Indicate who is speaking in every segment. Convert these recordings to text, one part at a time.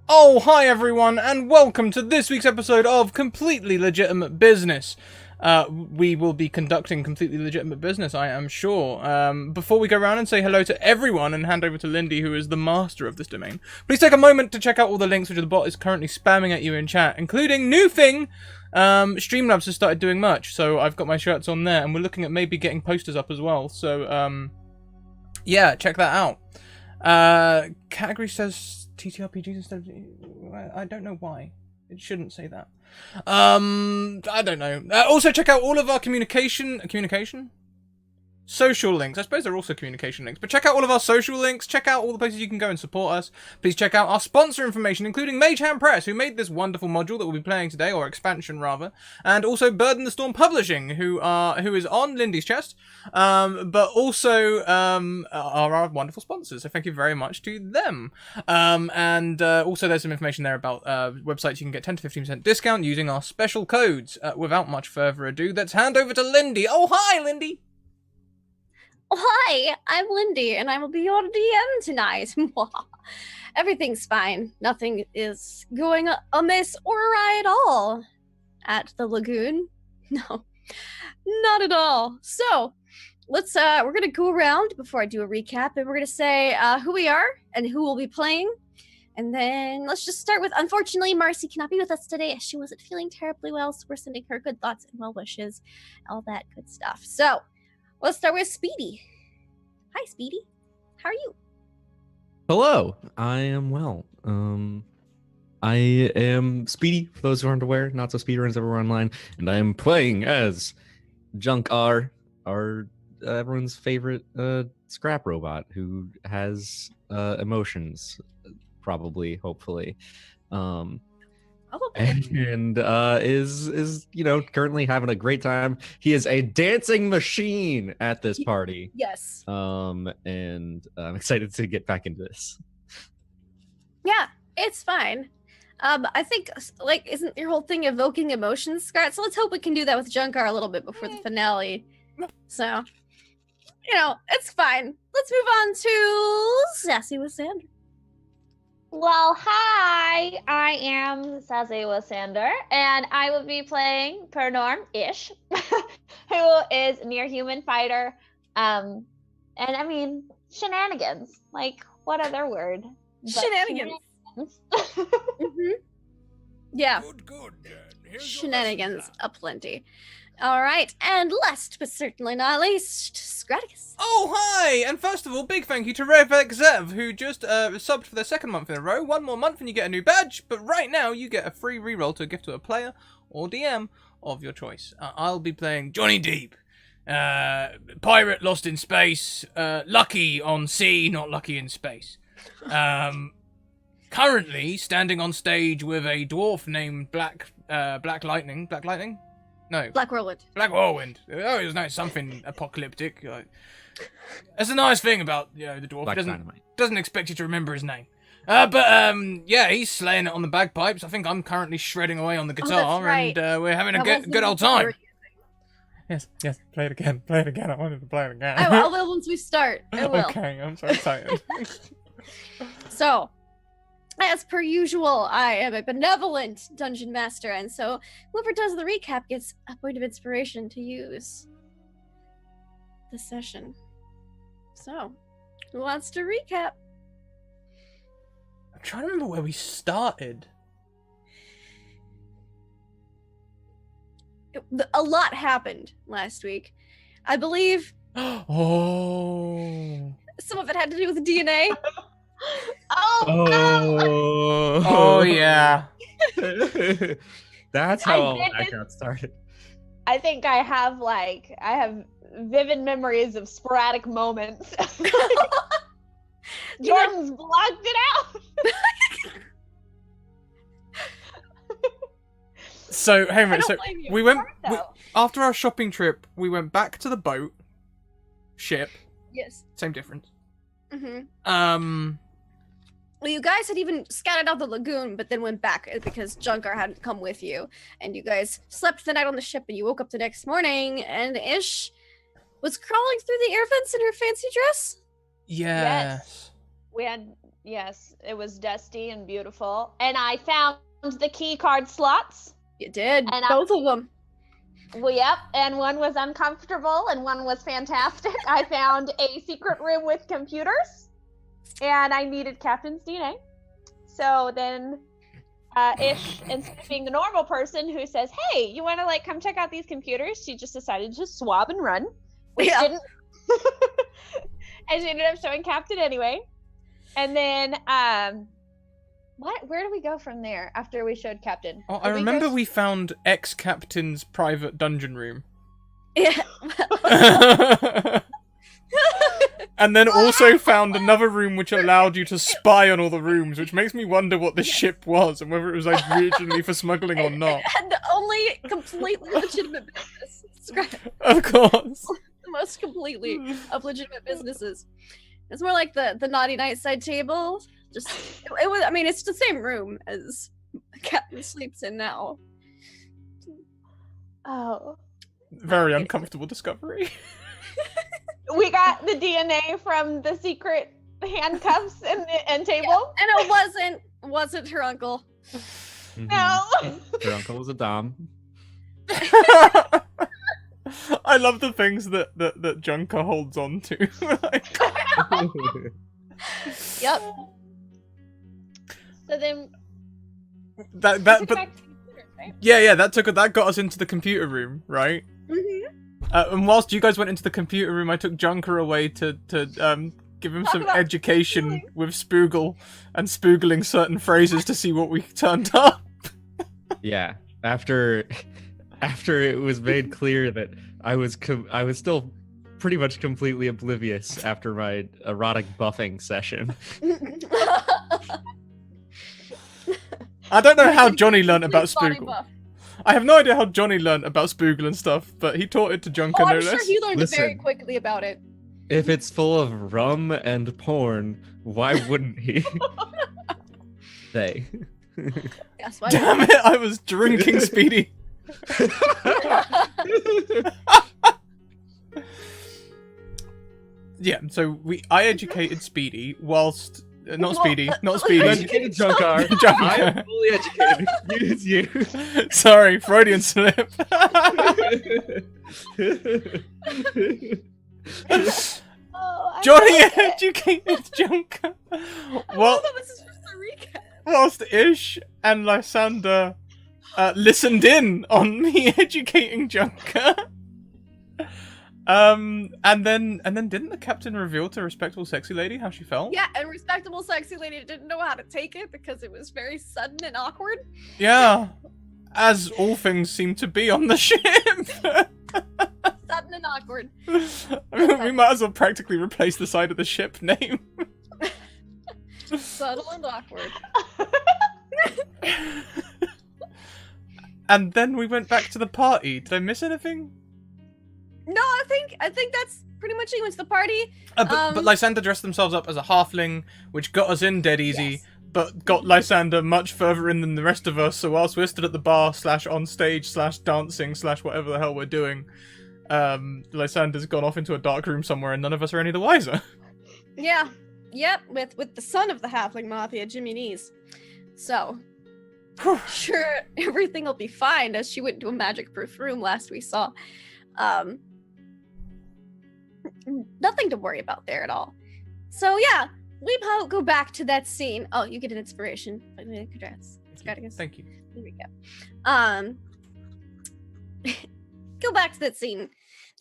Speaker 1: Oh, hi everyone, and welcome to this week's episode of Completely Legitimate Business. We will be conducting completely legitimate business, I am sure. Before we go around and say hello to everyone and hand over to Lindy, who is the master of this domain, please take a moment to check out all the links which the bot is currently spamming at you in chat, including new thing. Streamlabs has started doing merch, so I've got my shirts on there, and we're looking at maybe getting posters up as well. So, yeah, check that out. Category says TTRPGs instead of... I don't know why. It shouldn't say that. I don't know. Also, check out all of our communication... Social links. I suppose they're also communication links. But check out all of our social links. Check out all the places you can go and support us. Please check out our sponsor information, including Mage Hand Press, who made this wonderful module that we'll be playing today, or expansion rather. And also Bird in the Storm Publishing, who is on Lindy's chest, but also are our wonderful sponsors. So thank you very much to them. And also there's some information there about websites you can get 10 to 15% discount using our special codes. Without much further ado, let's hand over to Lindy. Oh, hi, Lindy!
Speaker 2: Hi, I'm Lindy, and I will be your DM tonight. Everything's fine. Nothing is going amiss or awry at all at the lagoon. No, not at all. So, let's, we're gonna go around before I do a recap, and we're gonna say who we are and who we'll be playing. And then let's just start with, unfortunately, Marcy cannot be with us today. She wasn't feeling terribly well, so we're sending her good thoughts and well wishes, all that good stuff. So, let's start with Speedy. Hi, Speedy. How are you?
Speaker 3: Hello, I am well. I am Speedy, for those who aren't aware, not so speedruns everywhere online, and I am playing as Junk R, our everyone's favorite scrap robot who has emotions, probably, hopefully. And is currently having a great time. He is a dancing machine at this party.
Speaker 2: Yes.
Speaker 3: And I'm excited to get back into this.
Speaker 2: Yeah, it's fine. I think, like, isn't your whole thing evoking emotions, Scrat? So let's hope we can do that with Junkar a little bit before the finale. So, it's fine. Let's move on to Sassy with Sandra.
Speaker 4: Well, hi, I am Sassy Wasander, and I will be playing Pernorm-ish, who is near human fighter, and I mean, shenanigans, like, what other word?
Speaker 2: Shenanigans. Mm-hmm. Yeah.
Speaker 1: Good.
Speaker 2: Shenanigans aplenty. All right, and last but certainly not least, Scratticus.
Speaker 1: Oh, hi! And first of all, big thank you to RevXev, who just subbed for their second month in a row. One more month and you get a new badge, but right now you get a free reroll to gift to a player or DM of your choice. I'll be playing Johnny Deep, pirate lost in space, lucky on sea, not lucky in space. Currently standing on stage with a dwarf named Black Lightning? No.
Speaker 2: Black Whirlwind.
Speaker 1: Black Whirlwind. Oh, it was nice. Something apocalyptic. That's a nice thing about the dwarf. He doesn't expect you to remember his name. Yeah, he's slaying it on the bagpipes. I think I'm currently shredding away on the guitar,
Speaker 2: right.
Speaker 1: And we're having a good old time. Yes. Play it again. I wanted to play it again.
Speaker 2: I will once we start. I will.
Speaker 1: Okay, I'm so excited.
Speaker 2: So, as per usual, I am a benevolent dungeon master, and so whoever does the recap gets a point of inspiration to use this session. So, who wants to recap?
Speaker 1: I'm trying to remember where we started.
Speaker 2: A lot happened last week. I believe
Speaker 1: Oh.
Speaker 2: some of it had to do with DNA.
Speaker 1: Oh yeah.
Speaker 3: That's how all that got started.
Speaker 4: I think I have vivid memories of sporadic moments. Jordan's blocked it out.
Speaker 1: So, hang on a minute. So, we went
Speaker 4: though.
Speaker 1: after our shopping trip. We went back to the boat, ship.
Speaker 2: Yes.
Speaker 1: Same difference.
Speaker 2: Mm-hmm. Well, you guys had even scouted out the lagoon, but then went back because Junkar hadn't come with you. And you guys slept the night on the ship, and you woke up the next morning, and Ish was crawling through the air vents in her fancy dress?
Speaker 1: Yes.
Speaker 4: We had Yes, it was dusty and beautiful. And I found the key card slots.
Speaker 2: You did.
Speaker 4: And
Speaker 2: Both of them.
Speaker 4: Well, yep, and one was uncomfortable and one was fantastic. I found a secret room with computers, and I needed Captain's DNA. So then Ish, instead of being the normal person who says, hey, you want to like come check out these computers, she just decided to swab and run, which didn't. And she ended up showing Captain anyway. And then where do we go from there after we showed Captain?
Speaker 1: Oh, I remember we found ex-captain's private dungeon room.
Speaker 2: Yeah.
Speaker 1: And then also found another room which allowed you to spy on all the rooms, which makes me wonder what the ship was and whether it was like originally for smuggling or not.
Speaker 2: And only completely legitimate business.
Speaker 1: Of course.
Speaker 2: The most completely of legitimate businesses. It's more like the naughty night side table. Just it was. I mean, it's the same room as Captain sleeps in now.
Speaker 4: Oh.
Speaker 1: Very uncomfortable discovery.
Speaker 4: We got the DNA from the secret handcuffs and table.
Speaker 2: Yeah, and it wasn't her uncle.
Speaker 4: No.
Speaker 3: Her uncle was a dom.
Speaker 1: I love the things that Junker holds on to. Like...
Speaker 2: Yep.
Speaker 4: So then
Speaker 1: that yeah, that got us into the computer room, right?
Speaker 2: Mm-hmm.
Speaker 1: And whilst you guys went into the computer room, I took Junker away to give him some education with Spoogle and spoogling certain phrases to see what we turned up.
Speaker 3: Yeah, after it was made clear that I was still pretty much completely oblivious after my erotic buffing session.
Speaker 1: I don't know how Johnny learned about
Speaker 2: Body
Speaker 1: Spoogle.
Speaker 2: buff.
Speaker 1: I have no idea how Johnny learned about Spoogle and stuff, but he taught it to Junker,
Speaker 2: Oh,
Speaker 1: no
Speaker 2: I'm sure
Speaker 1: less.
Speaker 2: he learned very
Speaker 3: Listen.
Speaker 2: quickly about it.
Speaker 3: If it's full of rum and porn, why wouldn't he? They.
Speaker 2: Yes, why
Speaker 1: Damn it, I was drinking Speedy. Yeah, so I educated Speedy whilst... not Speedy.
Speaker 3: You
Speaker 1: Speedy.
Speaker 3: educated Junkar.
Speaker 1: Junker.
Speaker 3: I am fully educated. Use you.
Speaker 1: Sorry, Freudian slip.
Speaker 4: Oh,
Speaker 1: Johnny educated Junker. Well,
Speaker 2: this is just a recap.
Speaker 1: whilst Ish and Lysander listened in on me educating Junker. And then didn't the captain reveal to respectable sexy lady how she felt?
Speaker 2: Yeah, and respectable sexy lady didn't know how to take it because it was very sudden and awkward.
Speaker 1: Yeah. As all things seem to be on the ship.
Speaker 2: Sudden and awkward.
Speaker 1: I mean, we might as well practically replace the side of the ship name.
Speaker 2: Subtle and awkward.
Speaker 1: And then we went back to the party. Did I miss anything?
Speaker 2: No, I think that's pretty much it. Went to the party.
Speaker 1: But Lysander dressed themselves up as a halfling, which got us in dead easy,
Speaker 2: Yes.
Speaker 1: but got Lysander much further in than the rest of us, so whilst we're stood at the bar / on stage / dancing / whatever the hell we're doing, Lysander's gone off into a dark room somewhere and none of us are any the wiser.
Speaker 2: Yeah. Yep. With the son of the halfling mafia, Jimmy Knees. So sure everything will be fine, as she went into a magic-proof room last we saw. Nothing to worry about there at all. So yeah, we go back to that scene. Oh, you get an inspiration. Congrats. Scratticus.
Speaker 1: Thank you.
Speaker 2: There we go. Go back to that scene.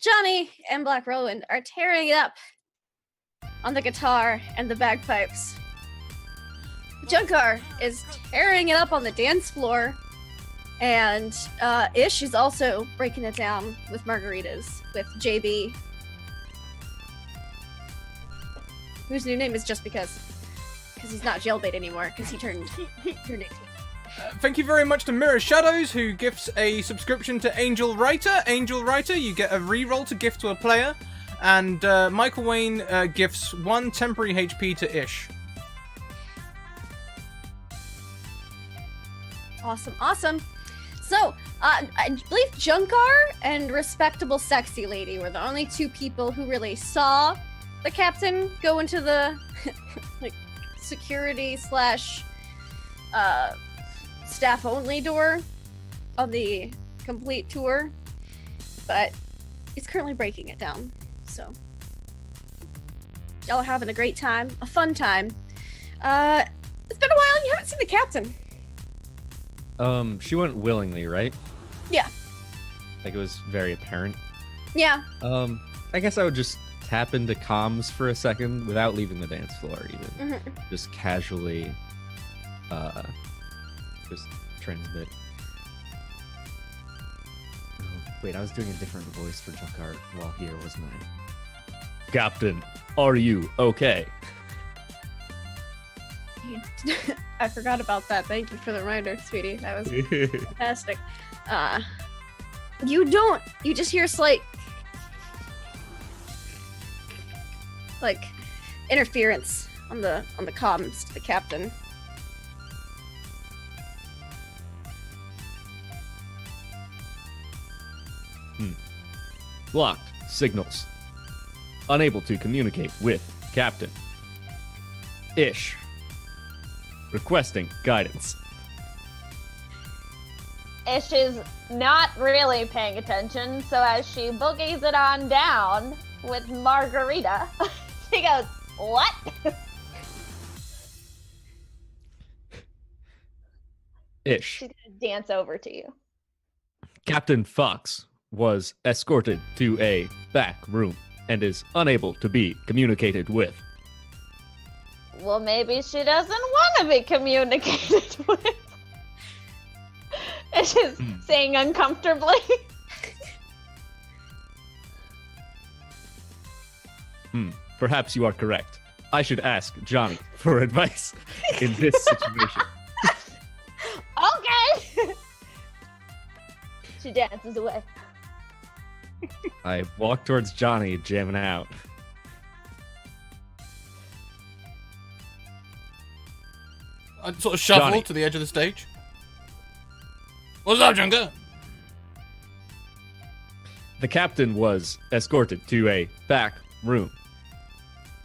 Speaker 2: Johnny and Black Rowan are tearing it up on the guitar and the bagpipes. Junkar is tearing it up on the dance floor. And Ish is also breaking it down with margaritas with JB, whose new name is just because he's not jailbait anymore because he turned 18.
Speaker 1: Thank you very much to Mirror Shadows, who gifts a subscription to Angel Writer. Angel Writer, you get a reroll to gift to a player. And Michael Wayne gifts 1 temporary HP to Ish.
Speaker 2: Awesome. So, I believe Junkar and Respectable Sexy Lady were the only two people who really saw the captain go into the security slash staff only door on the complete tour, but he's currently breaking it down. So y'all are having a great time, a fun time. It's been a while and you haven't seen the captain.
Speaker 3: She went willingly, right?
Speaker 2: Yeah.
Speaker 3: Like, it was very apparent.
Speaker 2: Yeah.
Speaker 3: I guess I would just tap into comms for a second without leaving the dance floor, even. Just casually, just transmit. Oh, wait, I was doing a different voice for Junkart while here, wasn't I? Captain, are you okay?
Speaker 2: I forgot about that. Thank you for the reminder, sweetie. That was fantastic. You just hear slight like interference on the comms to the captain.
Speaker 3: Blocked signals. Unable to communicate with Captain. Ish. Requesting guidance.
Speaker 4: Ish is not really paying attention, so as she boogies it on down with Margarita, she goes, "What?"
Speaker 3: Ish.
Speaker 4: She's gonna dance over to you.
Speaker 3: Captain Fox was escorted to a back room and is unable to be communicated with.
Speaker 4: Well, maybe she doesn't want to be communicated with. Ish is saying uncomfortably.
Speaker 3: Perhaps you are correct. I should ask Johnny for advice in this situation.
Speaker 4: Okay. She dances away.
Speaker 3: I walk towards Johnny, jamming out.
Speaker 1: I sort of shuffle
Speaker 3: Johnny.
Speaker 1: to the edge of the stage. What's up, Junker?
Speaker 3: The captain was escorted to a back room.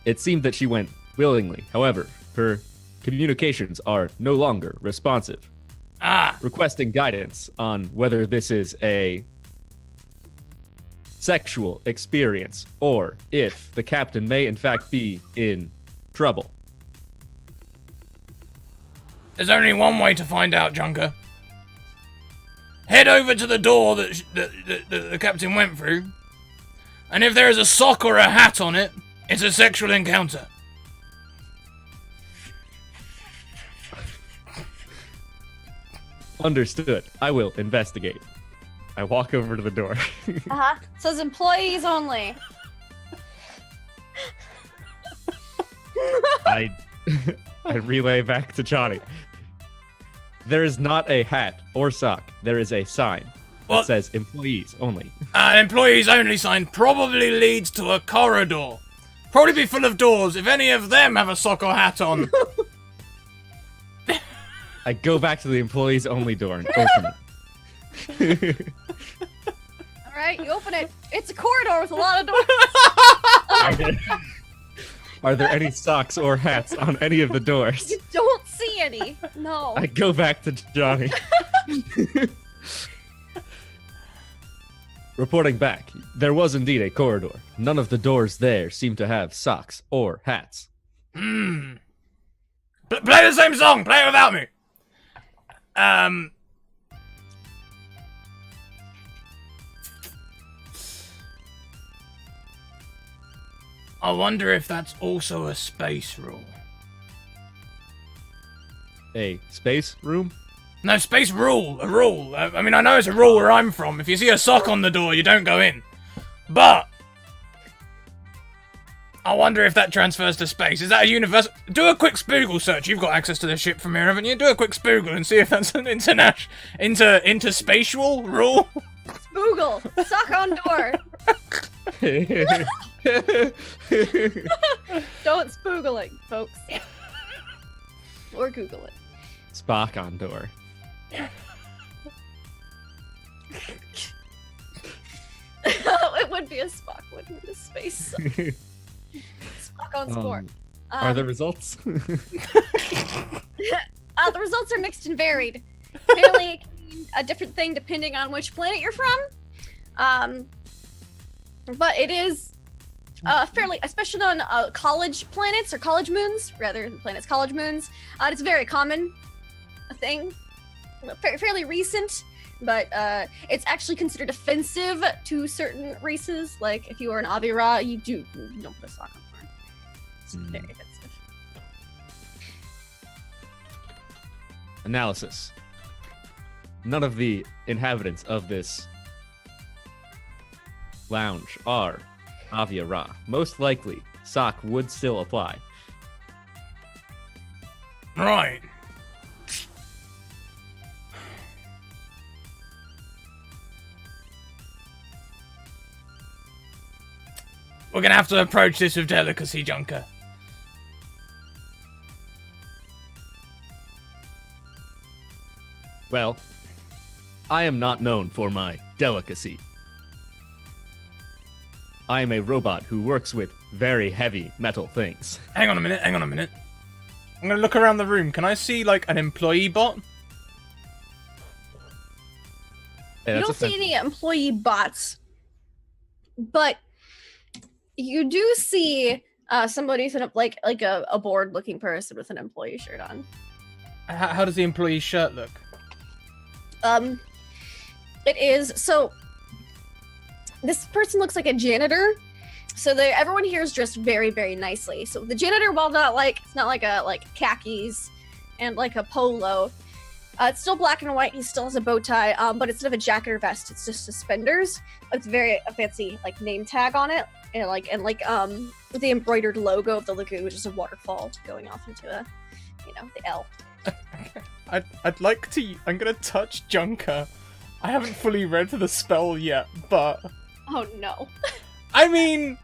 Speaker 3: It seemed that she went willingly. However, her communications are no longer responsive. Requesting guidance on whether this is a sexual experience or if the captain may in fact be in trouble.
Speaker 1: There's only one way to find out, Junker. Head over to the door that the captain went through, and if there is a sock or a hat on it, it's a sexual encounter.
Speaker 3: Understood. I will investigate. I walk over to the door.
Speaker 2: Says employees only.
Speaker 3: I relay back to Johnny. There is not a hat or sock. There is a sign that says employees only.
Speaker 1: An employees only sign probably leads to a corridor. Probably be full of doors if any of them have a sock or hat on.
Speaker 3: I go back to the employees only door and open it.
Speaker 2: Alright, you open it. It's a corridor with a lot of doors.
Speaker 3: Are there any socks or hats on any of the doors?
Speaker 2: You don't see any. No.
Speaker 3: I go back to Johnny. Reporting back, there was indeed a corridor. None of the doors there seem to have socks or hats.
Speaker 1: Play the same song. Play it without me. I wonder if that's also a space rule.
Speaker 3: A space room?
Speaker 1: No, space rule. A rule. I mean, I know it's a rule where I'm from. If you see a sock on the door, you don't go in. But I wonder if that transfers to space. Is that a universal? Do a quick Spoogle search. You've got access to the ship from here, haven't you? Do a quick Spoogle and see if that's an interspatial rule.
Speaker 2: Spoogle. Sock on door. Don't spoogle it, folks. Or Google it.
Speaker 3: Spock on door.
Speaker 2: It would be a Spock, wouldn't it? A space. Spock on sport.
Speaker 3: Are the results?
Speaker 2: The results are mixed and varied. Apparently, it can mean a different thing depending on which planet you're from. But it is fairly, especially on college planets or college moons, rather than planets, college moons. It's a very common thing, fairly recent, but it's actually considered offensive to certain races. Like if you are an Avira, you don't put a sock on arm. It's very offensive.
Speaker 3: Analysis. None of the inhabitants of this lounge are Avira. Most likely, sock would still apply.
Speaker 1: Right. We're gonna have to approach this with delicacy, Junker.
Speaker 3: Well, I am not known for my delicacy. I am a robot who works with very heavy metal things.
Speaker 1: Hang on a minute. I'm gonna look around the room. Can I see, like, an employee bot?
Speaker 3: Yeah,
Speaker 2: You
Speaker 3: that's
Speaker 2: don't see
Speaker 3: offensive.
Speaker 2: any employee bots, but you do see somebody who's like a bored-looking person with an employee shirt on.
Speaker 1: How does the employee shirt look?
Speaker 2: It is so. This person looks like a janitor, so everyone here is dressed very, very nicely. So the janitor, while it's not like khakis and like a polo, it's still black and white. He still has a bow tie, but instead of a jacket or vest, it's just suspenders. It's very a fancy like name tag on it, and the embroidered logo of the lagoon, which is a waterfall going off into the L.
Speaker 1: I'd like to. I'm gonna touch Junker. I haven't fully read the spell yet, but
Speaker 2: Oh no!
Speaker 1: I mean,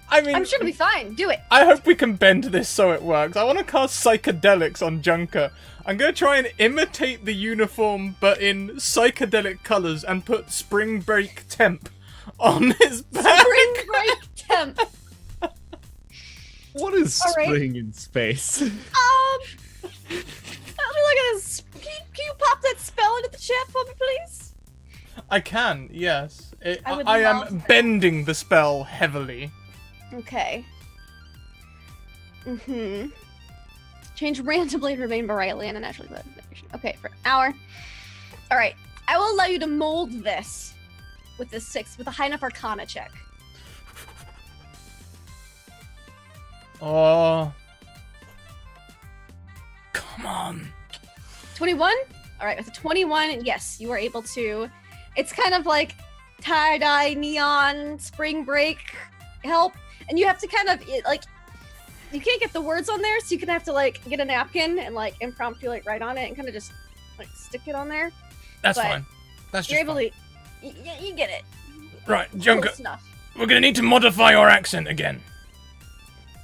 Speaker 2: I'm sure it'll be fine. Do it.
Speaker 1: I hope we can bend this so it works. I want to cast psychedelics on Junker. I'm gonna try and imitate the uniform, but in psychedelic colors, and put Spring Break Temp on his back.
Speaker 2: Spring break temp.
Speaker 3: What is
Speaker 2: All right.
Speaker 3: spring in space?
Speaker 2: I'll be looking at this. Can you pop that spell into the chat for me, please?
Speaker 1: I can, yes.
Speaker 2: I would
Speaker 1: I am
Speaker 2: love that.
Speaker 1: bending the spell heavily.
Speaker 2: Okay. Change randomly, remain brightly, and a naturally lit vibration. Okay, for an hour. All right. I will allow you to mold this with a high enough Arcana check.
Speaker 1: Oh. Come on.
Speaker 2: 21? All right, with a 21, yes, you are able to. It's kind of like tie-dye, neon, spring break help. And you have to kind of, you can't get the words on there, so you're gonna have to, get a napkin and, impromptu, write on it and kind of just, stick it on there.
Speaker 1: That's
Speaker 2: But
Speaker 1: fine. That's just
Speaker 2: You're able
Speaker 1: fine.
Speaker 2: to, you get it.
Speaker 1: Right, Junker,
Speaker 2: Close enough.
Speaker 1: we're gonna need to modify your accent again.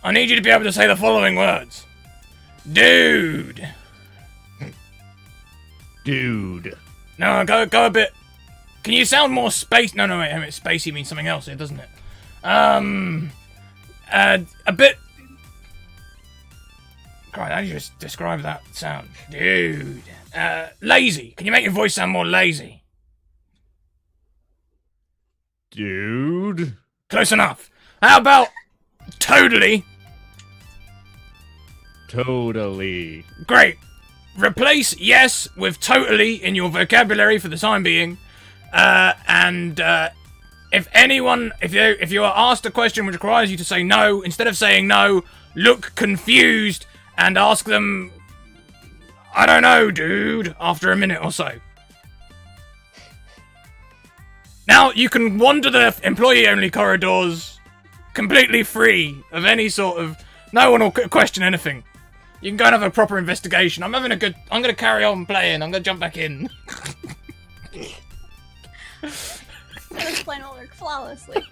Speaker 1: I need you to be able to say the following words. Dude.
Speaker 3: Dude.
Speaker 1: No, go a bit. Can you sound more space? No, wait, spacey means something else here, doesn't it? A bit. God, how do you just describe that sound? Dude. Lazy. Can you make your voice sound more lazy?
Speaker 3: Dude.
Speaker 1: Close enough. How about totally?
Speaker 3: Totally.
Speaker 1: Great. Replace yes with totally in your vocabulary for the time being. If you are asked a question which requires you to say no, instead of saying no, look confused and ask them, I don't know, dude, after a minute or so. Now, you can wander the employee-only corridors completely free of any sort of... No one will question anything. You can go and have a proper investigation. I'm gonna carry on playing. I'm gonna jump back in.
Speaker 2: This plan will work flawlessly.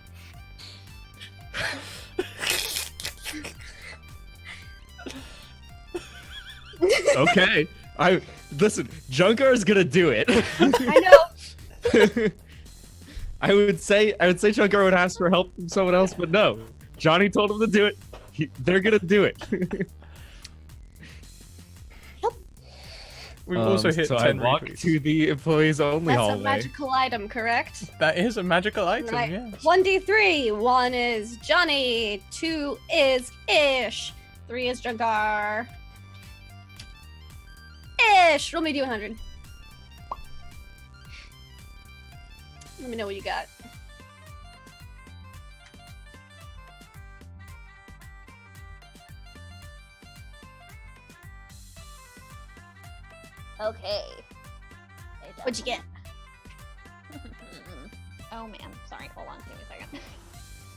Speaker 3: Okay. Listen, Junker is gonna do it.
Speaker 2: I know.
Speaker 3: I would say Junker would ask for help from someone else, but no. Johnny told him to do it. They're gonna do it.
Speaker 1: We've also hit
Speaker 3: so
Speaker 1: 10
Speaker 3: I walk
Speaker 1: retweets.
Speaker 3: to the employees only
Speaker 2: That's
Speaker 3: hallway.
Speaker 2: a magical item, correct?
Speaker 1: That is a magical item,
Speaker 2: Right.
Speaker 1: yes.
Speaker 2: 1d3. 1 is Johnny. 2 is Ish. 3 is Junkar. Ish! Roll me D100. Let me know what you got.
Speaker 4: Okay.
Speaker 2: What'd you get?
Speaker 4: Oh man, sorry. Hold on, give me a second.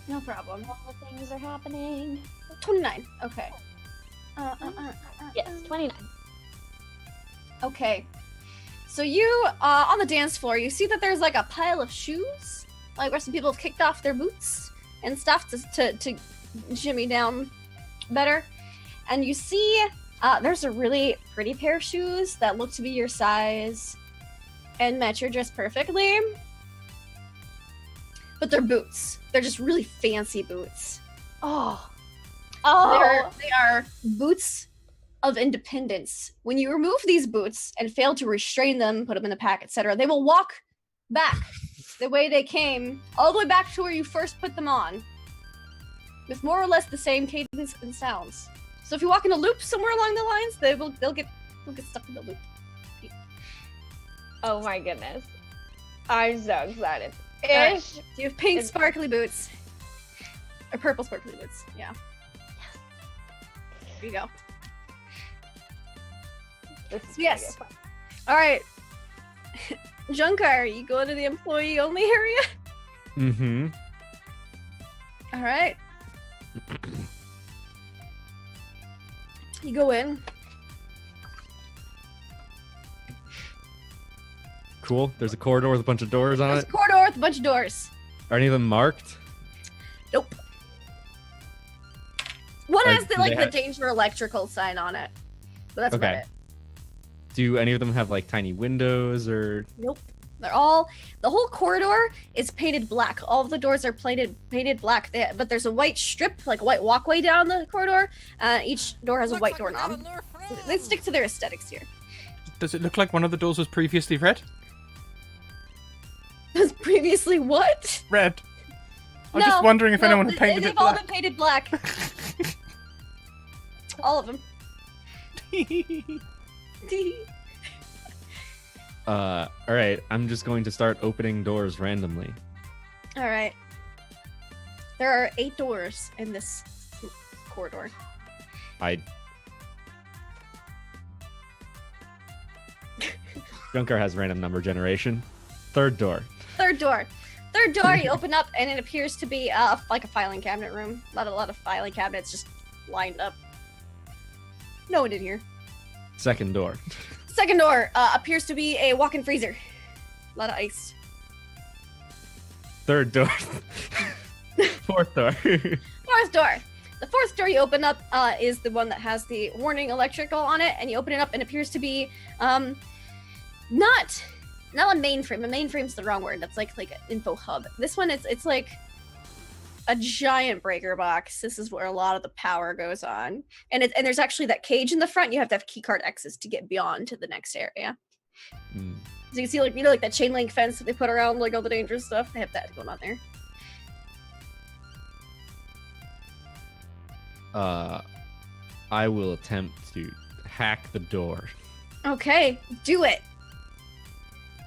Speaker 2: No problem.
Speaker 4: All the things are happening.
Speaker 2: 29. Okay.
Speaker 4: Yes, 29.
Speaker 2: Okay. So you, on the dance floor, you see that there's like a pile of shoes, like where some people have kicked off their boots and stuff to jimmy down better. And you see there's a really pretty pair of shoes that look to be your size and match your dress perfectly. But they're boots. They're just really fancy boots.
Speaker 4: Oh. Oh.
Speaker 2: They are boots of independence. When you remove these boots and fail to restrain them, put them in the pack, etc., they will walk back the way they came, all the way back to where you first put them on, with more or less the same cadence and sounds. So if you walk in a loop somewhere along the lines, they'll get stuck in the loop.
Speaker 4: Oh my goodness. I'm so excited.
Speaker 2: Alright,
Speaker 4: Ish.
Speaker 2: so you have pink sparkly boots. Or purple sparkly boots, yeah. There you go.
Speaker 4: This is
Speaker 2: Yes.
Speaker 4: gonna get fun.
Speaker 2: Alright. Junkar, you go to the employee only area?
Speaker 3: Mm-hmm.
Speaker 2: Alright. You go in.
Speaker 3: Cool. There's a corridor with a bunch of doors on
Speaker 2: There's
Speaker 3: it.
Speaker 2: a corridor with a bunch of doors.
Speaker 3: Are any of them marked?
Speaker 2: Nope. One has
Speaker 3: do
Speaker 2: the
Speaker 3: they
Speaker 2: the
Speaker 3: have-
Speaker 2: danger electrical sign on it. But that's about
Speaker 3: Okay.
Speaker 2: it.
Speaker 3: Do any of them have like tiny windows or?
Speaker 2: Nope. The whole corridor is painted black. All of the doors are painted black, but there's a white strip, like a white walkway down the corridor. Each door has a white doorknob. They stick to their aesthetics here.
Speaker 1: Does it look like one of the doors was previously red?
Speaker 2: Was previously what?
Speaker 1: Red. I'm just wondering if anyone had painted
Speaker 2: they've
Speaker 1: it
Speaker 2: all
Speaker 1: black.
Speaker 2: been painted black. All of them.
Speaker 3: All right. I'm just going to start opening doors randomly.
Speaker 2: All right. There are 8 doors in this corridor.
Speaker 3: Junkar has random number generation. Third door.
Speaker 2: Third door. You open up, and it appears to be like a filing cabinet room. A lot of filing cabinets just lined up. No one in here.
Speaker 3: Second door.
Speaker 2: Second door appears to be a walk-in freezer. A lot of ice.
Speaker 3: Third door. Fourth door.
Speaker 2: Fourth door. The fourth door you open up is the one that has the warning electrical on it, and you open it up, and it appears to be not a mainframe. A mainframe's the wrong word. That's like an info hub. This one, it's like a giant breaker box. This is where a lot of the power goes on, and there's actually that cage in the front. You have to have keycard X's to get beyond to the next area.
Speaker 3: Mm.
Speaker 2: So you can see, like that chain link fence that they put around like all the dangerous stuff. They have that going on there.
Speaker 3: I will attempt to hack the door.
Speaker 2: Okay, do it.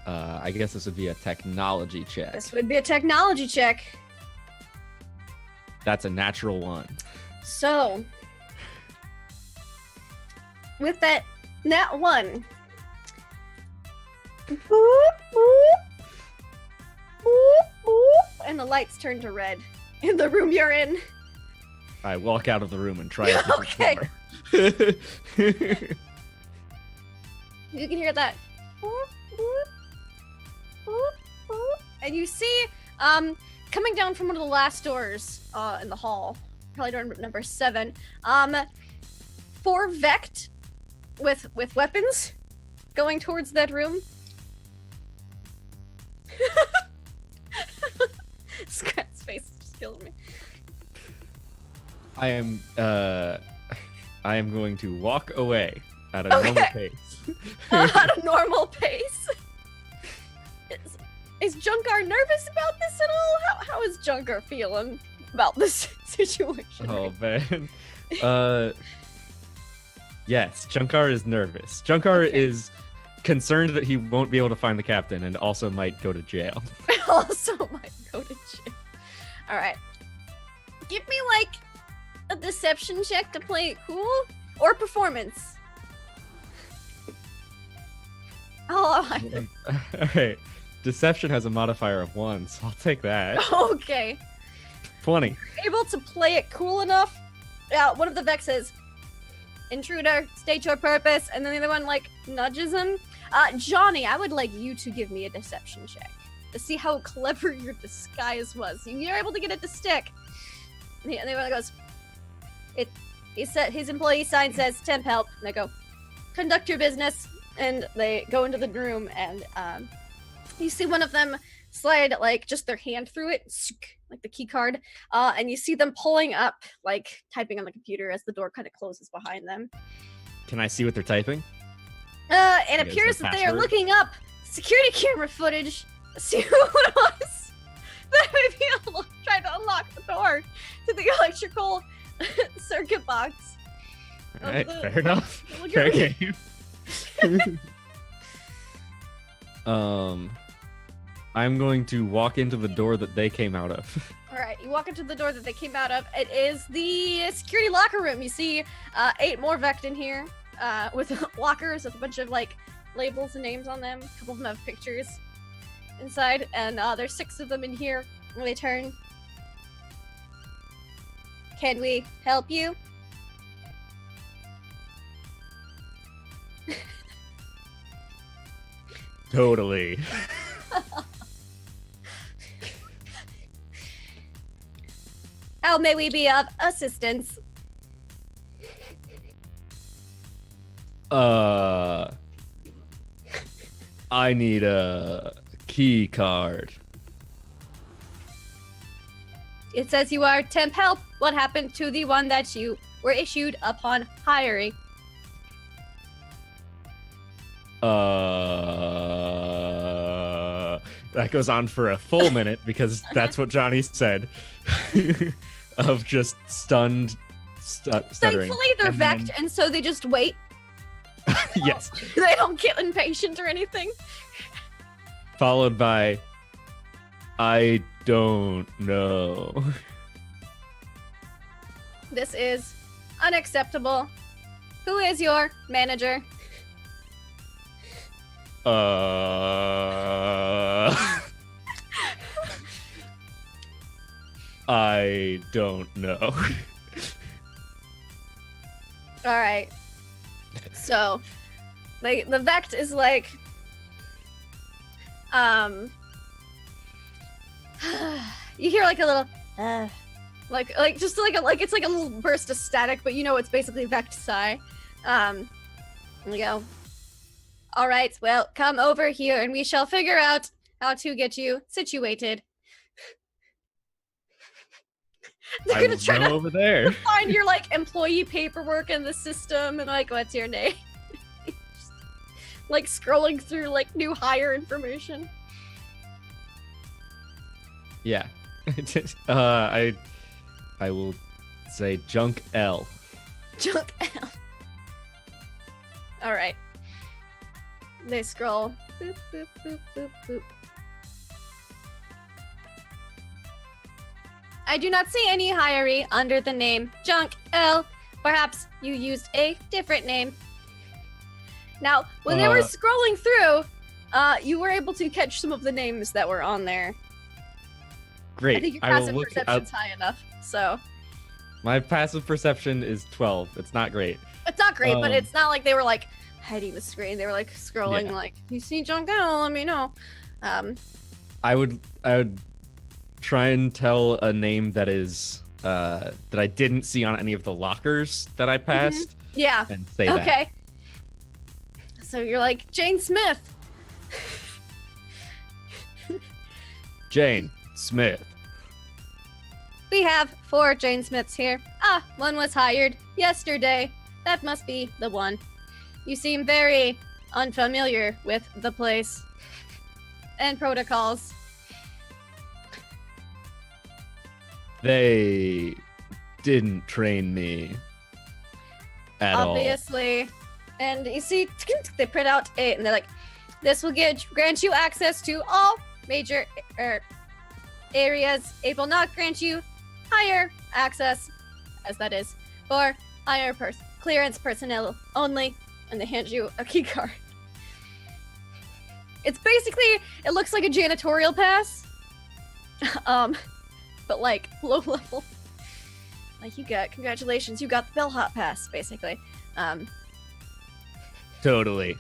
Speaker 3: I guess this would be a technology check.
Speaker 2: This would be a technology check.
Speaker 3: That's a natural 1.
Speaker 2: So, with that nat 1, and the lights turn to red in the room you're in.
Speaker 3: I walk out of the room and try a different
Speaker 2: Okay.
Speaker 3: door.
Speaker 2: You can hear that. And you see, coming down from one of the last doors in the hall, probably door number 7, 4 Vect with weapons going towards that room. Scrat's face just killed me.
Speaker 3: I am going to walk away at a normal pace.
Speaker 2: At a normal pace. Is Junkar nervous about this at all? How is Junkar feeling about this situation?
Speaker 3: Oh man. Yes, Junkar is nervous. Junkar is concerned that he won't be able to find the captain and also might go to jail.
Speaker 2: Also might go to jail. All right. Give me like a deception check to play it cool or performance. Oh,
Speaker 3: All right. Deception has a modifier of 1, so I'll take that.
Speaker 2: okay.
Speaker 3: 20.
Speaker 2: Able to play it cool enough. One of the Vex says, "Intruder, state your purpose," and then the other one like nudges him. Johnny, I would like you to give me a deception check to see how clever your disguise was. You're able to get it to stick. And the other one goes, his employee sign says temp help. And they go, conduct your business. And they go into the room and you see one of them slide like just their hand through it, like the key card. And you see them pulling up, like typing on the computer as the door kind of closes behind them.
Speaker 3: Can I see what they're typing?
Speaker 2: It appears that they are looking up security camera footage. See who it was that may be trying to unlock the door to the electrical circuit box.
Speaker 3: All right, fair enough. Fair game. I'm going to walk into the door that they came out of.
Speaker 2: All right, you walk into the door that they came out of. It is the security locker room. You see 8 more Vect in here with lockers with a bunch of like labels and names on them. A couple of them have pictures inside, and there's 6 of them in here. And they turn. Can we help you?
Speaker 3: Totally.
Speaker 2: How may we be of assistance?
Speaker 3: I need a key card.
Speaker 2: It says you are temp help. What happened to the one that you were issued upon hiring?
Speaker 3: That goes on for a full minute because that's what Johnny said. Of just stunned, stuttering.
Speaker 2: Thankfully, they're Vect, and so they just wait.
Speaker 3: Yes.
Speaker 2: They don't get impatient or anything.
Speaker 3: Followed by, I don't know.
Speaker 2: This is unacceptable. Who is your manager?
Speaker 3: I don't know.
Speaker 2: All right. So, like, the Vect is like, you hear like a little, like just like it's like a little burst of static, but you know it's basically Vect sigh. We go. All right, well, come over here and we shall figure out how to get you situated. They're gonna try to
Speaker 3: over there.
Speaker 2: find your like employee paperwork in the system and like, what's your name? Just, like scrolling through like new hire information.
Speaker 3: Yeah. I will say Junk L.
Speaker 2: Junk L. All right. They scroll. Boop, boop, boop, boop, boop. I do not see any hiree under the name Junk L. Perhaps you used a different name. Now, when they were scrolling through, you were able to catch some of the names that were on there.
Speaker 3: Great.
Speaker 2: I think your passive perception's high enough, so.
Speaker 3: My passive perception is 12. It's not great.
Speaker 2: It's not great, but it's not like they were like hiding the screen. They were like scrolling, like, you see Junk L, let me know.
Speaker 3: I would try and tell a name that is that I didn't see on any of the lockers that I passed.
Speaker 2: Mm-hmm. Yeah.
Speaker 3: And say that.
Speaker 2: Okay. So you're like, Jane Smith.
Speaker 3: Jane Smith.
Speaker 2: We have 4 chainsmiths here. Ah, one was hired yesterday. That must be the one. You seem very unfamiliar with the place and protocols.
Speaker 3: They didn't train me at all.
Speaker 2: Obviously. And you see, they print out and they're like, this will grant you access to all major areas. It will not grant you higher access, as that is, for higher clearance personnel only. And they hand you a key card. It's basically, it looks like a janitorial pass. But like low level. Like congratulations, you got the bellhop pass, basically.
Speaker 3: Totally.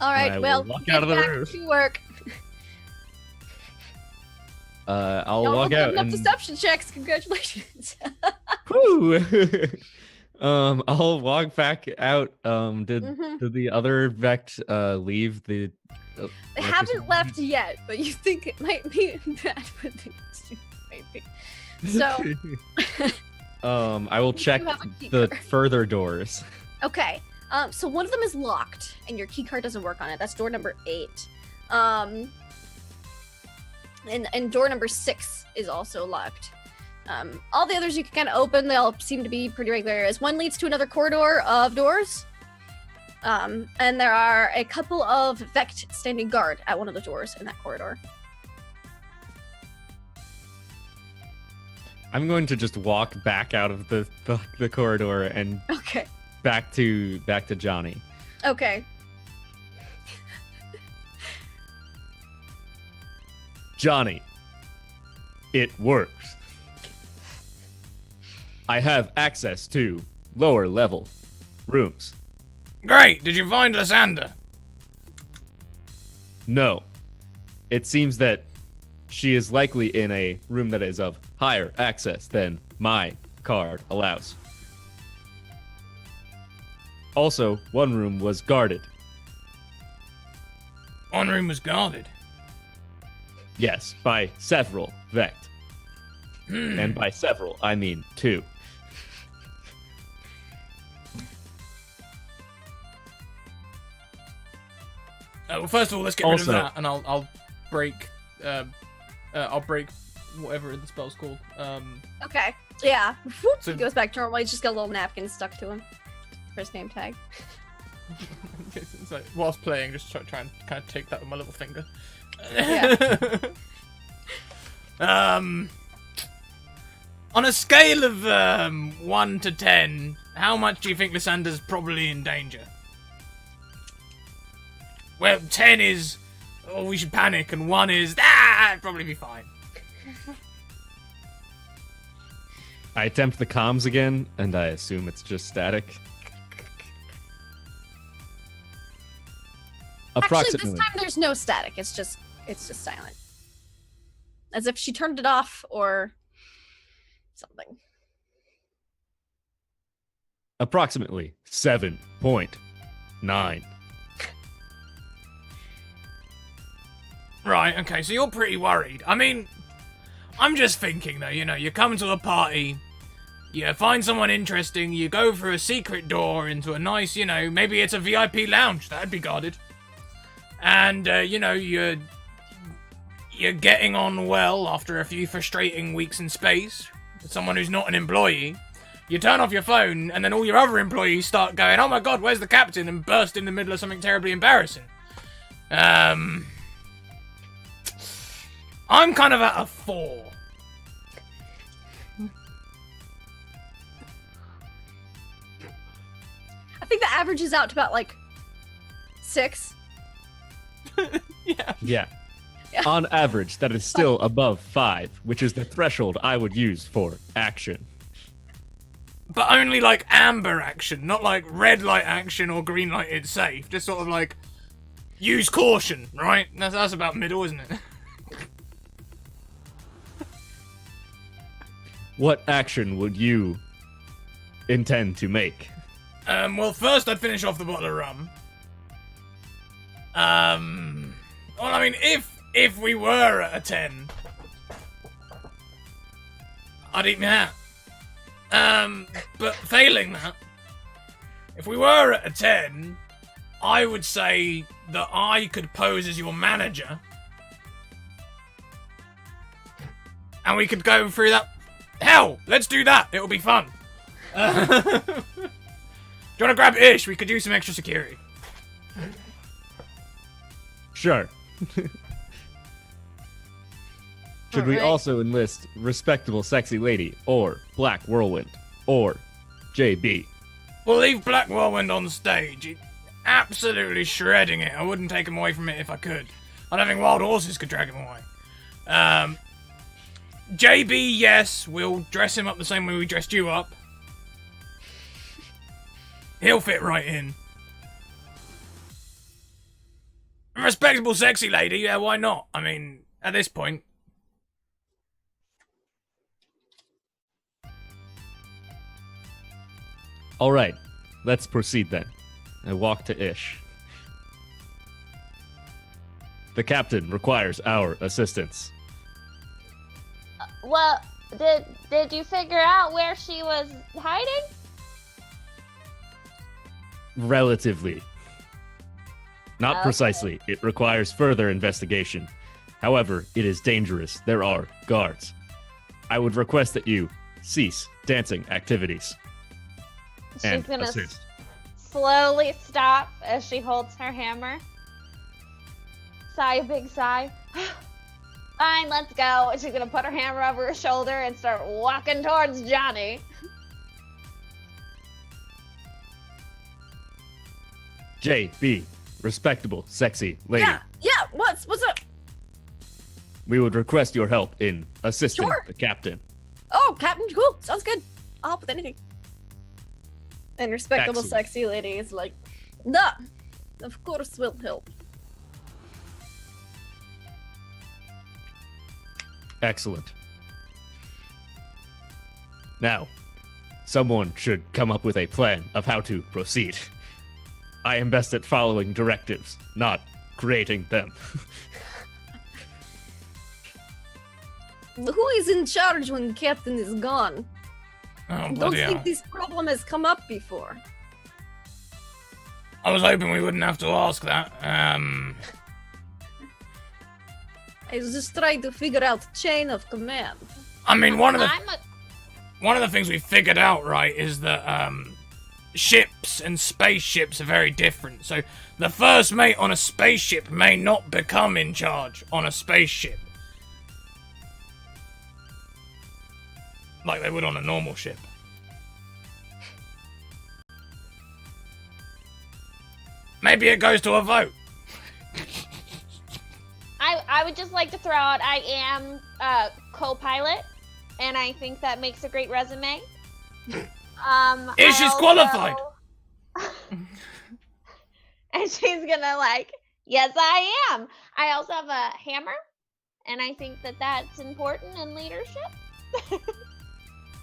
Speaker 2: All right,
Speaker 3: I will
Speaker 2: well,
Speaker 3: walk
Speaker 2: get
Speaker 3: out of the
Speaker 2: back
Speaker 3: room.
Speaker 2: to work.
Speaker 3: I'll
Speaker 2: Y'all
Speaker 3: walk
Speaker 2: rolled
Speaker 3: out
Speaker 2: enough
Speaker 3: and
Speaker 2: deception checks. Congratulations.
Speaker 3: Whew. I'll walk back out. Did
Speaker 2: Mhm.
Speaker 3: the other Vect leave the?
Speaker 2: They haven't left yet, but you think it might be bad when they do, maybe. So,
Speaker 3: I will
Speaker 2: You
Speaker 3: check
Speaker 2: have a key
Speaker 3: the
Speaker 2: card.
Speaker 3: further doors.
Speaker 2: okay. So one of them is locked, and your key card doesn't work on it. That's door number 8. And door number 6 is also locked. All the others you can kind of open. They all seem to be pretty regular. As one leads to another corridor of doors. And there are a couple of Vect standing guard at one of the doors in that corridor.
Speaker 3: I'm going to just walk back out of the corridor and
Speaker 2: Okay.
Speaker 3: back to Johnny.
Speaker 2: Okay.
Speaker 3: Johnny, it works. I have access to lower level rooms.
Speaker 1: Great. Did you find Lysander?
Speaker 3: No. It seems that she is likely in a room that is of higher access than my card allows. Also, one room was guarded.
Speaker 1: One room was guarded.
Speaker 3: Yes, by several Vect. And by several, I mean 2.
Speaker 1: Well, first of all, let's get rid of
Speaker 3: Also-
Speaker 1: that, and I'll break. I'll break whatever the spell's called.
Speaker 2: Okay. Yeah. Whoop,
Speaker 1: So-
Speaker 2: he goes back to normal. He's just got a little napkin stuck to him for his name tag.
Speaker 1: It's like, whilst playing, just try and kind of take that with my little finger.
Speaker 2: Yeah.
Speaker 1: On a scale of 1 to 10, how much do you think Lysander's probably in danger? Well, 10 is, oh, we should panic, and 1 is, it'd probably be fine.
Speaker 3: I attempt the comms again, and I assume it's just static.
Speaker 2: Actually,
Speaker 3: Approximately.
Speaker 2: this time there's no static. It's just silent. As if she turned it off or something.
Speaker 3: Approximately 7.9.
Speaker 1: Right, okay, so you're pretty worried. I mean, I'm just thinking though, you come to a party, you find someone interesting, you go through a secret door into a nice, maybe it's a VIP lounge, that'd be guarded. And, you're getting on well after a few frustrating weeks in space with someone who's not an employee. You turn off your phone, and then all your other employees start going, oh my god, where's the captain? And burst in the middle of something terribly embarrassing. I'm kind of at a 4.
Speaker 2: I think the average is out to about like 6.
Speaker 1: Yeah.
Speaker 3: Yeah.
Speaker 2: Yeah.
Speaker 3: On average, that is still above 5, which is the threshold I would use for action.
Speaker 1: But only like amber action, not like red light action or green light it's safe. Just sort of like, use caution, right? That's about middle, isn't it?
Speaker 3: What action would you intend to make?
Speaker 1: Well, first I'd finish off the bottle of rum. Well, I mean, if we were at a 10, I'd eat my hat. But failing that, if we were at a 10, I would say that I could pose as your manager. And we could go through that. Hell, let's do that. It'll be fun. Do you want to grab Ish? We could do some extra security.
Speaker 3: Sure. Should we
Speaker 2: Alright.
Speaker 3: also enlist respectable sexy lady, or Black Whirlwind, or JB?
Speaker 1: We'll leave Black Whirlwind on stage. He's absolutely shredding it. I wouldn't take him away from it if I could. I don't think wild horses could drag him away. JB, yes, we'll dress him up the same way we dressed you up. He'll fit right in. A respectable sexy lady, yeah, why not? I mean, at this point.
Speaker 3: All right, let's proceed then. I walk to Ish. The captain requires our assistance.
Speaker 4: Well, did you figure out where she was hiding?
Speaker 3: Relatively. Not
Speaker 4: Okay.
Speaker 3: precisely. It requires further investigation. However, it is dangerous. There are guards. I would request that you cease dancing activities
Speaker 4: She's
Speaker 3: and
Speaker 4: gonna
Speaker 3: assist.
Speaker 4: slowly stop as she holds her hammer. Sigh, a big sigh. Fine, let's go. And she's gonna put her hammer over her shoulder and start walking towards Johnny.
Speaker 3: JB, respectable, sexy lady.
Speaker 2: Yeah, what's up?
Speaker 3: We would request your help in assisting
Speaker 2: Sure.
Speaker 3: the captain.
Speaker 2: Oh, Captain, cool. Sounds good. I'll help with anything. And respectable
Speaker 3: Excellent.
Speaker 2: sexy lady is like, nah, of course we'll help.
Speaker 3: Excellent. Now, someone should come up with a plan of how to proceed. I am best at following directives, not creating them.
Speaker 2: Who is in charge when the captain is gone?
Speaker 1: Oh,
Speaker 2: I don't
Speaker 1: bloody
Speaker 2: think
Speaker 1: hell.
Speaker 2: this problem has come up before.
Speaker 1: I was hoping we wouldn't have to ask that.
Speaker 2: I was just trying to figure out chain of command.
Speaker 1: I mean, one of
Speaker 4: I'm a
Speaker 1: the things we figured out, right, is that, ships and spaceships are very different. So, the first mate on a spaceship may not become in charge on a spaceship. Like they would on a normal ship. Maybe it goes to a vote.
Speaker 4: I would just like to throw out I am a co-pilot, and I think that makes a great resume.
Speaker 1: Ish is qualified.
Speaker 4: And she's gonna like, yes, I am. I also have a hammer, and I think that that's important in leadership.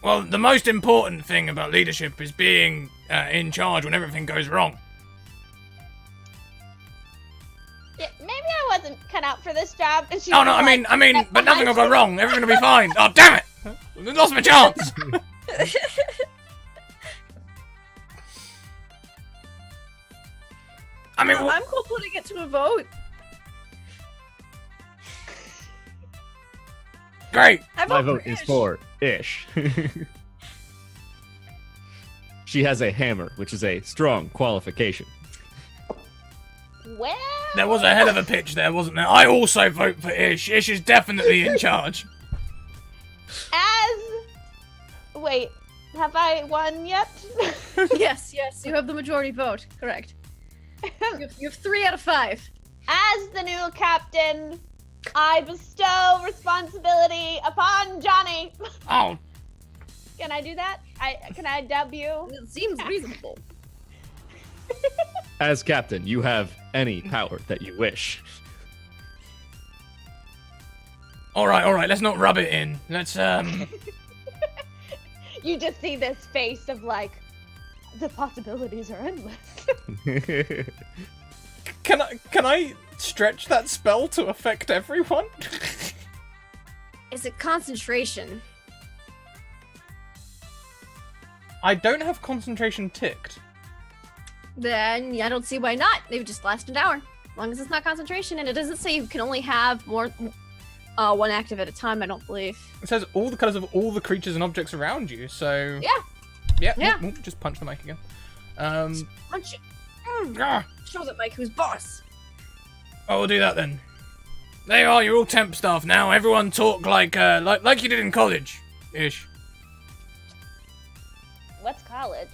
Speaker 1: Well, the most important thing about leadership is being in charge when everything goes wrong.
Speaker 4: Yeah, maybe I wasn't cut out for this job. And she's
Speaker 1: Oh no,
Speaker 4: like,
Speaker 1: I mean,
Speaker 4: step
Speaker 1: but nothing will
Speaker 4: behind
Speaker 1: go wrong. Everything will be fine. Oh damn it! I lost my chance. I mean,
Speaker 2: I'm cool putting it to a vote.
Speaker 1: great.
Speaker 2: I
Speaker 3: My
Speaker 2: vote
Speaker 3: vote is
Speaker 2: Ish.
Speaker 3: for Ish. She has a hammer, which is a strong qualification.
Speaker 4: Well,
Speaker 1: There was a hell of a pitch there, wasn't there? I also vote for Ish. Ish is definitely in charge.
Speaker 4: wait, have I won yet?
Speaker 2: Yes, you have the majority vote. Correct. You have 3 out of 5.
Speaker 4: As the new captain, I bestow responsibility upon Johnny.
Speaker 1: Oh,
Speaker 4: Can I do that? Can I dub you?
Speaker 2: It seems reasonable.
Speaker 3: As captain, you have any power that you wish.
Speaker 1: all right. Let's not rub it in. Let's
Speaker 4: You just see this face of like, the possibilities are endless.
Speaker 1: Can I stretch that spell to affect everyone?
Speaker 2: Is it concentration?
Speaker 1: I don't have concentration ticked.
Speaker 2: Then I don't see why not. They would just last an hour. As long as it's not concentration, and it doesn't say you can only have more one active at a time, I don't believe.
Speaker 1: It says all the colours of all the creatures and objects around you, so...
Speaker 2: Yeah.
Speaker 1: Yeah. Just punch the mic again.
Speaker 2: Punch it. Show that Mike who's boss.
Speaker 1: Oh, we'll do that then. There you are, you're all temp staff now. Everyone talk like you did in college. Ish.
Speaker 4: What's college?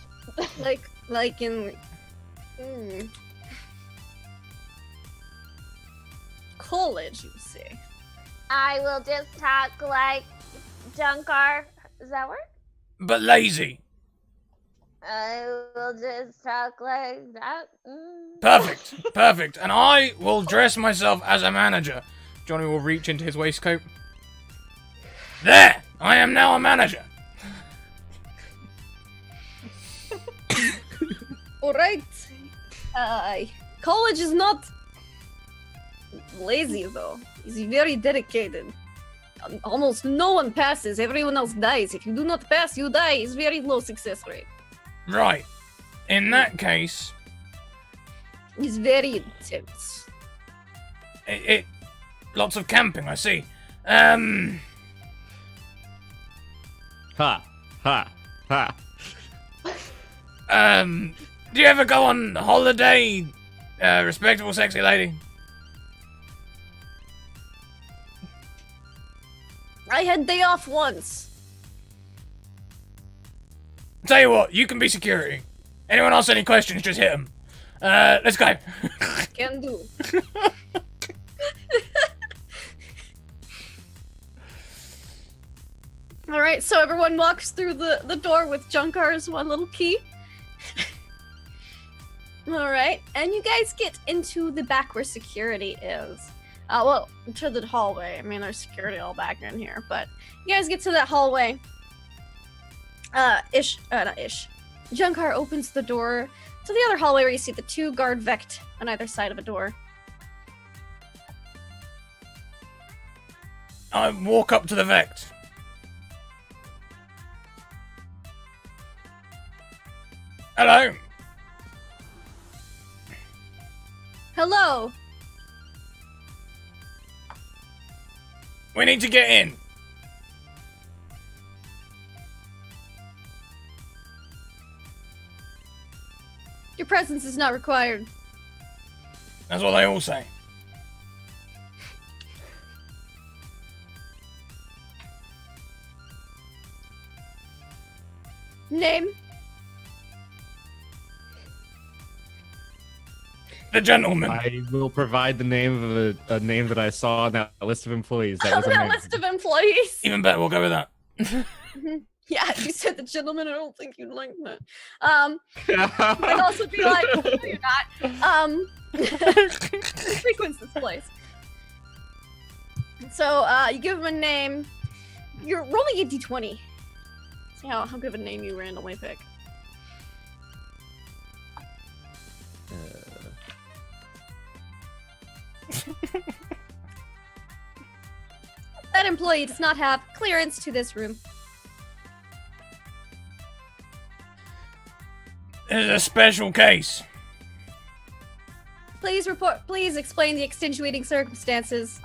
Speaker 2: like in college, you say?
Speaker 4: I will just talk like Junkar. Does that work?
Speaker 1: But lazy.
Speaker 4: I will just talk like that.
Speaker 1: Perfect. And I will dress myself as a manager. Johnny will reach into his waistcoat. There! I am now a manager.
Speaker 2: Alright. College is not lazy, though. He's very dedicated. Almost no one passes. Everyone else dies. If you do not pass, you die. It's very low success rate.
Speaker 1: Right. In that case...
Speaker 2: It's very intense.
Speaker 1: Lots of camping, I see.
Speaker 3: Ha.
Speaker 1: Do you ever go on holiday, respectable sexy lady?
Speaker 2: I had day off once.
Speaker 1: Tell you what, you can be security. Anyone else any questions, just hit them. Let's go.
Speaker 2: Can do. Alright, so everyone walks through the door with Junkar's one little key. Alright, and you guys get into the back where security is. Well, to the hallway. I mean, there's security all back in here, but you guys get to that hallway. Not Ish. Junkar opens the door to the other hallway where you see the two guard Vect on either side of a door.
Speaker 1: I walk up to the Vect. Hello.
Speaker 2: Hello.
Speaker 1: We need to get in.
Speaker 2: Your presence is not required.
Speaker 1: That's what they all say.
Speaker 2: Name?
Speaker 1: The gentleman.
Speaker 3: I will provide the name of a name that I saw on that list of employees. That was
Speaker 2: On that
Speaker 3: amazing.
Speaker 2: list of employees.
Speaker 1: Even better, we'll go with that.
Speaker 2: Yeah, if you said the gentleman, I don't think you'd like that. I'd also be like, no, you're not. Who frequents this place? So, you give him a name. You're rolling a d20. See how good of a name you randomly pick. That employee does not have clearance to this room.
Speaker 1: This is a special case.
Speaker 2: Please explain the extenuating circumstances.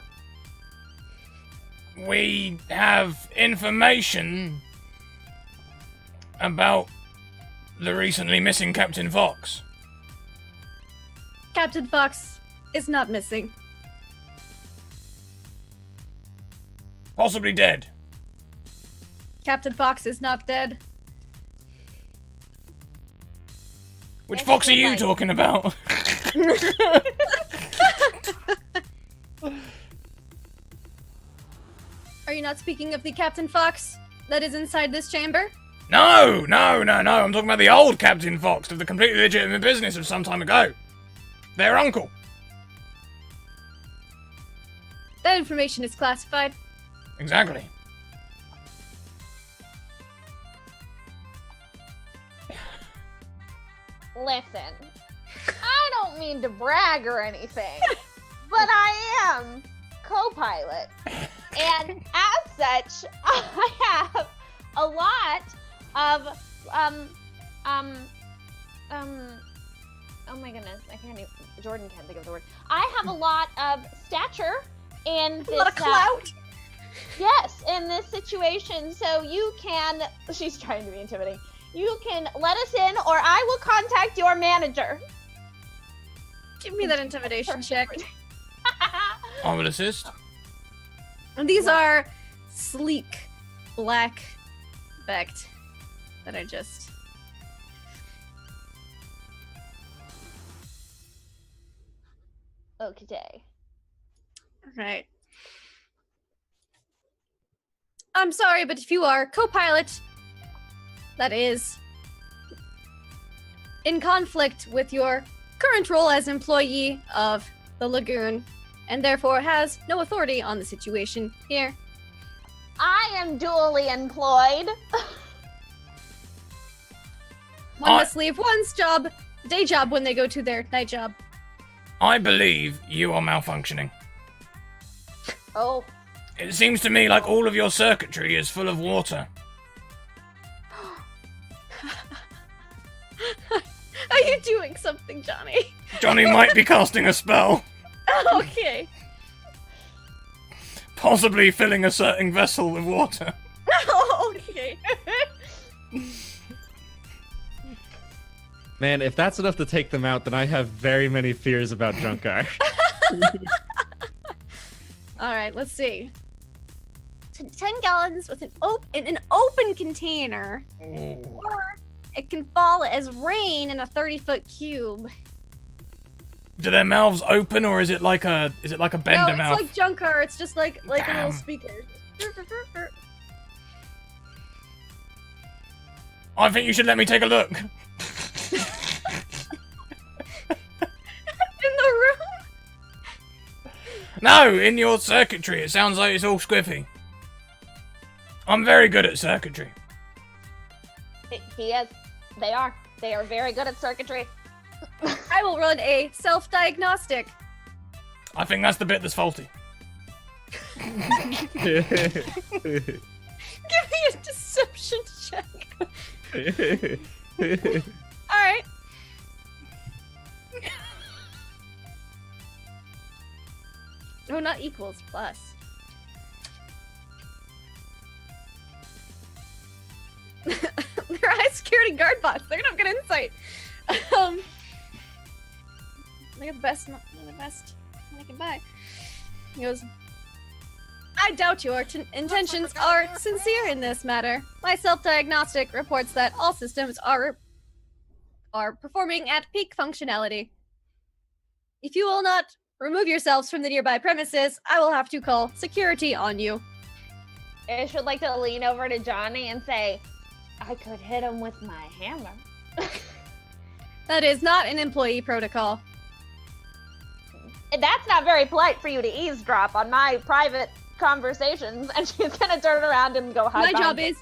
Speaker 1: We have information about the recently missing Captain Fox.
Speaker 2: Captain Fox is not missing.
Speaker 1: Possibly dead.
Speaker 2: Captain Fox is not dead.
Speaker 1: Which
Speaker 4: Yes,
Speaker 1: Fox are
Speaker 4: you're
Speaker 1: you
Speaker 4: right.
Speaker 1: talking about?
Speaker 2: Are you not speaking of the Captain Fox that is inside this chamber?
Speaker 1: No. I'm talking about the old Captain Fox of the completely legitimate business of some time ago. Their uncle.
Speaker 2: That information is classified.
Speaker 1: Exactly.
Speaker 4: Listen, I don't mean to brag or anything, but I am co-pilot. And as such, I have a lot of Oh my goodness, Jordan can't think of the word. I have a lot of stature in this.
Speaker 2: A lot of clout.
Speaker 4: Yes, in this situation, so you can. She's trying to be intimidating. You can let us in, or I will contact your manager.
Speaker 2: Give me that intimidation check.
Speaker 1: I will assist.
Speaker 2: And these are sleek, black Vect that I just.
Speaker 4: Okay.
Speaker 2: Right. I'm sorry, but if you are co-pilot that is in conflict with your current role as employee of the Lagoon, and therefore has no authority on the situation here.
Speaker 4: I am duly employed.
Speaker 2: One must leave one's day job when they go to their night job.
Speaker 1: I believe you are malfunctioning.
Speaker 4: Oh.
Speaker 1: It seems to me like all of your circuitry is full of water.
Speaker 2: Are you doing something, Johnny?
Speaker 1: Johnny might be casting a spell.
Speaker 2: Okay.
Speaker 1: Possibly filling a certain vessel with water.
Speaker 2: Okay.
Speaker 3: Man, if that's enough to take them out, then I have very many fears about Junkar.
Speaker 2: Alright, let's see. 10 gallons with in an open container.
Speaker 1: Ooh.
Speaker 2: Or it can fall as rain in a 30-foot cube.
Speaker 1: Do their mouths open, or is it like a bender
Speaker 2: No,
Speaker 1: mouth?
Speaker 2: it's like Junkar. It's just like a little
Speaker 1: Damn.
Speaker 2: speaker.
Speaker 1: I think you should let me take a look.
Speaker 2: In the room?
Speaker 1: No, in your circuitry. It sounds like it's all squiffy. I'm very good at circuitry.
Speaker 4: He is. They are. They are very good at circuitry.
Speaker 2: I will run a self-diagnostic.
Speaker 1: I think that's the bit that's faulty.
Speaker 2: Give me a deception check. Alright. No, not equals, plus. They're high security guard bots. They're gonna have good insight. They're the best one I can buy. He goes, I doubt your intentions are sincere in this matter. My self-diagnostic reports that all systems are performing at peak functionality. If you will not remove yourselves from the nearby premises, I will have to call security on you.
Speaker 4: Ish would like to lean over to Johnny and say, I could hit him with my hammer.
Speaker 2: That is not an employee protocol.
Speaker 4: That's not very polite for you to eavesdrop on my private conversations. And she's gonna turn around and go high.
Speaker 2: My job is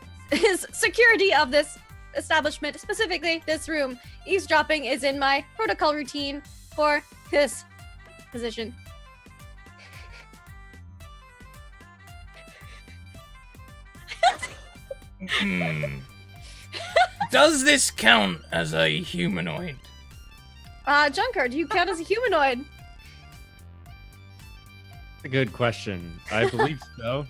Speaker 2: security of this establishment, specifically this room. Eavesdropping is in my protocol routine for this position.
Speaker 1: Does this count as a humanoid?
Speaker 2: Junkar, do you count as a humanoid?
Speaker 3: A good question. I believe so.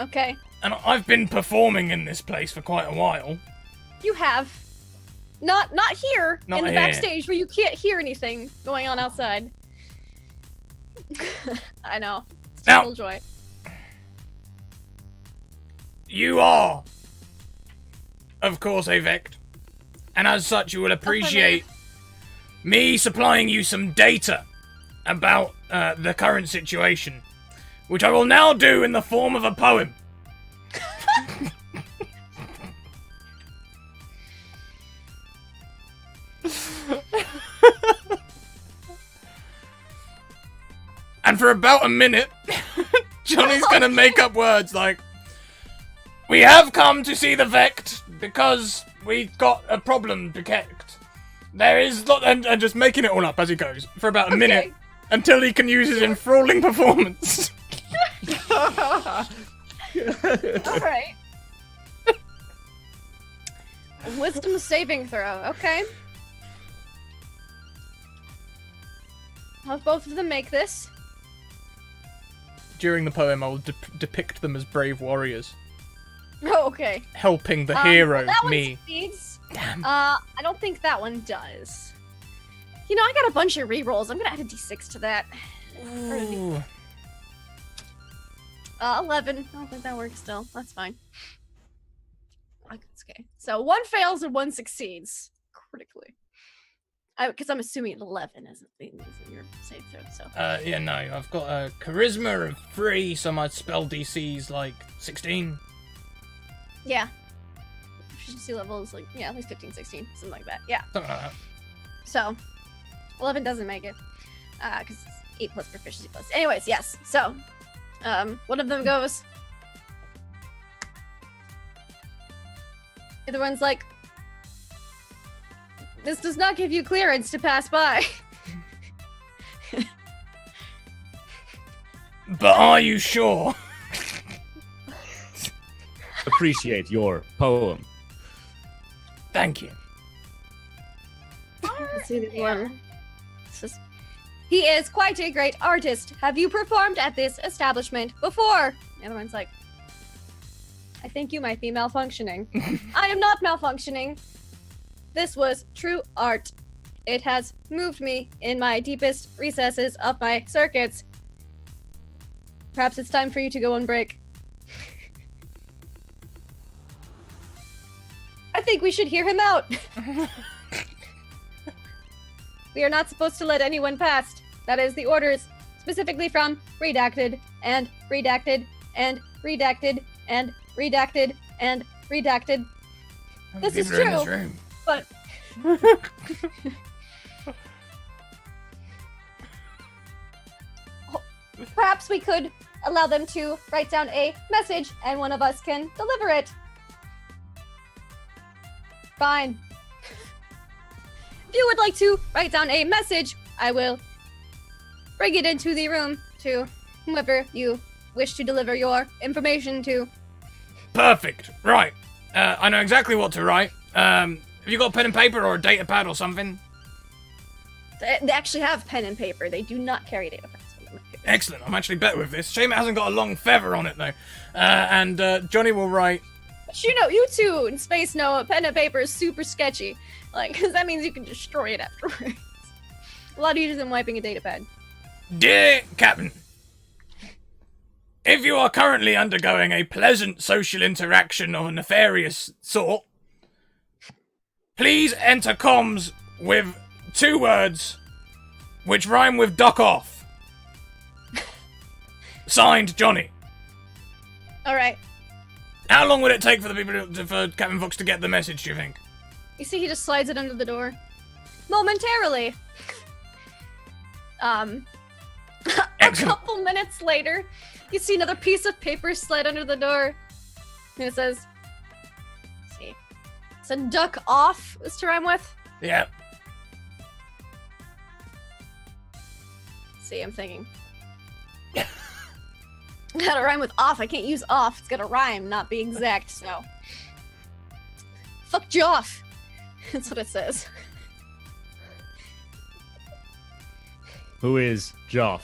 Speaker 2: Okay.
Speaker 1: And I've been performing in this place for quite a while.
Speaker 2: You have. Not here,
Speaker 1: Not
Speaker 2: in the
Speaker 1: here.
Speaker 2: backstage where you can't hear anything going on outside. I know. It's
Speaker 1: Now-
Speaker 2: total joy.
Speaker 1: You are, of course, a Vect. And as such, you will appreciate me supplying you some data about the current situation, which I will now do in the form of a poem. And for about a minute, Johnny's gonna make up words like, we have come to see the Vect because we've got a problem to detect. There is, and just making it all up as he goes for about a minute until he can use his enthralling performance.
Speaker 2: Alright. Wisdom saving throw. Okay. I'll have both of them make this.
Speaker 1: During the poem, I will depict them as brave warriors,
Speaker 2: Oh, okay.
Speaker 1: helping the hero,
Speaker 2: Well, that one
Speaker 1: me.
Speaker 2: succeeds.
Speaker 1: Damn.
Speaker 2: I don't think that one does. You know, I got a bunch of rerolls. I'm gonna add a d6 to that.
Speaker 1: Ooh.
Speaker 2: 11. I don't think that works still. That's fine. That's okay. So one fails and one succeeds critically. Because I'm assuming 11 isn't your save throw. So.
Speaker 1: Yeah, no, I've got a charisma of 3, so my spell DC's like 16.
Speaker 2: Yeah. Proficiency level is like, yeah, at least 15, 16, something like that. Yeah.
Speaker 1: Something like that.
Speaker 2: So 11 doesn't make it. Because it's 8 plus proficiency plus. Anyways, yes. So one of them goes. The other one's like, this does not give you clearance to pass by.
Speaker 1: But are you sure?
Speaker 3: Appreciate your poem.
Speaker 1: Thank you.
Speaker 2: Let's see the one. He is quite a great artist. Have you performed at this establishment before? The other one's like, I think you might be malfunctioning. I am not malfunctioning. This was true art. It has moved me in my deepest recesses of my circuits. Perhaps it's time for you to go on break. I think we should hear him out. We are not supposed to let anyone past. That is the orders, specifically from Redacted, and Redacted, and Redacted, and Redacted, and Redacted. This is
Speaker 1: People are in
Speaker 2: true.
Speaker 1: this room.
Speaker 2: But perhaps we could allow them to write down a message and one of us can deliver it. Fine. If you would like to write down a message, I will bring it into the room to whoever you wish to deliver your information to.
Speaker 1: Perfect. Right. I know exactly what to write. Have you got a pen and paper or a data pad or something?
Speaker 2: They actually have pen and paper. They do not carry data pads.
Speaker 1: Excellent. I'm actually better with this. Shame it hasn't got a long feather on it, though. And Johnny will write...
Speaker 2: But you know, you two in space know a pen and paper is super sketchy. Like, because that means you can destroy it afterwards. A lot easier than wiping a data pad.
Speaker 1: Dear Captain, if you are currently undergoing a pleasant social interaction of a nefarious sort, please enter comms with 2 words which rhyme with duck off. Signed, Johnny.
Speaker 2: Alright.
Speaker 1: How long would it take for for Captain Fox to get the message, do you think?
Speaker 2: You see he just slides it under the door. Momentarily. A
Speaker 1: Excellent.
Speaker 2: couple minutes later, you see another piece of paper slide under the door. And it says, let's see. It's a duck off is to rhyme with.
Speaker 1: Yeah.
Speaker 2: Let's see, I'm thinking. Gotta rhyme with off. I can't use off. It's gotta rhyme, not be exact, so. Fuck Joff. That's what it says.
Speaker 3: Who is Joff?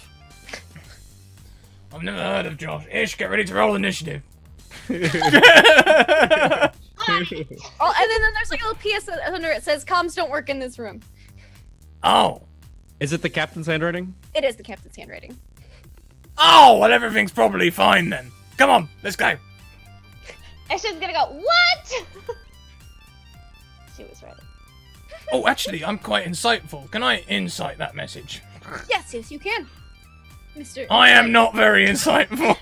Speaker 1: I've never heard of Josh. Ish, get ready to roll initiative.
Speaker 2: Oh, and then there's like a little PS under it says, comms don't work in this room.
Speaker 1: Oh.
Speaker 3: Is it the captain's handwriting?
Speaker 2: It is the captain's handwriting.
Speaker 1: Oh, well, everything's probably fine then. Come on, let's go.
Speaker 4: It's just gonna go, what? She was ready.
Speaker 1: Oh, actually, I'm quite insightful. Can I insight that message?
Speaker 2: Yes, you can. Mr.
Speaker 1: I am not very insightful.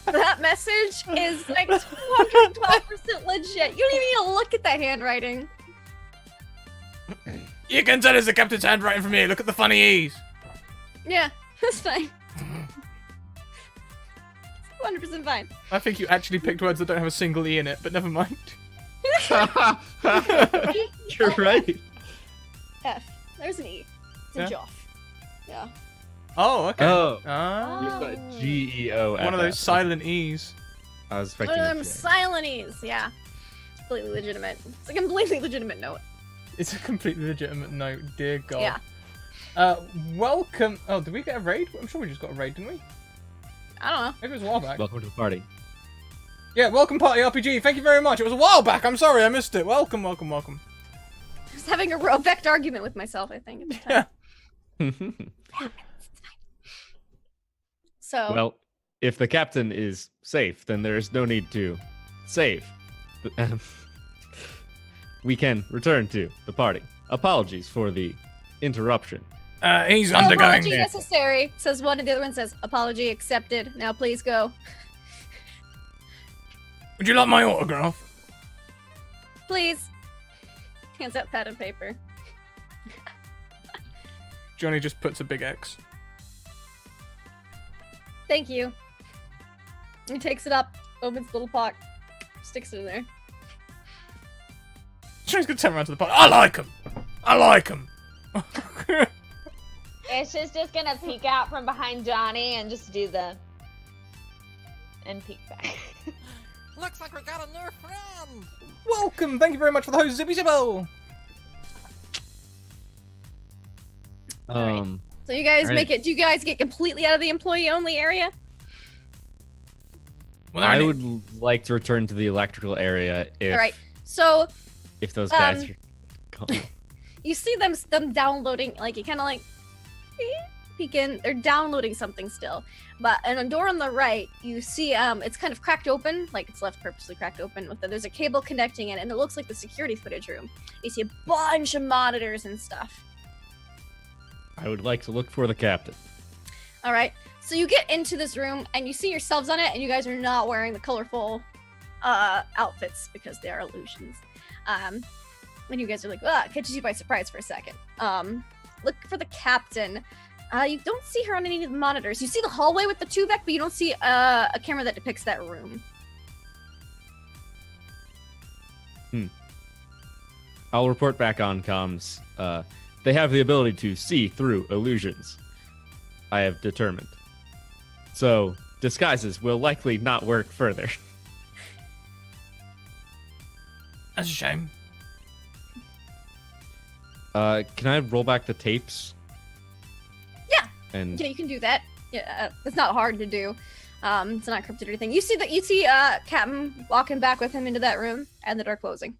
Speaker 2: That message is like 212% legit. You don't even need to look at that handwriting.
Speaker 1: You can tell it's the captain's handwriting from here. Look at the funny E's.
Speaker 2: Yeah, that's fine. 100% fine.
Speaker 1: I think you actually picked words that don't have a single E in it, but never mind.
Speaker 3: You're right.
Speaker 2: F. There's an E. It's a
Speaker 1: Yeah.
Speaker 2: Joff. Yeah.
Speaker 1: Oh, okay.
Speaker 3: Oh.
Speaker 1: Ah.
Speaker 3: You've got G-E-O-F-F.
Speaker 1: One of those silent E's.
Speaker 3: I was
Speaker 2: One
Speaker 3: expecting
Speaker 2: of
Speaker 3: it
Speaker 2: them
Speaker 3: to.
Speaker 2: silent E's, yeah. completely legitimate. It's a completely legitimate note.
Speaker 1: It's a completely legitimate note, dear God.
Speaker 2: Yeah.
Speaker 1: Welcome. Oh, did we get a raid? I'm sure we just got a raid, didn't we?
Speaker 2: I don't know.
Speaker 1: Maybe it was a while back.
Speaker 3: Welcome to the party.
Speaker 1: Yeah, welcome Party RPG. Thank you very much. It was a while back. I'm sorry, I missed it. Welcome.
Speaker 2: I was having a vexed argument with myself, I think, at the time.
Speaker 1: Yeah.
Speaker 2: So.
Speaker 3: Well, if the captain is safe, then there is no need to save. We can return to the party. Apologies for the interruption.
Speaker 1: He's
Speaker 2: No
Speaker 1: undergoing.
Speaker 2: apology necessary, says one, and the other one says, apology accepted. Now please go.
Speaker 1: Would you like my autograph?
Speaker 2: Please. Hands out pad and paper.
Speaker 1: Johnny just puts a big X.
Speaker 2: Thank you. He takes it up, opens the little pocket, sticks it in there.
Speaker 1: Johnny's gonna turn around to the party. I like him.
Speaker 4: Ish is just gonna peek out from behind Johnny and just do the... and peek back.
Speaker 5: Looks like we got a new friend!
Speaker 1: Welcome. Thank you very much for the host, Zippy Zibble.
Speaker 2: So you guys
Speaker 3: Alright.
Speaker 2: make it. Do you guys get completely out of the employee-only area?
Speaker 1: Well,
Speaker 3: I would like to return to the electrical area if
Speaker 2: All right. So
Speaker 3: if those guys are gone.
Speaker 2: you see them downloading. Like you kind of like peek in. They're downloading something still. But and a door on the right, you see it's kind of cracked open, like it's left purposely cracked open. There's a cable connecting it, and it looks like the security footage room. You see a bunch of monitors and stuff.
Speaker 3: I would like to look for the captain.
Speaker 2: All right. So you get into this room and you see yourselves on it, and you guys are not wearing the colorful outfits because they are illusions. And you guys are like, catches you by surprise for a second. Look for the captain. You don't see her on any of the monitors. You see the hallway with the Tuvek, but you don't see a camera that depicts that room.
Speaker 3: I'll report back on comms. They have the ability to see through illusions, I have determined. So, disguises will likely not work further.
Speaker 1: That's a shame.
Speaker 3: Can I roll back the tapes?
Speaker 2: Yeah.
Speaker 3: And
Speaker 2: Yeah, you can do that. Yeah, it's not hard to do. It's not encrypted or anything. You see Captain walking back with him into that room, and the door closing.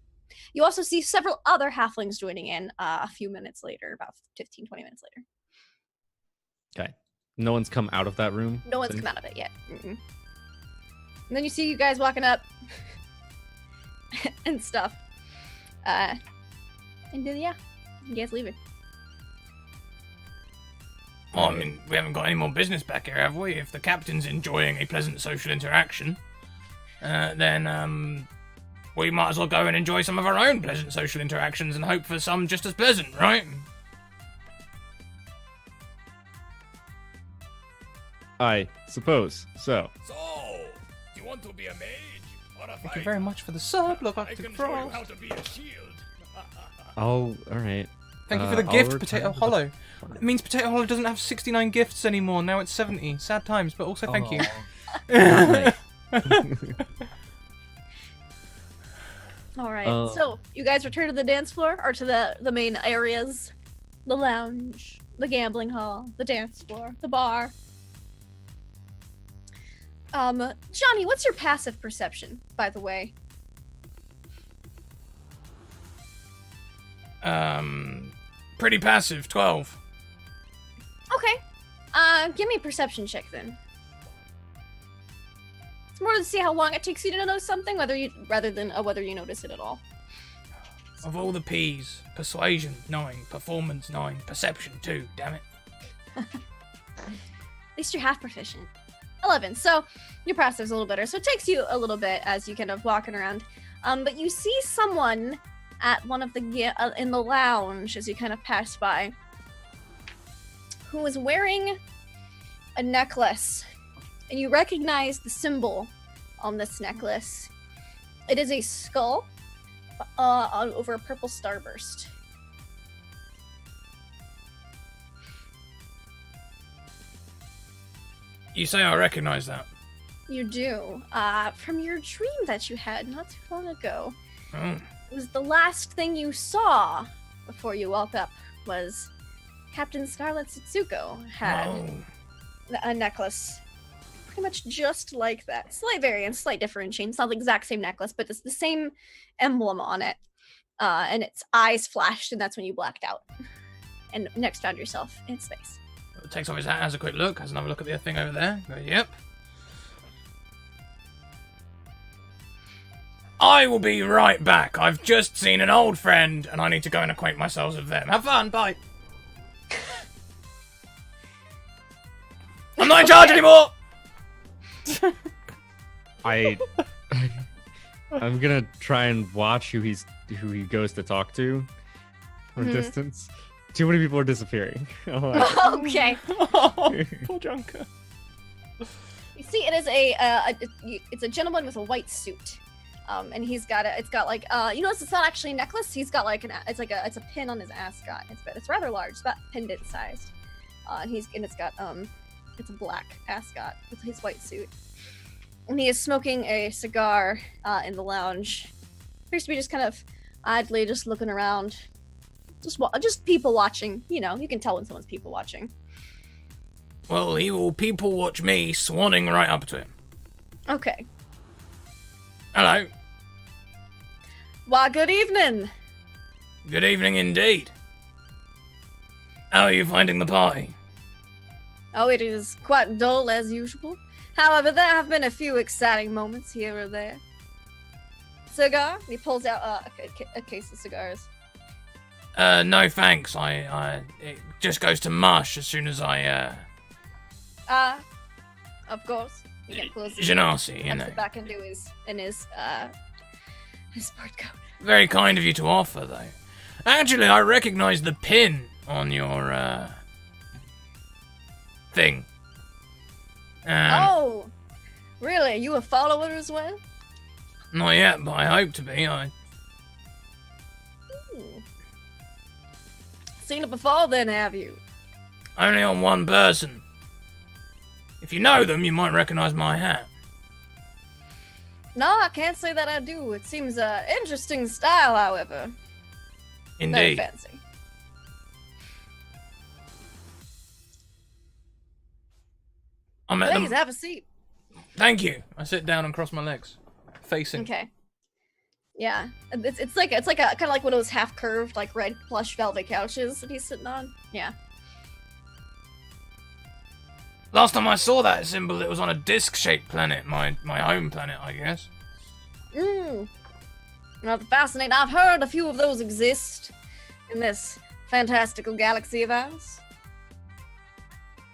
Speaker 2: You also see several other halflings joining in a few minutes later, about 15, 20 minutes later.
Speaker 3: okay, no one's come out of that room.
Speaker 2: No one's
Speaker 3: since?
Speaker 2: come out of it yet. Mm-mm. And then you see you guys walking up and stuff. And then, yeah, you guys leaving.
Speaker 1: Well, I mean, we haven't got any more business back here, have we? If the captain's enjoying a pleasant social interaction, then we might as well go and enjoy some of our own pleasant social interactions and hope for some just as pleasant, right?
Speaker 3: I suppose so.
Speaker 5: So, do you want to be a mage or a
Speaker 1: Thank you very much for the sub, Love After Frost.
Speaker 5: how to be a shield.
Speaker 3: All right.
Speaker 1: Thank you for the
Speaker 3: I'll
Speaker 1: gift,
Speaker 3: return
Speaker 1: Potato
Speaker 3: to the
Speaker 1: Hollow.
Speaker 3: party.
Speaker 1: It means Potato Hollow doesn't have 69 gifts anymore. Now it's 70. Sad times, but also thank you.
Speaker 3: Nice.
Speaker 2: All right. So you guys return to the dance floor or to the main areas, the lounge, the gambling hall, the dance floor, the bar. Johnny, what's your passive perception, by the way?
Speaker 1: Pretty passive, 12.
Speaker 2: Okay. Give me a perception check then. It's more to see how long it takes you to notice something, rather than whether you notice it at all.
Speaker 1: Of all the P's, persuasion 9, performance 9, perception 2. Damn it.
Speaker 2: At least you're half proficient. 11. So your passive's a little better. So it takes you a little bit as you kind of walking around. But you see someone at one of the in the lounge as you kind of pass by, who is wearing a necklace, and you recognize the symbol on this necklace. It is a skull over a purple starburst.
Speaker 1: You say I recognize that.
Speaker 2: You do. From your dream that you had not too long ago.
Speaker 5: Oh,
Speaker 2: It was the last thing you saw before you woke up was Captain Scarlet Setsuko had
Speaker 5: oh.
Speaker 2: a necklace pretty much just like that. Slight variance, slight differentiation. It's not the exact same necklace, but it's the same emblem on it. And its eyes flashed, and that's when you blacked out. And next found yourself in space.
Speaker 5: Takes off his hat, has a quick look, has another look at the thing over there. Yep. I will be right back. I've just seen an old friend, and I need to go and acquaint myself with them. Have fun, bye. I'm not in charge anymore!
Speaker 3: I'm gonna try and watch who he goes to talk to from a distance. Too many people are disappearing. Oh,
Speaker 2: Okay.
Speaker 1: Oh, poor Junker.
Speaker 2: You see, it is it's a gentleman with a white suit, and he's got it's got like you notice it's not actually a necklace. He's got like it's a pin on his ascot. It's rather large. It's about pendant sized, and it's got it's a black ascot with his white suit, and he is smoking a cigar in the lounge. Appears to be just kind of idly just looking around, just people watching. You know, you can tell when someone's people watching.
Speaker 5: Well, he will people watch me, swanning right up to him.
Speaker 2: Okay.
Speaker 5: Hello.
Speaker 2: Why, good evening.
Speaker 5: Good evening indeed. How are you finding the party?
Speaker 2: Oh, it is quite dull as usual. However, there have been a few exciting moments here or there. Cigar? He pulls out a case of cigars.
Speaker 5: No thanks. It just goes to mush as soon as I,
Speaker 2: Of course. You get close.
Speaker 5: Genasi, you know.
Speaker 2: It back into his sport coat.
Speaker 5: Very kind of you to offer, though. Actually, I recognize the pin on your, thing.
Speaker 2: Oh! Really? Are you a follower as well?
Speaker 5: Not yet, but I hope to be.
Speaker 2: Seen it before then, have you?
Speaker 5: Only on one person. If you know them, you might recognize my hat.
Speaker 2: No, I can't say that I do. It seems interesting style, however. Very
Speaker 5: Indeed.
Speaker 2: fancy.
Speaker 5: I'm at
Speaker 2: Please
Speaker 5: the...
Speaker 2: have a seat.
Speaker 5: Thank you.
Speaker 1: I sit down and cross my legs, facing.
Speaker 2: Okay. Yeah, it's like a kind of like one of those half curved like red plush velvet couches that he's sitting on. Yeah.
Speaker 5: Last time I saw that symbol, it was on a disc-shaped planet, my home planet, I guess.
Speaker 2: Rather fascinating. I've heard a few of those exist in this fantastical galaxy of ours.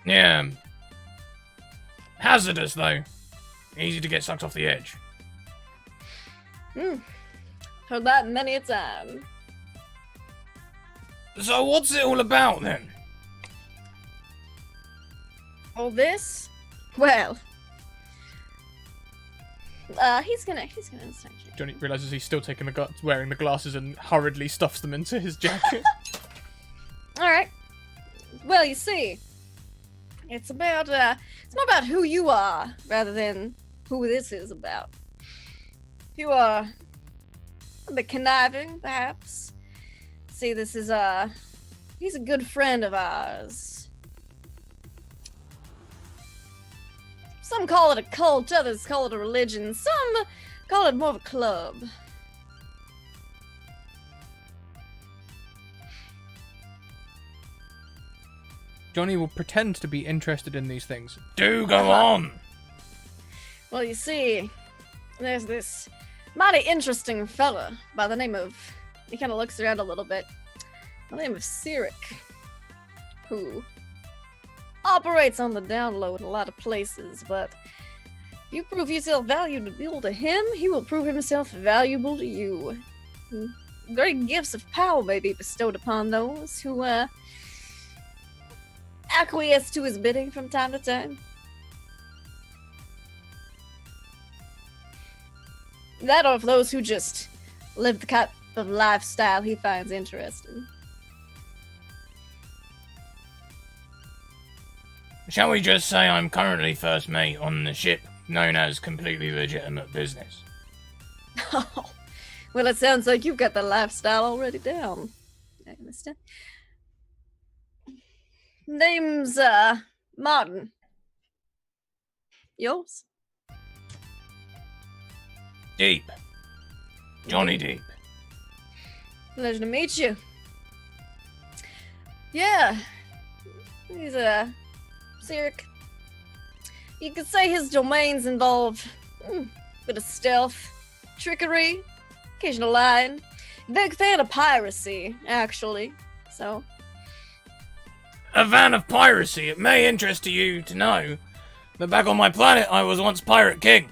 Speaker 5: Yeah. Hazardous, though. Easy to get sucked off the edge.
Speaker 2: Heard that many a time.
Speaker 5: So what's it all about, then?
Speaker 2: All this? Well, he's gonna start you.
Speaker 1: Johnny realizes he's still taking wearing the glasses and hurriedly stuffs them into his jacket.
Speaker 2: All right. Well, you see, it's more about who you are rather than who this is about. You are a bit conniving, perhaps. See, he's a good friend of ours. Some call it a cult, others call it a religion, some call it more of a club.
Speaker 1: Johnny will pretend to be interested in these things.
Speaker 5: Do go on!
Speaker 2: Well, you see, there's this mighty interesting fella by the name of... He kind of looks around a little bit. By the name of Cyric, who operates on the down low in a lot of places, but if you prove yourself valuable to him, he will prove himself valuable to you. Great gifts of power may be bestowed upon those who acquiesce to his bidding from time to time. That or of those who just live the kind of lifestyle he finds interesting.
Speaker 5: Shall we just say I'm currently first mate on the ship known as Completely Legitimate Business?
Speaker 2: Oh, Well, it sounds like you've got the lifestyle already down. Hey, mister. Name's, Martin. Yours?
Speaker 5: Deep. Johnny Deep.
Speaker 2: Pleasure to meet you. Yeah. He's Cyric. You could say his domains involve a bit of stealth, trickery, occasional lying. Big fan of piracy, actually. So.
Speaker 5: A fan of piracy. It may interest you to know that back on my planet I was once Pirate King.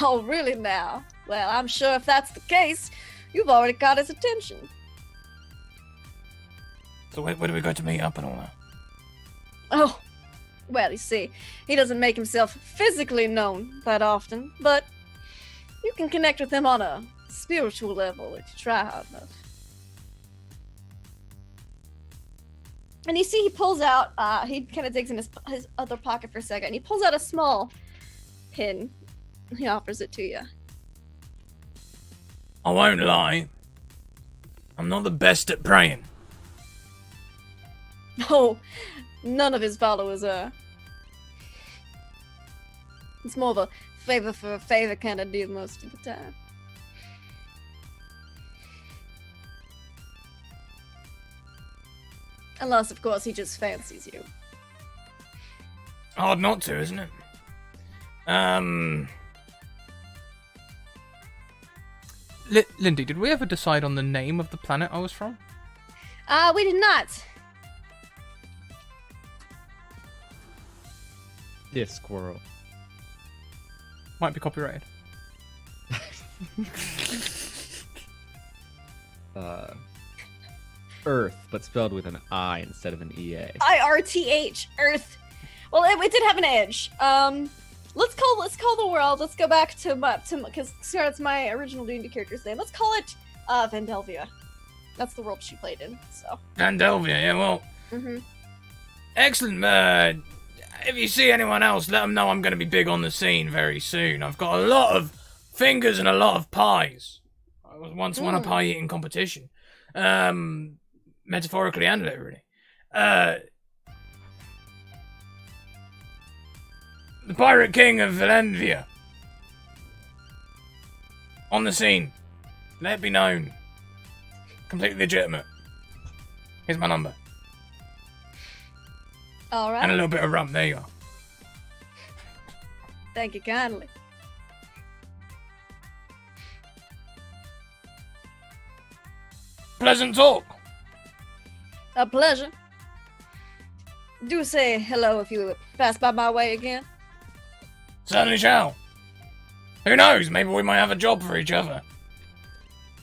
Speaker 2: Oh, really now? Well, I'm sure if that's the case, you've already got his attention.
Speaker 5: So where do we go to meet up and all that?
Speaker 2: Oh, well, you see, he doesn't make himself physically known that often, but you can connect with him on a spiritual level if you try hard enough. And you see he pulls out, he kind of digs in his other pocket for a second, and he pulls out a small pin. He offers it to you.
Speaker 5: I won't lie. I'm not the best at praying.
Speaker 2: Oh, none of his followers are. It's more of a favor for a favor kind of deal most of the time. Unless, of course, he just fancies you.
Speaker 5: Hard not to, isn't it?
Speaker 1: Lindy, did we ever decide on the name of the planet I was from?
Speaker 2: We did not.
Speaker 3: This squirrel.
Speaker 1: Might be copyrighted.
Speaker 3: Earth, but spelled with an I instead of an EA.
Speaker 2: IRTH, Earth. Well, it did have an edge. Let's call the world. Let's go back to because that's my original D&D character's name. Let's call it Vandelvia. That's the world she played in. So.
Speaker 5: Vandelvia, yeah, well. Excellent. If you see anyone else, let them know I'm going to be big on the scene very soon. I've got a lot of fingers and a lot of pies. I was once won a pie eating competition. Metaphorically and literally. The Pirate King of Valenvia. On the scene. Let it be known. Completely legitimate. Here's my number.
Speaker 2: All right.
Speaker 5: And a little bit of rum. There you are.
Speaker 2: Thank you kindly.
Speaker 5: Pleasant talk.
Speaker 2: A pleasure. Do say hello if you pass by my way again.
Speaker 5: Certainly shall. Who knows? Maybe we might have a job for each other.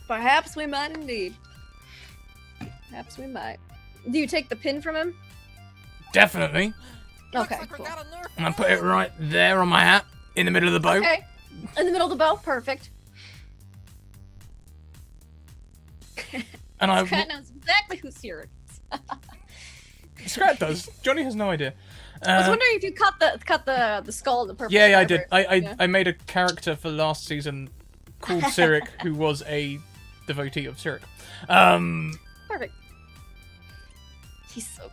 Speaker 2: Perhaps we might indeed. Perhaps we might. Do you take the pin from him?
Speaker 5: Definitely.
Speaker 2: Okay, cool.
Speaker 5: And I put it right there on my hat, in the middle of the boat.
Speaker 2: Okay. In the middle of the bow? Perfect.
Speaker 5: And I
Speaker 2: Scrat knows exactly who Cyric is.
Speaker 1: Scrat does. Johnny has no idea.
Speaker 2: I was wondering if you cut the skull in the purple.
Speaker 1: Yeah, I did.
Speaker 2: fiber.
Speaker 1: I made a character for last season called Cyric, who was a devotee of Cyric.
Speaker 2: Perfect. He's so cool.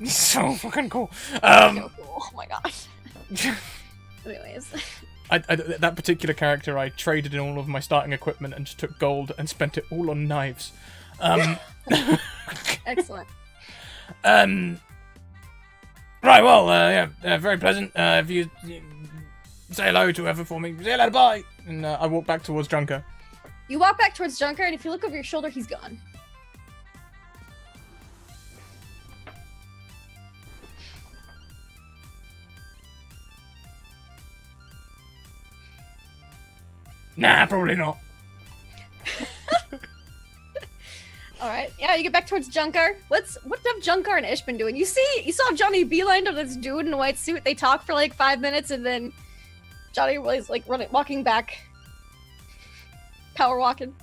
Speaker 5: so fucking cool.
Speaker 2: So cool. Oh my gosh. Anyways.
Speaker 1: That particular character, I traded in all of my starting equipment and just took gold and spent it all on knives.
Speaker 2: Excellent.
Speaker 5: Right, well, yeah, very pleasant. If you say hello to whoever for me, say hello, bye.
Speaker 1: And I walk back towards Junker.
Speaker 2: You walk back towards Junker, and if you look over your shoulder, he's gone.
Speaker 5: Nah, probably not.
Speaker 2: All right. Yeah, you get back towards Junker. What have Junker and Ish been doing? You saw Johnny beeline to this dude in a white suit. They talk for like 5 minutes, and then Johnny was like walking back, power walking,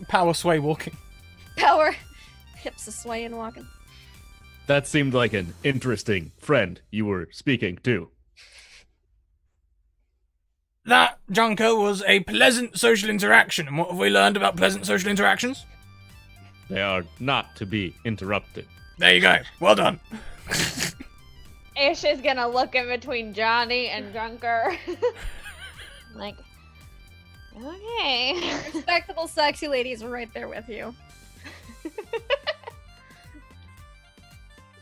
Speaker 1: Power sway walking.
Speaker 2: power hips a swaying walking.
Speaker 3: That seemed like an interesting friend you were speaking to.
Speaker 5: That Junker, was a pleasant social interaction. And what have we learned about pleasant social interactions?
Speaker 3: They are not to be interrupted.
Speaker 5: There you go. Well done.
Speaker 4: Ish is gonna look in between Johnny and Junker. Like, okay.
Speaker 2: Respectable, sexy ladies are right there with you. I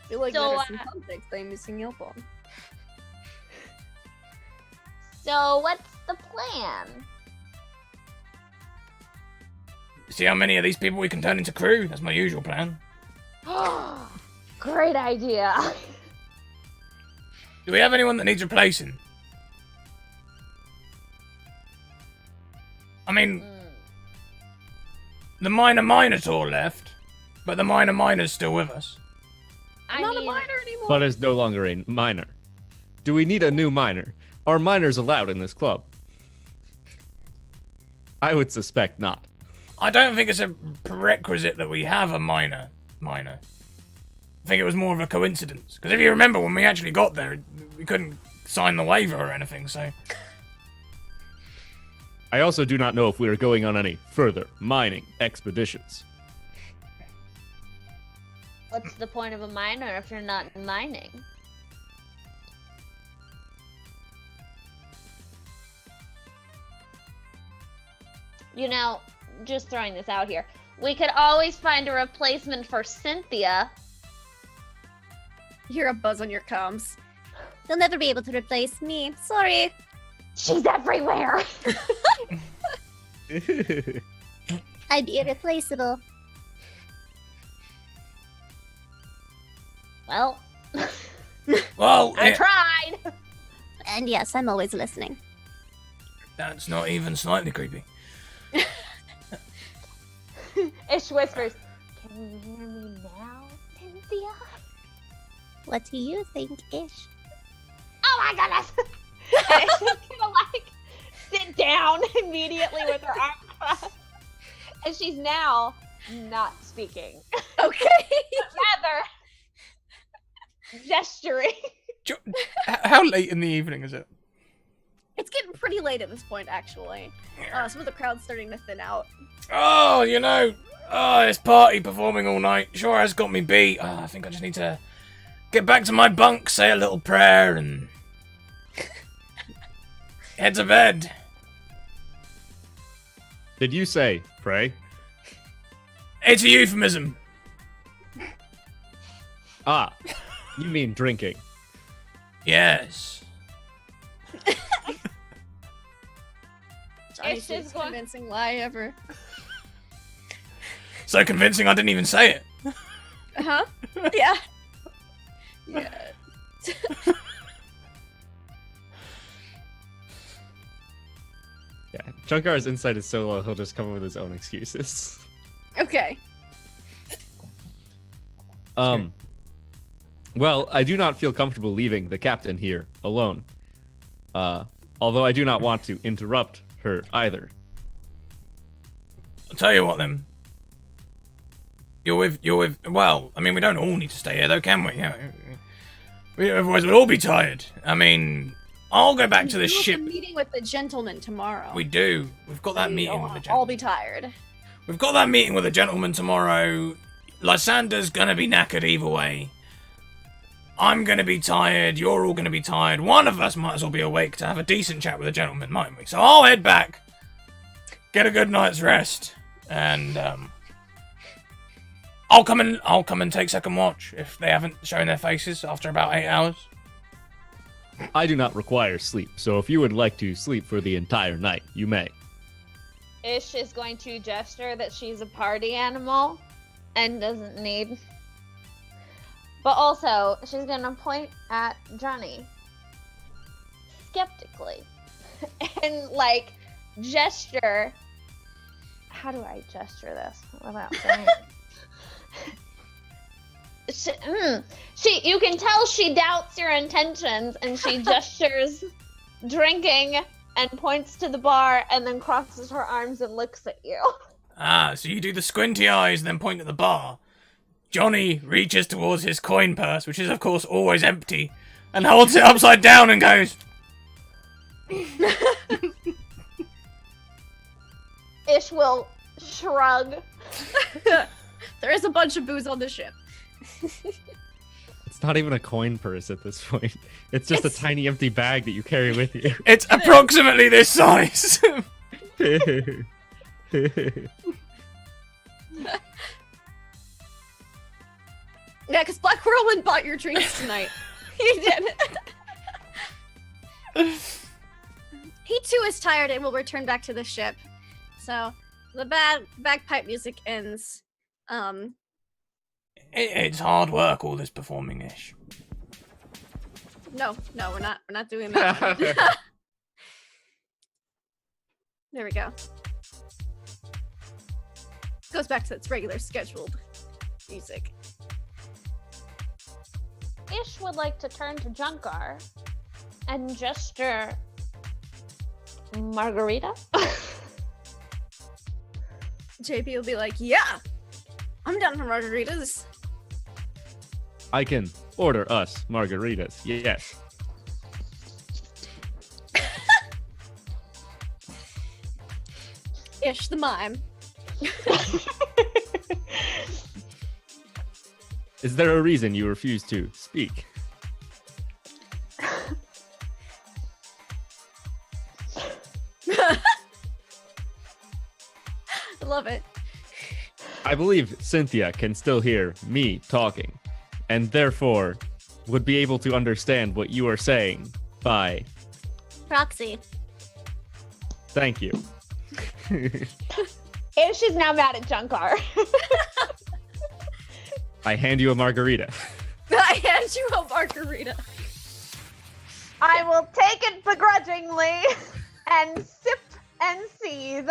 Speaker 2: feel like
Speaker 4: So,
Speaker 2: there's some context I'm missing out on.
Speaker 4: So, what's the plan?
Speaker 5: See how many of these people we can turn into crew? That's my usual plan.
Speaker 4: Great idea.
Speaker 5: Do we have anyone that needs replacing? I mean, the minor Minotaur left, but the minor Minor's still with us.
Speaker 2: I'm not a minor anymore.
Speaker 3: But is no longer a minor. Do we need a new minor? Are minors allowed in this club? I would suspect not.
Speaker 5: I don't think it's a prerequisite that we have a minor. I think it was more of a coincidence. Because if you remember, when we actually got there, we couldn't sign the waiver or anything, so...
Speaker 3: I also do not know if we are going on any further mining expeditions.
Speaker 4: What's the point of a miner if you're not mining? You know, just throwing this out here, we could always find a replacement for Cynthia.
Speaker 2: You hear a buzz on your comms. They'll never be able to replace me. Sorry.
Speaker 4: She's everywhere.
Speaker 2: I'd be irreplaceable.
Speaker 4: Well,
Speaker 5: Well,
Speaker 4: I tried.
Speaker 2: And yes, I'm always listening.
Speaker 5: that's not even slightly creepy.
Speaker 4: Ish whispers, "Can you hear me now, Cynthia?"
Speaker 2: What do you think, Ish?
Speaker 4: Oh my goodness! And she's gonna like sit down immediately with her arm crossed, and she's now not speaking,
Speaker 2: Okay.
Speaker 4: rather gesturing.
Speaker 5: How late in the evening is it?
Speaker 2: It's getting pretty late at this point, actually. Some of the crowd's starting to thin out.
Speaker 5: Oh, this party performing all night sure has got me beat. Oh, I think I just need to get back to my bunk, say a little prayer, and head to bed.
Speaker 3: Did you say pray?
Speaker 5: It's a euphemism.
Speaker 3: Ah, you mean drinking.
Speaker 5: Yes.
Speaker 2: Johnny's the
Speaker 4: Ish is
Speaker 2: most
Speaker 4: going-
Speaker 2: convincing lie ever.
Speaker 5: So convincing I didn't even say it.
Speaker 2: Huh? Yeah. Yeah.
Speaker 3: Yeah, Junkar's insight is so low, he'll just come up with his own excuses.
Speaker 2: Okay.
Speaker 3: Well, I do not feel comfortable leaving the captain here alone. Although I do not want to interrupt her either.
Speaker 5: I'll tell you what then. You're with, well, I mean, we don't all need to stay here though, can we? Yeah. Otherwise we'll all be tired. I mean, I'll go back to the
Speaker 2: We have
Speaker 5: ship.
Speaker 2: a meeting with the gentleman tomorrow.
Speaker 5: We do. We've got that meeting with the gentleman.
Speaker 2: I'll be tired.
Speaker 5: We've got that meeting with the gentleman tomorrow. Lysander's gonna be knackered either way. I'm gonna be tired. You're all gonna be tired. One of us might as well be awake to have a decent chat with the gentleman, mightn't we? So I'll head back, get a good night's rest, and I'll come and take second watch if they haven't shown their faces after about 8 hours.
Speaker 3: I do not require sleep, so if you would like to sleep for the entire night, you may.
Speaker 4: Ish is going to gesture that she's a party animal and doesn't need. But also, she's gonna point at Johnny skeptically and like gesture. How do I gesture this without saying it? You can tell she doubts your intentions, and she gestures drinking and points to the bar and then crosses her arms and looks at you.
Speaker 5: Ah, so you do the squinty eyes, then point at the bar. Johnny reaches towards his coin purse, which is of course always empty, and holds it upside down and goes,
Speaker 4: Ish will shrug.
Speaker 2: There is a bunch of booze on the ship.
Speaker 3: It's not even a coin purse at this point. It's just a tiny empty bag that you carry with you.
Speaker 5: It's approximately this size.
Speaker 2: Yeah, because Black Whirlwind bought your drinks tonight. He did. He too is tired and will return back to the ship. So the bagpipe music ends.
Speaker 5: It's hard work, all this performing ish.
Speaker 2: No, we're not doing that. There we go. Goes back to its regular scheduled music.
Speaker 4: Ish would like to turn to Junkar and gesture margarita.
Speaker 2: JP will be like, yeah, I'm down for margaritas.
Speaker 3: I can order us margaritas. Yes.
Speaker 2: Ish the mime.
Speaker 3: Is there a reason you refuse to speak?
Speaker 2: I love it.
Speaker 3: I believe Cynthia can still hear me talking, and therefore would be able to understand what you are saying by...
Speaker 2: Proxy.
Speaker 3: Thank you.
Speaker 4: Ish is now mad at Junkar.
Speaker 3: I hand you a margarita.
Speaker 2: I hand you a margarita.
Speaker 4: I will take it begrudgingly and sip and seethe.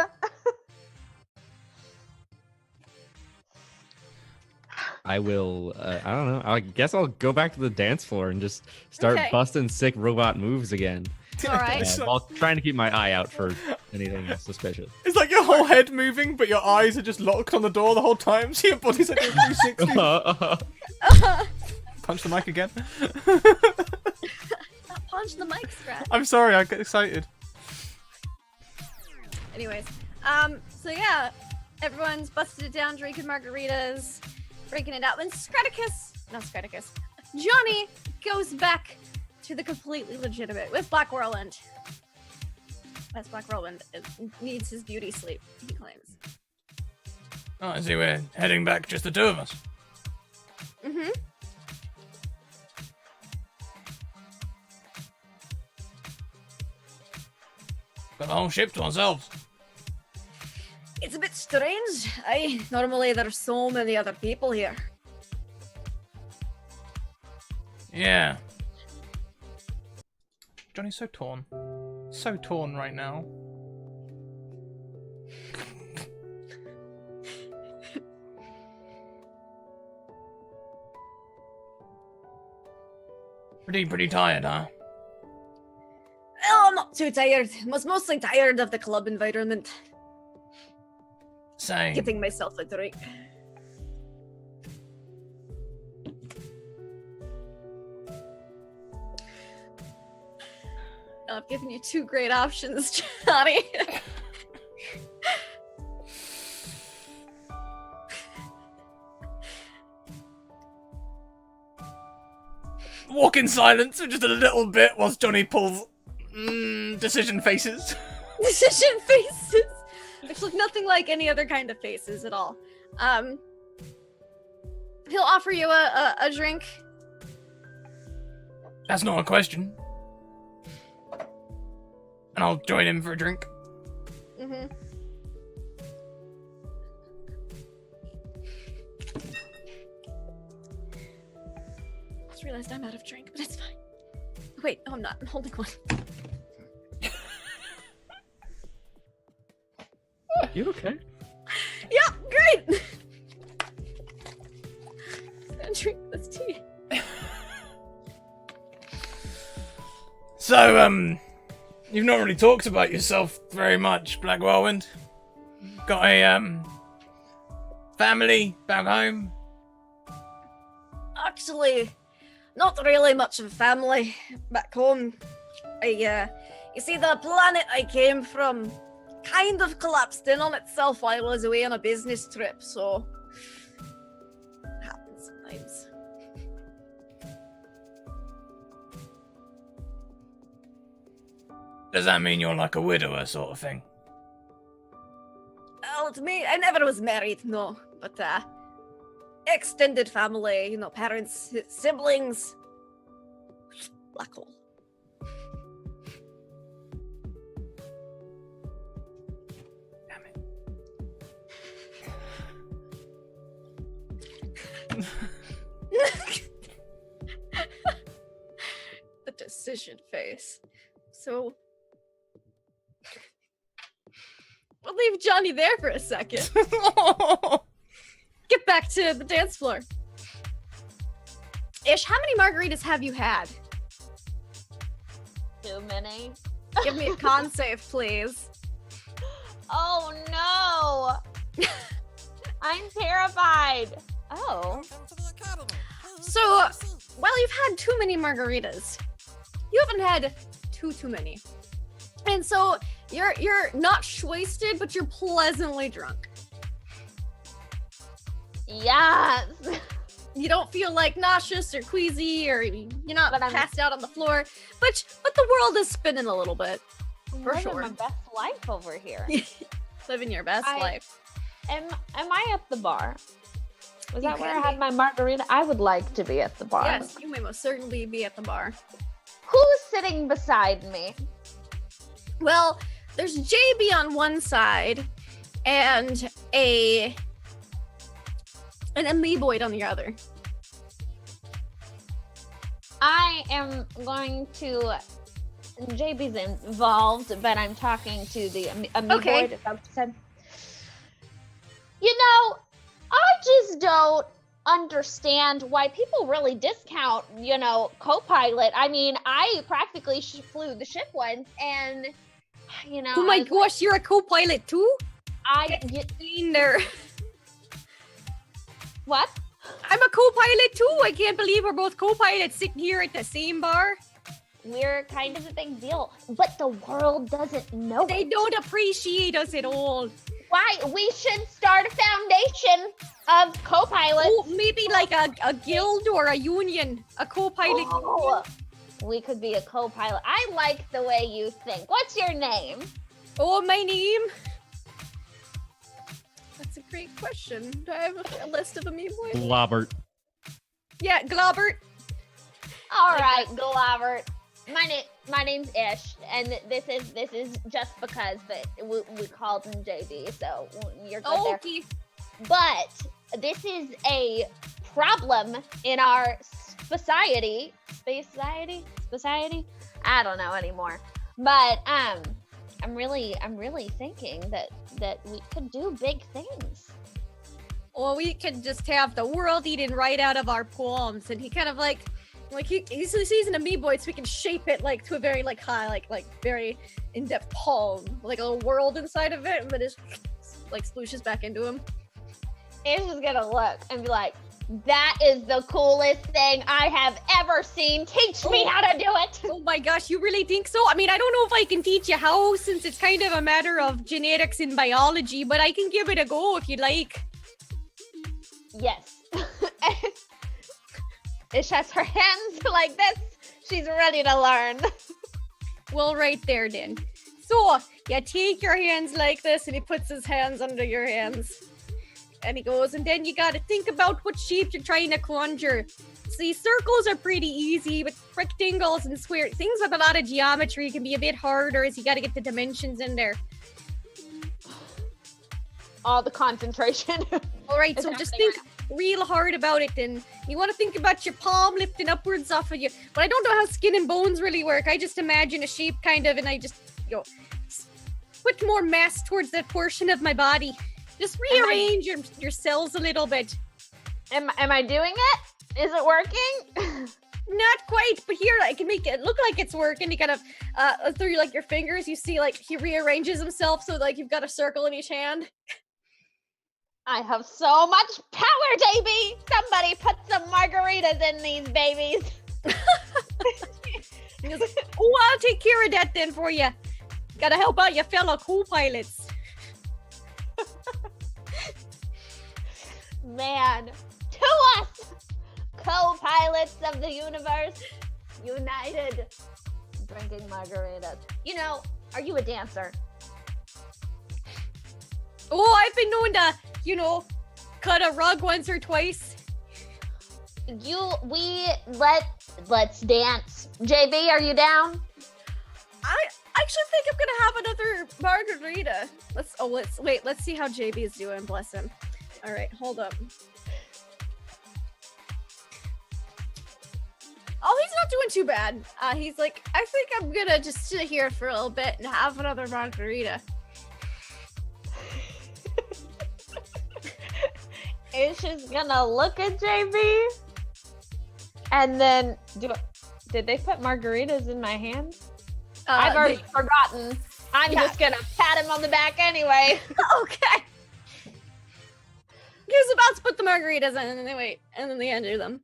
Speaker 3: I will, I don't know. I guess I'll go back to the dance floor and just start
Speaker 2: Okay.
Speaker 3: busting sick robot moves again.
Speaker 2: All right.
Speaker 3: While trying to keep my eye out for anything suspicious.
Speaker 1: It's like your whole head moving, but your eyes are just locked on the door the whole time, so your body's like doing 360. Punch the mic again.
Speaker 2: Punch the mic, Scratch.
Speaker 1: I'm sorry, I get excited.
Speaker 2: Anyways, so yeah, everyone's busted it down, drinking margaritas, breaking it out. And Scratticus, Johnny goes back to the completely legitimate with Black Whirlwind. As Black Whirlwind needs his beauty sleep, he claims.
Speaker 5: Oh, I see we're heading back, just the two of us.
Speaker 2: Mm-hmm.
Speaker 5: Got the whole ship to ourselves.
Speaker 2: It's a bit strange. Normally there's so many other people here.
Speaker 5: Yeah.
Speaker 1: Johnny's so torn. So torn right now.
Speaker 5: Pretty tired, huh?
Speaker 2: Oh, I'm not too tired. I was mostly tired of the club environment.
Speaker 5: Same.
Speaker 2: Getting myself a drink. I've given you two great options, Johnny.
Speaker 5: Walk in silence for just a little bit whilst Johnny pulls decision faces.
Speaker 2: Decision faces, which look nothing like any other kind of faces at all. He'll offer you a drink.
Speaker 5: That's not a question. And I'll join him for a drink.
Speaker 2: Mm-hmm. Just realized I'm out of drink, but it's fine. Wait, no, I'm not. I'm holding one.
Speaker 3: You okay?
Speaker 2: Yeah, great. I'm drink this tea.
Speaker 5: So, you've not really talked about yourself very much, Black Whirlwind. Got a, family back home?
Speaker 2: Actually, not really much of a family back home. You see, the planet I came from, kind of collapsed in on itself while I was away on a business trip, so happens sometimes.
Speaker 5: Does that mean you're like a widower sort of thing?
Speaker 2: Well, to me, I never was married, no, but extended family, parents, siblings. Black hole.
Speaker 5: Damn it.
Speaker 2: The decision face. So we'll leave Johnny there for a second. Get back to the dance floor. Ish, how many margaritas have you had?
Speaker 4: Too many.
Speaker 2: Give me a con save, please.
Speaker 4: Oh no! I'm terrified. Oh.
Speaker 2: So, while you've had too many margaritas, you haven't had too many. And so, you're not wasted, but you're pleasantly drunk.
Speaker 4: Yes.
Speaker 2: You don't feel like nauseous or queasy, or you're not
Speaker 4: But I'm-
Speaker 2: passed out on the floor. But the world is spinning a little bit.
Speaker 4: I'm
Speaker 2: For
Speaker 4: living
Speaker 2: sure.
Speaker 4: my best life over here.
Speaker 2: Living your best life.
Speaker 4: Am I at the bar? Was
Speaker 2: You
Speaker 4: that where I
Speaker 2: can
Speaker 4: had
Speaker 2: be.
Speaker 4: my margarita? I would like to be at the bar.
Speaker 2: Yes, you may most certainly be at the bar.
Speaker 4: Who's sitting beside me?
Speaker 2: Well, there's JB on one side and an amoeboid on the other.
Speaker 4: I am going to. JB's involved, but I'm talking to the amoeboid.
Speaker 2: Okay.
Speaker 4: Is that what you said? I just don't understand why people really discount, co-pilot. I mean, I practically flew the ship once, and
Speaker 2: Oh my gosh, you're a co-pilot too? In there.
Speaker 4: What?
Speaker 2: I'm a co-pilot too. I can't believe we're both co-pilots sitting here at the same bar.
Speaker 4: We're kind of a big deal, but the world doesn't know
Speaker 2: They
Speaker 4: it.
Speaker 2: don't appreciate us at all.
Speaker 4: Why? We should start a foundation of co-pilots.
Speaker 2: Oh, maybe like a guild or a union. A co-pilot.
Speaker 4: Oh, we could be a co-pilot. I like the way you think. What's your name?
Speaker 2: Oh, my name? That's a great question. Do I have a list of amoeboids?
Speaker 3: Lobbert.
Speaker 2: Yeah, Globert.
Speaker 4: All right, Glavert. My name's Ish, and this is just because, but we called him JD, so you're good there.
Speaker 2: Okay.
Speaker 4: But this is a problem in our society. Society? I don't know anymore. But I'm really thinking that we could do big things.
Speaker 2: Or we could just have the world eaten right out of our palms, and he kind of like he sees an amoeboid, so we can shape it like to a very like high, like very in-depth palm, like a little world inside of it, and then it like splooshes back into him.
Speaker 4: Ish is gonna look and be like, "That is the coolest thing I have ever seen. Teach me how to do it."
Speaker 2: Oh my gosh, you really think so? I mean, I don't know if I can teach you how, since it's kind of a matter of genetics and biology, but I can give it a go if you'd like.
Speaker 4: Yes. Ish has her hands like this. She's ready to learn.
Speaker 2: Well, right there then. So, you take your hands like this, and he puts his hands under your hands. And he goes, and then you gotta think about what shape you're trying to conjure. See, circles are pretty easy, but rectangles and square, things with a lot of geometry can be a bit harder, as you gotta get the dimensions in there.
Speaker 4: All the concentration.
Speaker 2: Alright,
Speaker 4: It's
Speaker 2: so just
Speaker 4: happening
Speaker 2: think real hard about it then. You want to think about your palm lifting upwards off of you. But I don't know how skin and bones really work. I just imagine a shape kind of, and I just, put more mass towards that portion of my body. Just rearrange your cells a little bit.
Speaker 4: Am I doing it? Is it working?
Speaker 2: Not quite, but here I can make it look like it's working. You kind of, through like your fingers, you see like he rearranges himself so like you've got a circle in each hand.
Speaker 4: I have so much power, JB. Somebody put some margaritas in these babies.
Speaker 2: He goes, oh, I'll take care of that then for you. Gotta help out your fellow co-pilots.
Speaker 4: Man, to us, co-pilots of the universe, united, drinking margaritas. You know, are you a dancer?
Speaker 2: Oh, I've been known to, cut a rug once or twice.
Speaker 4: Let's dance. JB, are you down?
Speaker 2: I actually think I'm gonna have another margarita. Let's see how JB is doing, bless him. All right, hold up. Oh, he's not doing too bad. He's like, I think I'm gonna just sit here for a little bit and have another margarita.
Speaker 4: Ish is gonna look at JB and then did they put margaritas in my hands? I've already forgotten. I'm just gonna pat him on the back anyway.
Speaker 2: Okay. He was about to put the margaritas in, and then they enter them.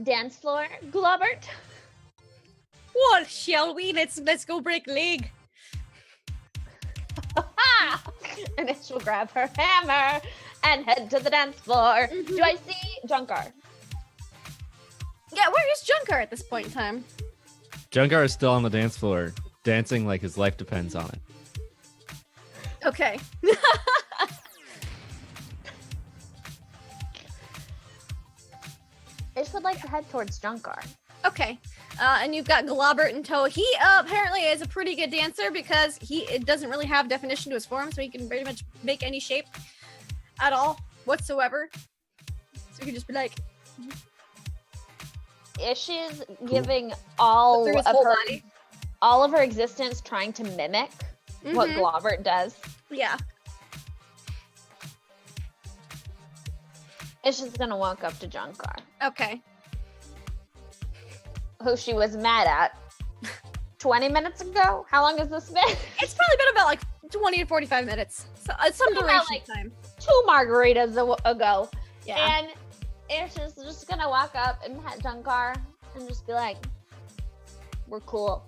Speaker 4: Dance floor, Globbert.
Speaker 2: Well, shall we? Let's go break leg.
Speaker 4: And then she'll grab her hammer and head to the dance floor.
Speaker 2: Mm-hmm.
Speaker 4: Do I see Junkar?
Speaker 2: Yeah, where is Junker at this point in time?
Speaker 3: Junkar is still on the dance floor, dancing like his life depends on it.
Speaker 2: Okay.
Speaker 4: Ish would like to head towards Junkar.
Speaker 2: Okay. And you've got Globbert in tow. He apparently is a pretty good dancer because it doesn't really have definition to his form, so he can pretty much make any shape at all whatsoever. So you can just be like,
Speaker 4: Ish is giving all
Speaker 2: through his
Speaker 4: of
Speaker 2: whole
Speaker 4: her
Speaker 2: body.
Speaker 4: all of her existence trying to mimic what
Speaker 2: Mhm.
Speaker 4: Globbert does.
Speaker 2: Yeah.
Speaker 4: Ish is gonna walk up to Junkar,
Speaker 2: Okay.
Speaker 4: who she was mad at 20 minutes ago. How long has this been?
Speaker 2: It's probably been about like 20 to 45 minutes. So some
Speaker 4: About,
Speaker 2: duration
Speaker 4: like,
Speaker 2: time.
Speaker 4: 2 margaritas ago.
Speaker 2: Yeah.
Speaker 4: And Ish is just gonna walk up and pet Junkar and just be like, we're cool.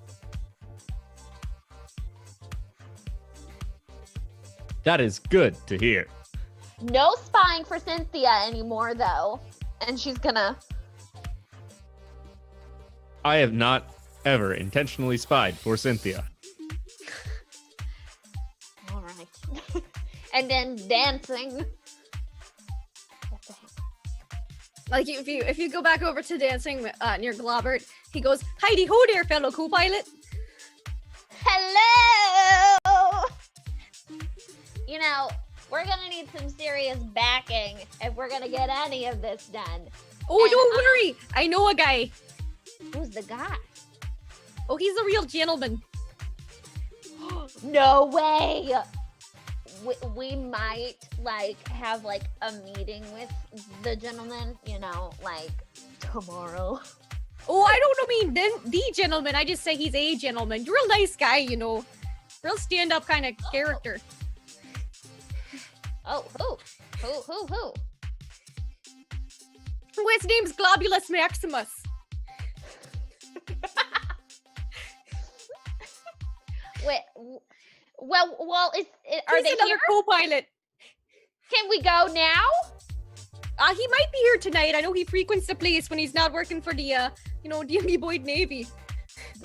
Speaker 3: That is good to hear.
Speaker 4: No spying for Cynthia anymore, though. And she's gonna.
Speaker 3: I have not ever intentionally spied for Cynthia.
Speaker 4: All right. And then dancing.
Speaker 2: Like if you go back over to dancing near Globbert, he goes, "Heidi ho there, fellow co-pilot."
Speaker 4: Hello! You know, we're gonna need some serious backing if we're gonna get any of this done.
Speaker 2: Oh,
Speaker 4: And
Speaker 2: don't worry. I know a guy.
Speaker 4: Who's the guy?
Speaker 2: Oh, he's a real gentleman.
Speaker 4: No way! We might, have, a meeting with the gentleman, tomorrow.
Speaker 2: Oh, I don't mean the gentleman. I just say he's a gentleman. You're a nice guy, Real stand-up kind of character.
Speaker 4: Oh, who?
Speaker 2: Oh, his name's Globulus Maximus.
Speaker 4: Wait, well, are
Speaker 2: He's
Speaker 4: they
Speaker 2: another
Speaker 4: here?
Speaker 2: co-pilot.
Speaker 4: Can we go now?
Speaker 2: He might be here tonight. I know he frequents the place when he's not working for the, D&D Boyd Navy.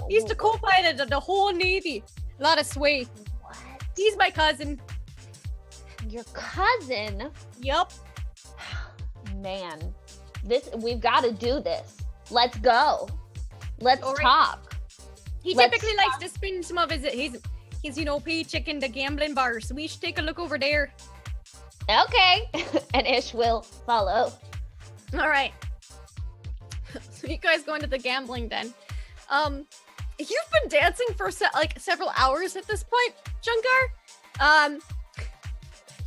Speaker 2: He's the co-pilot of the whole Navy. A lot of sway.
Speaker 4: What?
Speaker 2: He's my cousin.
Speaker 4: Your cousin?
Speaker 2: Yup.
Speaker 4: Man, we've got to do this. Let's go. Let's
Speaker 2: All right.
Speaker 4: talk.
Speaker 2: He
Speaker 4: Let's
Speaker 2: typically likes to spend some of his paycheck in the gambling bar, so we should take a look over there.
Speaker 4: Okay. And Ish will follow.
Speaker 2: All right. So you guys go into the gambling den. You've been dancing for several hours at this point, Junkar.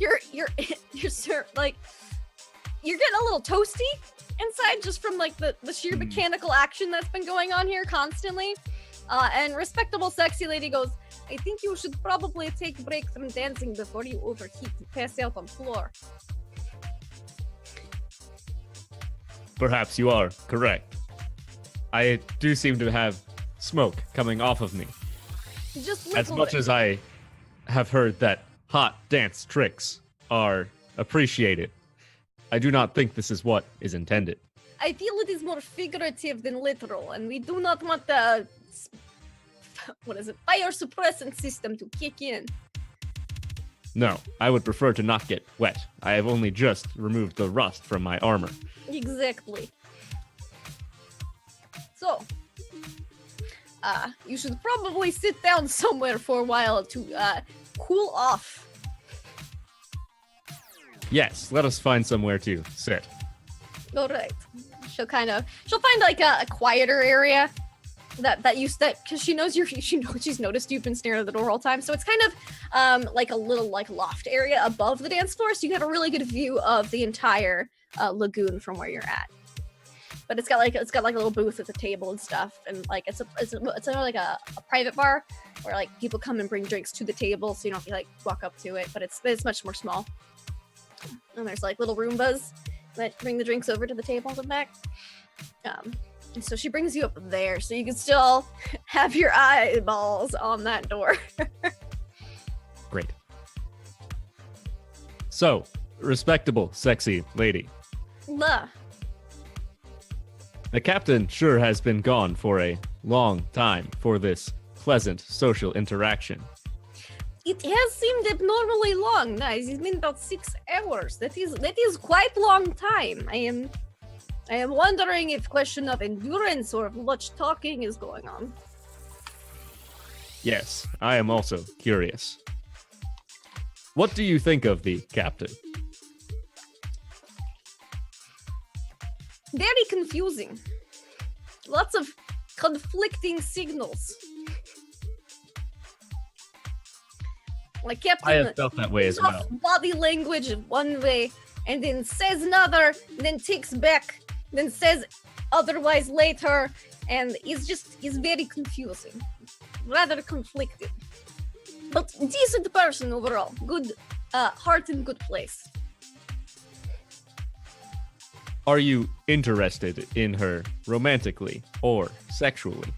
Speaker 2: You're getting a little toasty inside just from the sheer mechanical action that's been going on here constantly. And respectable sexy lady goes, "I think you should probably take a break from dancing before you overheat and pass out on the floor."
Speaker 3: Perhaps you are correct. I do seem to have smoke coming off of me.
Speaker 2: Just
Speaker 3: As
Speaker 2: little
Speaker 3: much
Speaker 2: bit.
Speaker 3: as I have heard that hot dance tricks are appreciated, I do not think this is what is intended.
Speaker 2: I feel it is more figurative than literal, and we do not want the fire suppressant system to kick in.
Speaker 3: No, I would prefer to not get wet. I have only just removed the rust from my armor.
Speaker 2: Exactly. So, you should probably sit down somewhere for a while to cool off.
Speaker 3: Yes, let us find somewhere to sit.
Speaker 2: All right. She'll find like a quieter area because she knows she's noticed you've been staring at the door all time. So it's kind of like a little like loft area above the dance floor, so you have a really good view of the entire lagoon from where you're at. But it's got like a little booth with a table and stuff, and like it's like a private bar where like people come and bring drinks to the table, so you don't have to like walk up to it. But it's much more small. And there's like little Roombas that bring the drinks over to the tables and back. And so she brings you up there, so you can still have your eyeballs on that door.
Speaker 3: Great. So, respectable, sexy lady.
Speaker 2: Nah.
Speaker 3: The captain sure has been gone for a long time for this pleasant social interaction.
Speaker 2: It has seemed abnormally long. Nice. It's been about 6 hours. That is quite long time. I am wondering if question of endurance or if much talking is going on.
Speaker 3: Yes, I am also curious. What do you think of the captain?
Speaker 2: Very confusing. Lots of conflicting signals. Like Captain
Speaker 3: I have felt that way as well.
Speaker 2: Body language one way, and then says another, then takes back, then says otherwise later, and he's very confusing. Rather conflicted. But decent person overall. Good heart in good place.
Speaker 3: Are you interested in her romantically or sexually?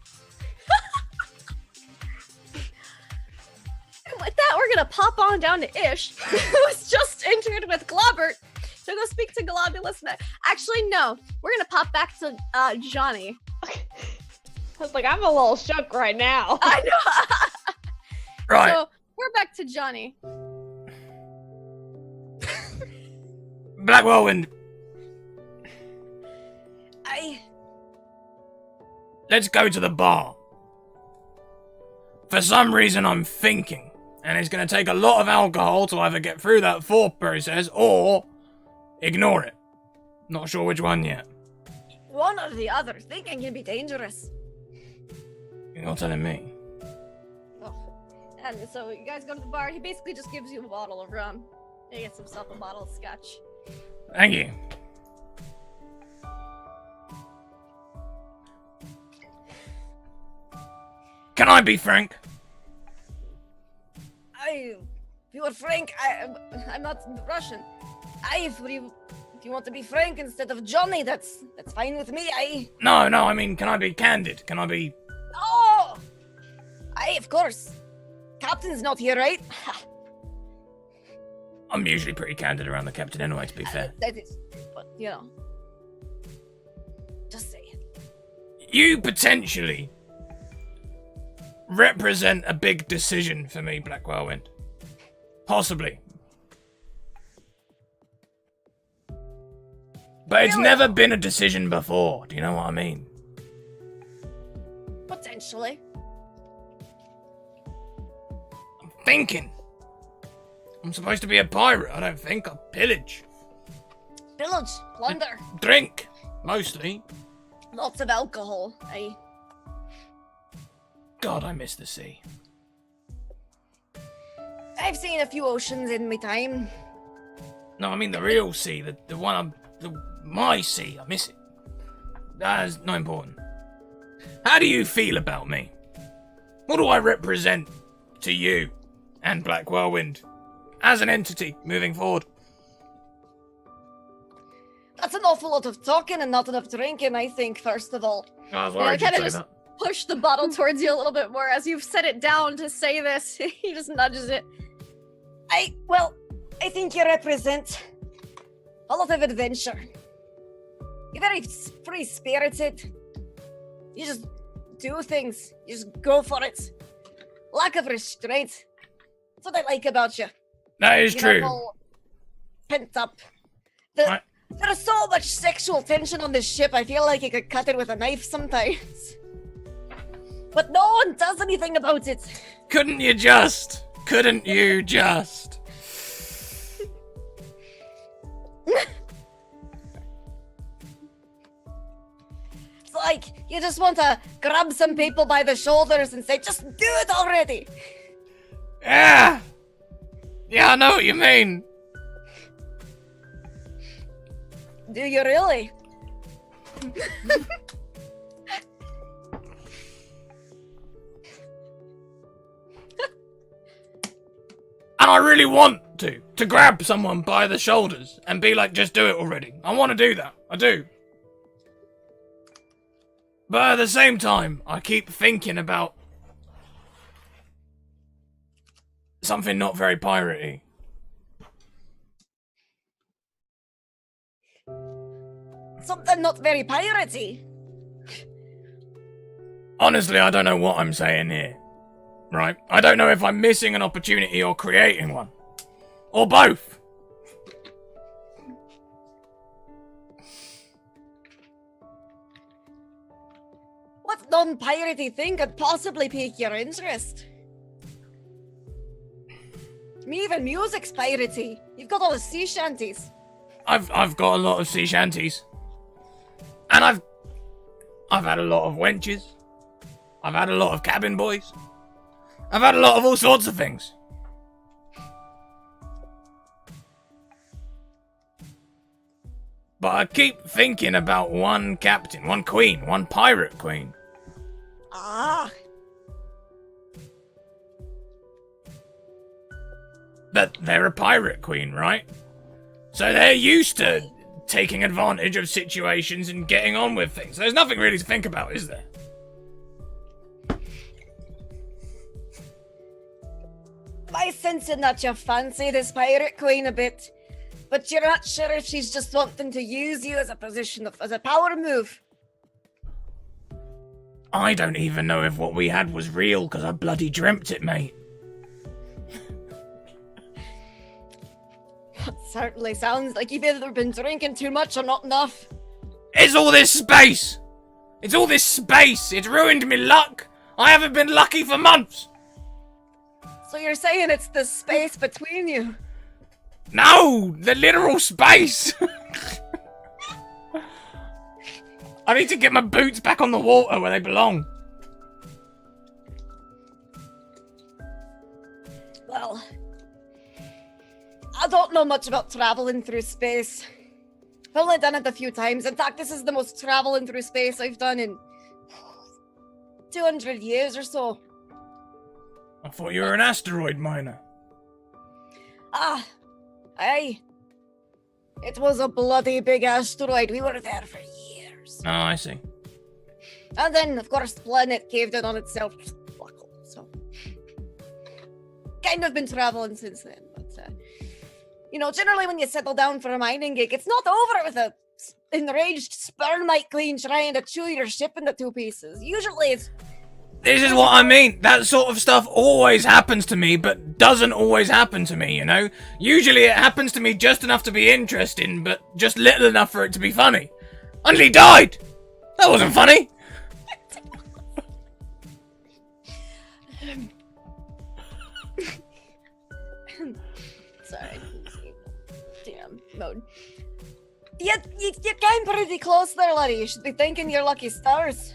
Speaker 2: With that, we're gonna pop on down to Ish, who's just entered with Globbert. So go speak to Globulus. Actually, no. We're gonna pop back to Johnny.
Speaker 4: I was like, I'm a little shook right now.
Speaker 2: I know.
Speaker 5: Right.
Speaker 2: So we're back to Johnny.
Speaker 5: Black Whirlwind, let's go to the bar. For some reason, I'm thinking, and it's going to take a lot of alcohol to either get through that thought process or ignore it. Not sure which one yet.
Speaker 2: One or the other. Thinking can be dangerous.
Speaker 5: You're telling me.
Speaker 2: Oh. And so you guys go to the bar. He basically just gives you a bottle of rum. He gets himself a bottle of scotch.
Speaker 5: Thank you. Can I be frank?
Speaker 2: If you are frank, I'm not Russian. If you want to be frank instead of Johnny, that's fine with me.
Speaker 5: No, I mean, can I be candid? Can I be...
Speaker 2: Oh! Of course. Captain's not here, right?
Speaker 5: I'm usually pretty candid around the captain anyway, to be fair.
Speaker 2: That is, but, just say it.
Speaker 5: You potentially represent a big decision for me, Black Whirlwind. Possibly. But it's
Speaker 2: Really?
Speaker 5: never been a decision before, do you know what I mean?
Speaker 2: Potentially.
Speaker 5: I'm thinking. I'm supposed to be a pirate, I don't think. I pillage.
Speaker 2: Pillage, plunder,
Speaker 5: Drink, mostly.
Speaker 2: lots of alcohol.
Speaker 5: God, I miss the sea.
Speaker 2: I've seen a few oceans in my time.
Speaker 5: No, I mean the real sea, my sea, I miss it. That's not important. How do you feel about me? What do I represent to you and Black Whirlwind as an entity moving forward?
Speaker 2: That's an awful lot of talking and not enough drinking, I think, first of all.
Speaker 5: I was worried you'd
Speaker 2: kinda
Speaker 5: say
Speaker 2: just
Speaker 5: that.
Speaker 2: push the bottle towards you a little bit more as you've set it down to say this. He just nudges it. I think you represent a lot of adventure. You're very free-spirited. You just do things. You just go for it. Lack of restraint. That's what I like about you.
Speaker 5: That is true.
Speaker 2: Pent up. There's so much sexual tension on this ship, I feel like you could cut it with a knife sometimes. But no one does anything about it.
Speaker 5: Couldn't you just?
Speaker 2: It's like you just want to grab some people by the shoulders and say, just do it already.
Speaker 5: Yeah, I know what you mean.
Speaker 2: Do you really?
Speaker 5: And I really want to grab someone by the shoulders and be like, just do it already. I want to do that. I do. But at the same time, I keep thinking about something not very piratey.
Speaker 2: Something not very piratey.
Speaker 5: Honestly, I don't know what I'm saying here. Right? I don't know if I'm missing an opportunity or creating one. Or both.
Speaker 2: What non-piratey thing could possibly pique your interest? Me, even music's piratey. You've got all the sea shanties.
Speaker 5: I've got a lot of sea shanties. And I've had a lot of wenches. I've had a lot of cabin boys. I've had a lot of all sorts of things. But I keep thinking about one captain, one queen, one pirate queen.
Speaker 2: Ah.
Speaker 5: But they're a pirate queen, right? So they're used to taking advantage of situations and getting on with things. There's nothing really to think about, is there?
Speaker 2: I sense that you fancy this pirate queen a bit, but you're not sure if she's just wanting to use you as a power move.
Speaker 5: I don't even know if what we had was real because I bloody dreamt it, mate.
Speaker 2: That certainly sounds like you've either been drinking too much or not enough.
Speaker 5: It's all this space! It's all this space! It's ruined me luck! I haven't been lucky for months!
Speaker 2: So you're saying it's the space between you?
Speaker 5: No! The literal space! I need to get my boots back on the water where they belong.
Speaker 2: Well, I don't know much about traveling through space. I've only done it a few times. In fact, this is the most traveling through space I've done in 200 years or so.
Speaker 5: I thought you were an asteroid miner.
Speaker 2: Ah, aye. It was a bloody big asteroid. We were there for years.
Speaker 5: Oh, I see.
Speaker 2: And then, of course, the planet caved in on itself. So, kind of been traveling since then. But, generally when you settle down for a mining gig, it's not over with a enraged spermite queen trying to chew your ship into two pieces. Usually it's...
Speaker 5: This is what I mean. That sort of stuff always happens to me, but doesn't always happen to me, you know? Usually it happens to me just enough to be interesting, but just little enough for it to be funny. Until he died! That wasn't funny!
Speaker 2: Sorry. Damn mode. You came pretty close there, laddie. You should be thanking your lucky stars.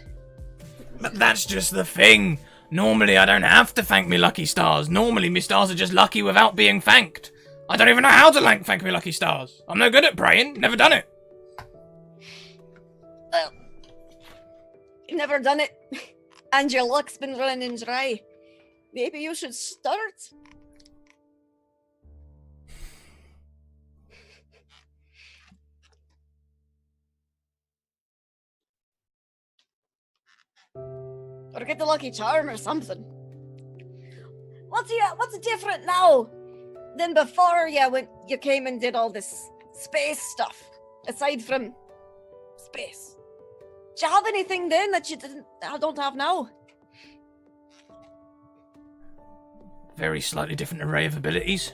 Speaker 5: But that's just the thing. Normally I don't have to thank me lucky stars. Normally me stars are just lucky without being thanked. I don't even know how to thank me lucky stars. I'm no good at praying. Never done it.
Speaker 2: Well, you've never done it. And your luck's been running dry. Maybe you should start. Or get the lucky charm or something. What's different now than before when you came and did all this space stuff? Aside from space. Do you have anything then that I don't have now?
Speaker 5: Very slightly different array of abilities.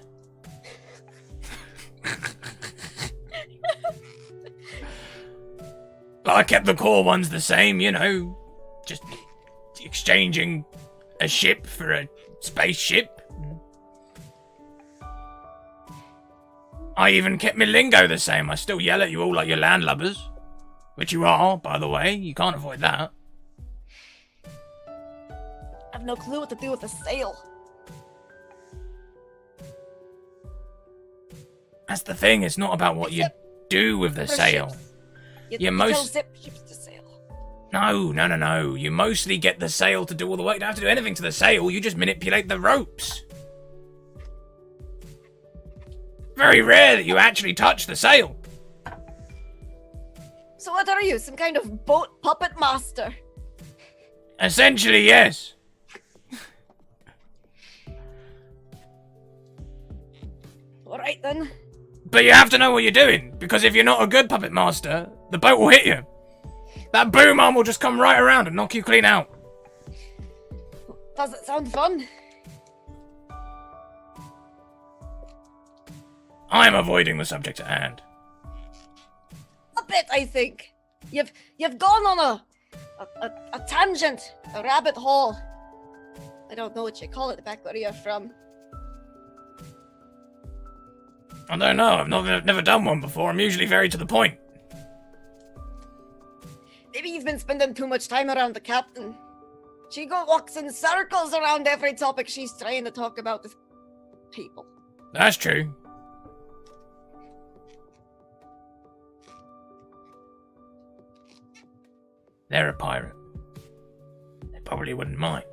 Speaker 5: But I kept the core ones the same, just exchanging a ship for a spaceship. I even kept my lingo the same. I still yell at you all like you're landlubbers. Which you are, by the way. You can't avoid that.
Speaker 2: I have no clue what to do with a sail.
Speaker 5: That's the thing. It's not about what you do with the sail.
Speaker 2: You
Speaker 5: most-
Speaker 2: tell zip ships to sail.
Speaker 5: No. You mostly get the sail to do all the work. You don't have to do anything to the sail. You just manipulate the ropes. Very rare that you actually touch the sail.
Speaker 2: So what are you, some kind of boat puppet master?
Speaker 5: Essentially, yes.
Speaker 2: Alright then.
Speaker 5: But you have to know what you're doing, because if you're not a good puppet master, the boat will hit you. That boom arm will just come right around and knock you clean out.
Speaker 2: Does it sound fun?
Speaker 5: I'm avoiding the subject at hand.
Speaker 2: A bit, I think. You've gone on a tangent, a rabbit hole. I don't know what you call it back where you're from.
Speaker 5: I don't know, I've never done one before. I'm usually very to the point.
Speaker 2: Maybe you've been spending too much time around the captain. She walks in circles around every topic she's trying to talk about with people.
Speaker 5: That's true. They're a pirate. They probably wouldn't mind.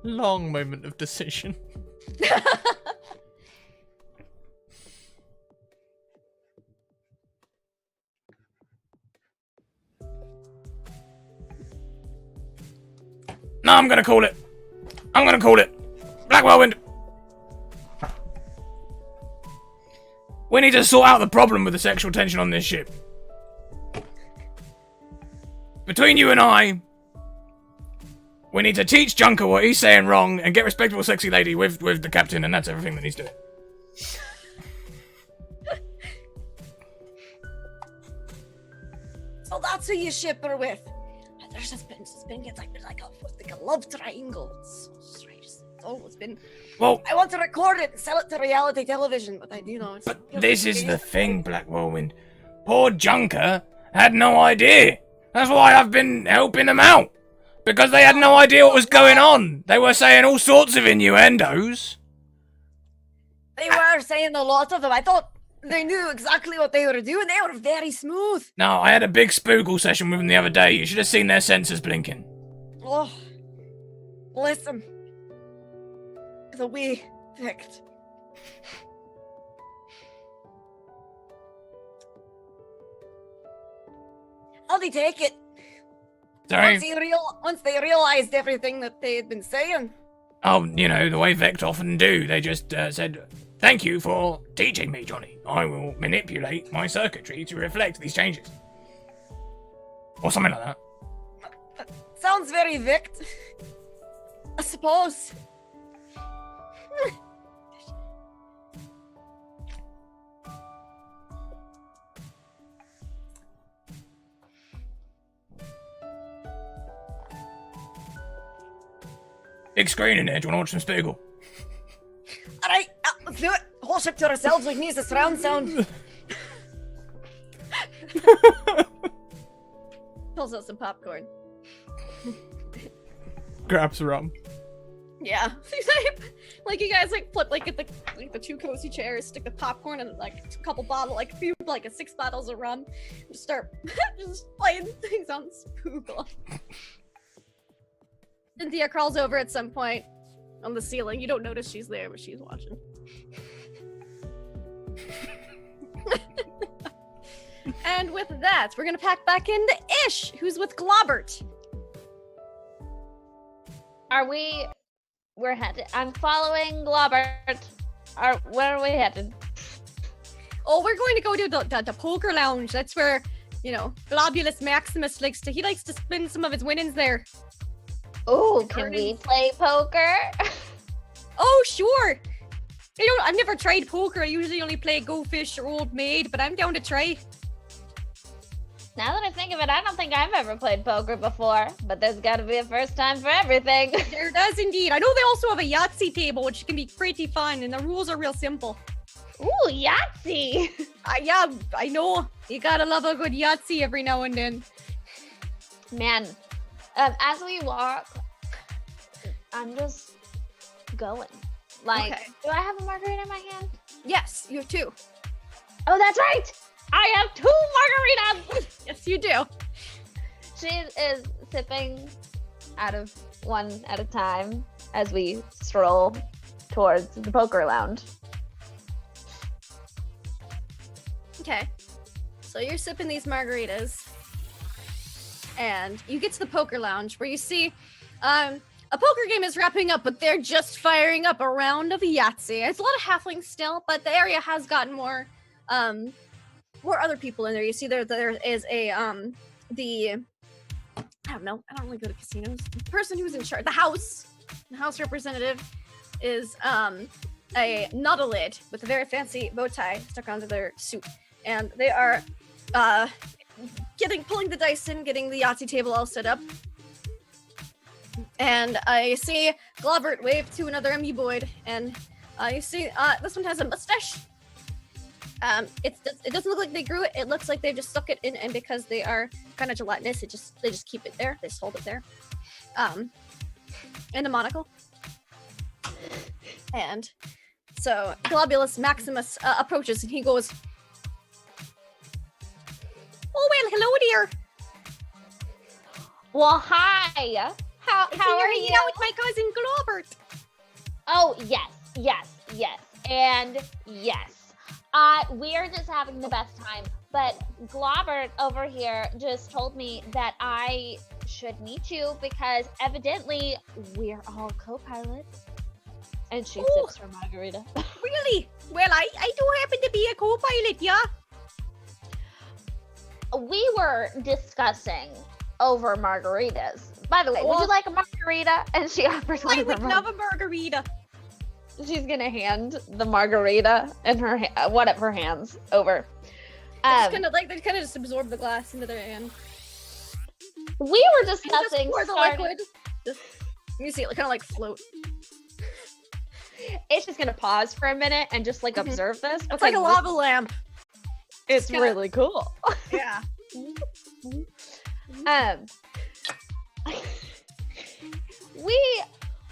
Speaker 1: Long moment of decision.
Speaker 5: No, I'm gonna call it. Black Whirlwind. We need to sort out the problem with the sexual tension on this ship. Between you and I, we need to teach Junker what he's saying wrong and get respectable sexy lady with the captain, and that's everything that needs doing.
Speaker 2: So that's who you ship her with. There's just been like a love triangle. It's so strange. It's always been.
Speaker 5: Well,
Speaker 2: I want to record it and sell it to reality television, but it's.
Speaker 5: but this is the thing, Black Whirlwind. Poor Junker had no idea. That's why I've been helping them out. Because they had no idea what was going on. They were saying all sorts of innuendos.
Speaker 2: They were saying a lot of them. I thought they knew exactly what they were doing. They were very smooth.
Speaker 5: No, I had a big spoogle session with them the other day. You should have seen their sensors blinking.
Speaker 2: Oh, bless them. The wee Vict. How'd he take it?
Speaker 5: Sorry?
Speaker 2: Once they realized everything that they had been saying.
Speaker 5: Oh, the way Vect often do. They just said, "Thank you for teaching me, Johnny. I will manipulate my circuitry to reflect these changes." Or something like that.
Speaker 2: Sounds very Vict. I suppose.
Speaker 5: Big screen in there. Do you want to watch some Spoogle?
Speaker 2: Alright, let's do it. Whole ship to ourselves, we can use the surround sound. Pulls out some popcorn.
Speaker 1: Grabs rum.
Speaker 2: Yeah. Like you guys flip get the two cozy chairs, stick the popcorn and a couple bottle, a few 6 bottles of rum, and just start just playing things on Spoogle. Cynthia crawls over at some point on the ceiling. You don't notice she's there, but she's watching. And with that, we're gonna pack back in the Ish, who's with Globbert.
Speaker 4: We're headed. I'm following Globbert. Where are we headed?
Speaker 2: Oh, we're going to go to the poker lounge. That's where, Globulus Maximus likes to spend some of his winnings there.
Speaker 4: Oh, can we play poker?
Speaker 2: Oh, sure. I've never tried poker. I usually only play Go Fish or Old Maid, but I'm down to try.
Speaker 4: Now that I think of it, I don't think I've ever played poker before, but there's got to be a first time for everything.
Speaker 2: There does indeed. I know they also have a Yahtzee table, which can be pretty fun, and the rules are real simple.
Speaker 4: Ooh, Yahtzee!
Speaker 2: Yeah, I know. You gotta love a good Yahtzee every now and then.
Speaker 4: Man, as we walk, I'm just going.
Speaker 2: Okay.
Speaker 4: Do I have a margarita in my hand?
Speaker 2: Yes, you have 2.
Speaker 4: Oh, that's right! I have 2 margaritas!
Speaker 2: Yes, you do.
Speaker 4: She is sipping out of one at a time as we stroll towards the poker lounge.
Speaker 2: Okay. So you're sipping these margaritas, and you get to the poker lounge where you see a poker game is wrapping up, but they're just firing up a round of Yahtzee. It's a lot of halflings still, but the area has gotten more other people in there. You see there is a I don't know, I don't really go to casinos. The person who's in charge, the house representative is a Nautilid with a very fancy bow tie stuck onto their suit. And they are pulling the dice in, getting the Yahtzee table all set up. And I see Globbert wave to another amoeboid, and you see this one has a mustache. It doesn't look like they grew it. It looks like they've just stuck it in, and because they are kind of gelatinous, they just keep it there. They just hold it there. And a monocle. And so Globulus Maximus approaches, and he goes, "Oh well, hello dear.
Speaker 4: Well, hi. How are you?
Speaker 2: Hanging out with my cousin Globbert."
Speaker 4: Oh, yes. And yes. We are just having the best time. But Globbert over here just told me that I should meet you because evidently we're all co-pilots. And she sips her margarita.
Speaker 2: Really? Well, I do happen to be a co-pilot, yeah?
Speaker 4: We were discussing over margaritas. By the way, would you like a margarita? And she offers one
Speaker 2: I
Speaker 4: of her
Speaker 2: would love a margarita.
Speaker 4: She's gonna hand the margarita in her one of her hands over.
Speaker 2: It's kind of like they kind of just absorb the glass into their hand.
Speaker 4: We were discussing
Speaker 2: pour the liquid. You see it kind of like float.
Speaker 4: It's just gonna pause for a minute and just like observe this.
Speaker 2: It's like a lava lamp.
Speaker 4: It's really cool.
Speaker 2: Yeah.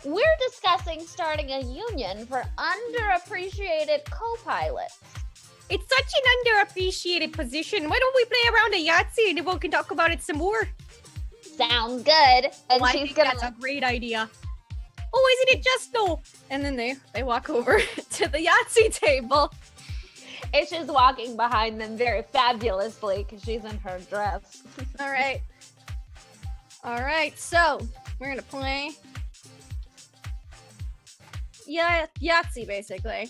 Speaker 4: We're discussing starting a union for underappreciated co-pilots.
Speaker 2: It's such an underappreciated position. Why don't we play around a Yahtzee and we can talk about it some more?
Speaker 4: Sounds good. And
Speaker 2: I think that's a great idea. Oh, isn't it just though? And then they walk over to the Yahtzee table.
Speaker 4: It's just walking behind them very fabulously because she's in her dress.
Speaker 2: All right, so we're gonna play Yahtzee basically.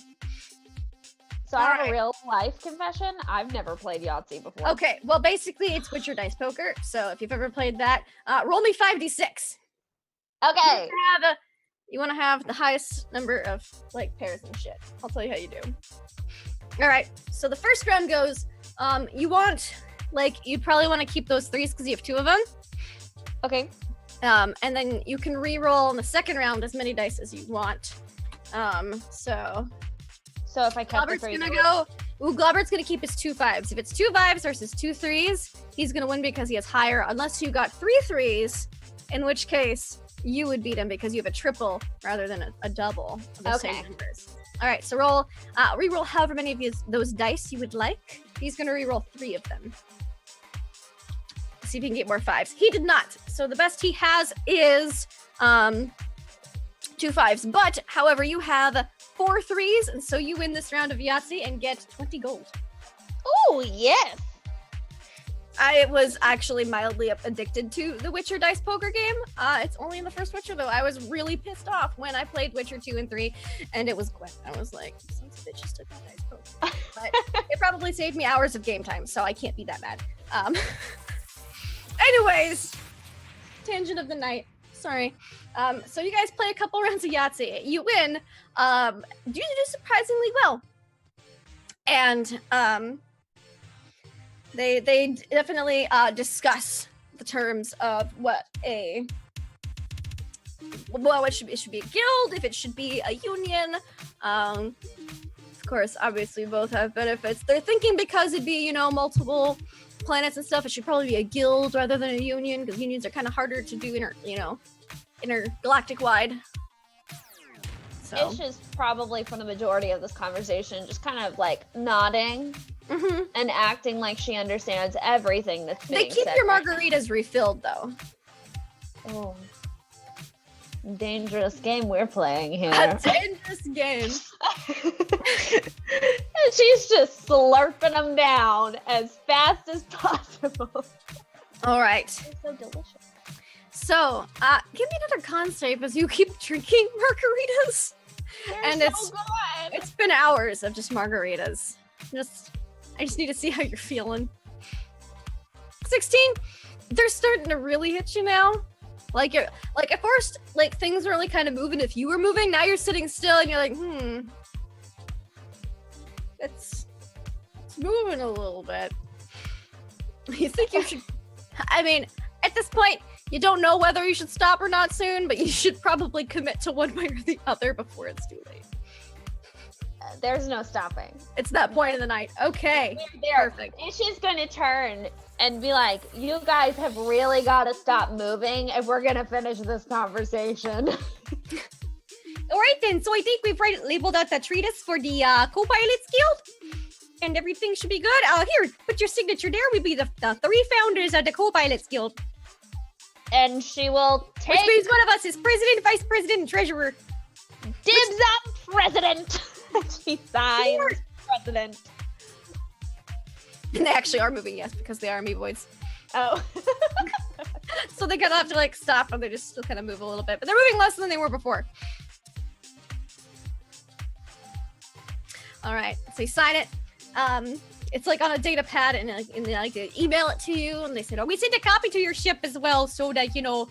Speaker 4: So I have a real life confession. I've never played Yahtzee before.
Speaker 2: Okay, well basically it's Witcher Dice Poker. So if you've ever played that, roll me 5d6.
Speaker 4: Okay.
Speaker 2: You want to have the highest number of like pairs and shit. I'll tell you how you do. All right, so the first round goes, you'd probably want to keep those 3s because you have 2 of them.
Speaker 4: Okay.
Speaker 2: And then you can re-roll in the second round as many dice as you want.
Speaker 4: So if I kept
Speaker 2: Globbert's Globbert's gonna keep his 2 5s. If it's 2 5s versus 2 3s, he's gonna win because he has higher, unless you got 3 3s, in which case you would beat him because you have a triple rather than a double of the same numbers. All right, so re-roll however many of those dice you would like. He's gonna re-roll 3 of them. See if he can get more 5s. He did not. So the best he has is 2 5s. But however, you have 4 3s, and so you win this round of Yahtzee and get 20 gold.
Speaker 4: Oh yes.
Speaker 2: I was actually mildly addicted to the Witcher dice poker game. It's only in the first Witcher though. I was really pissed off when I played Witcher 2 and 3, and it was Gwen. I was like, sons of bitches took my dice poker. But it probably saved me hours of game time, so I can't be that mad. Anyways, tangent of the night. Sorry. So you guys play a couple rounds of Yahtzee. You win. You do surprisingly well. And they definitely discuss the terms of what it should be a guild, if it should be a union. Of course, obviously both have benefits. They're thinking because it'd be, multiple planets and stuff, it should probably be a guild rather than a union, because unions are kind of harder to do intergalactic wide. So
Speaker 4: Ish is probably for the majority of this conversation just kind of like nodding and acting like she understands everything that's being
Speaker 2: they keep
Speaker 4: said
Speaker 2: your
Speaker 4: right
Speaker 2: margaritas refilled though.
Speaker 4: now. Oh. Dangerous game we're playing here.
Speaker 2: A dangerous game.
Speaker 4: She's just slurping them down as fast as possible.
Speaker 2: All right.
Speaker 4: It's so delicious.
Speaker 2: So, give me another con save as you keep drinking margaritas.
Speaker 4: They're so good.
Speaker 2: It's been hours of just margaritas. I just need to see how you're feeling. 16. They're starting to really hit you now. Like at first, like things were only kind of moving if you were moving. Now you're sitting still and you're like, it's moving a little bit. You think you should? I mean, at this point, you don't know whether you should stop or not soon, but you should probably commit to one way or the other before it's too late.
Speaker 4: There's no stopping.
Speaker 2: It's that point of the night. Okay, perfect.
Speaker 4: She's gonna turn and be like, "You guys have really got to stop moving, if we're gonna finish this conversation."
Speaker 2: All right then. So I think we've labeled out the treatise for the co-pilots guild, and everything should be good. Here, put your signature there. We be the 3 founders of the co-pilots guild.
Speaker 4: And she will take.
Speaker 2: Which means one of us is president, vice president, and treasurer.
Speaker 4: Dibs on president. She signs president.
Speaker 2: And they actually are moving, yes, because they are amoeboids.
Speaker 4: Oh.
Speaker 2: So they kind of have to like stop, and they just still kind of move a little bit, but they're moving less than they were before. All right, so you sign it. It's like on a data pad, and they email it to you, and they said, "Oh, we sent a copy to your ship as well, so that you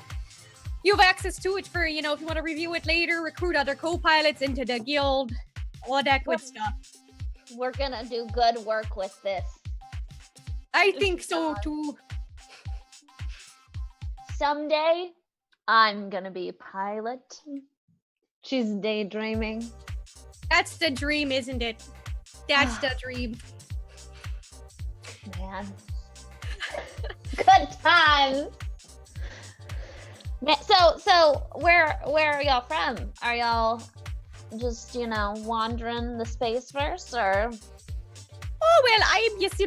Speaker 2: have access to it for if you want to review it later, recruit other co-pilots into the guild, all that good stuff."
Speaker 4: We're gonna do good work with this.
Speaker 2: I think so too.
Speaker 4: Someday, I'm gonna be a pilot. She's daydreaming.
Speaker 2: That's the dream, isn't it? That's the dream.
Speaker 4: Man. Good times. So where are y'all from? Are y'all just, wandering the space verse, or?
Speaker 2: Oh, well, I'm just,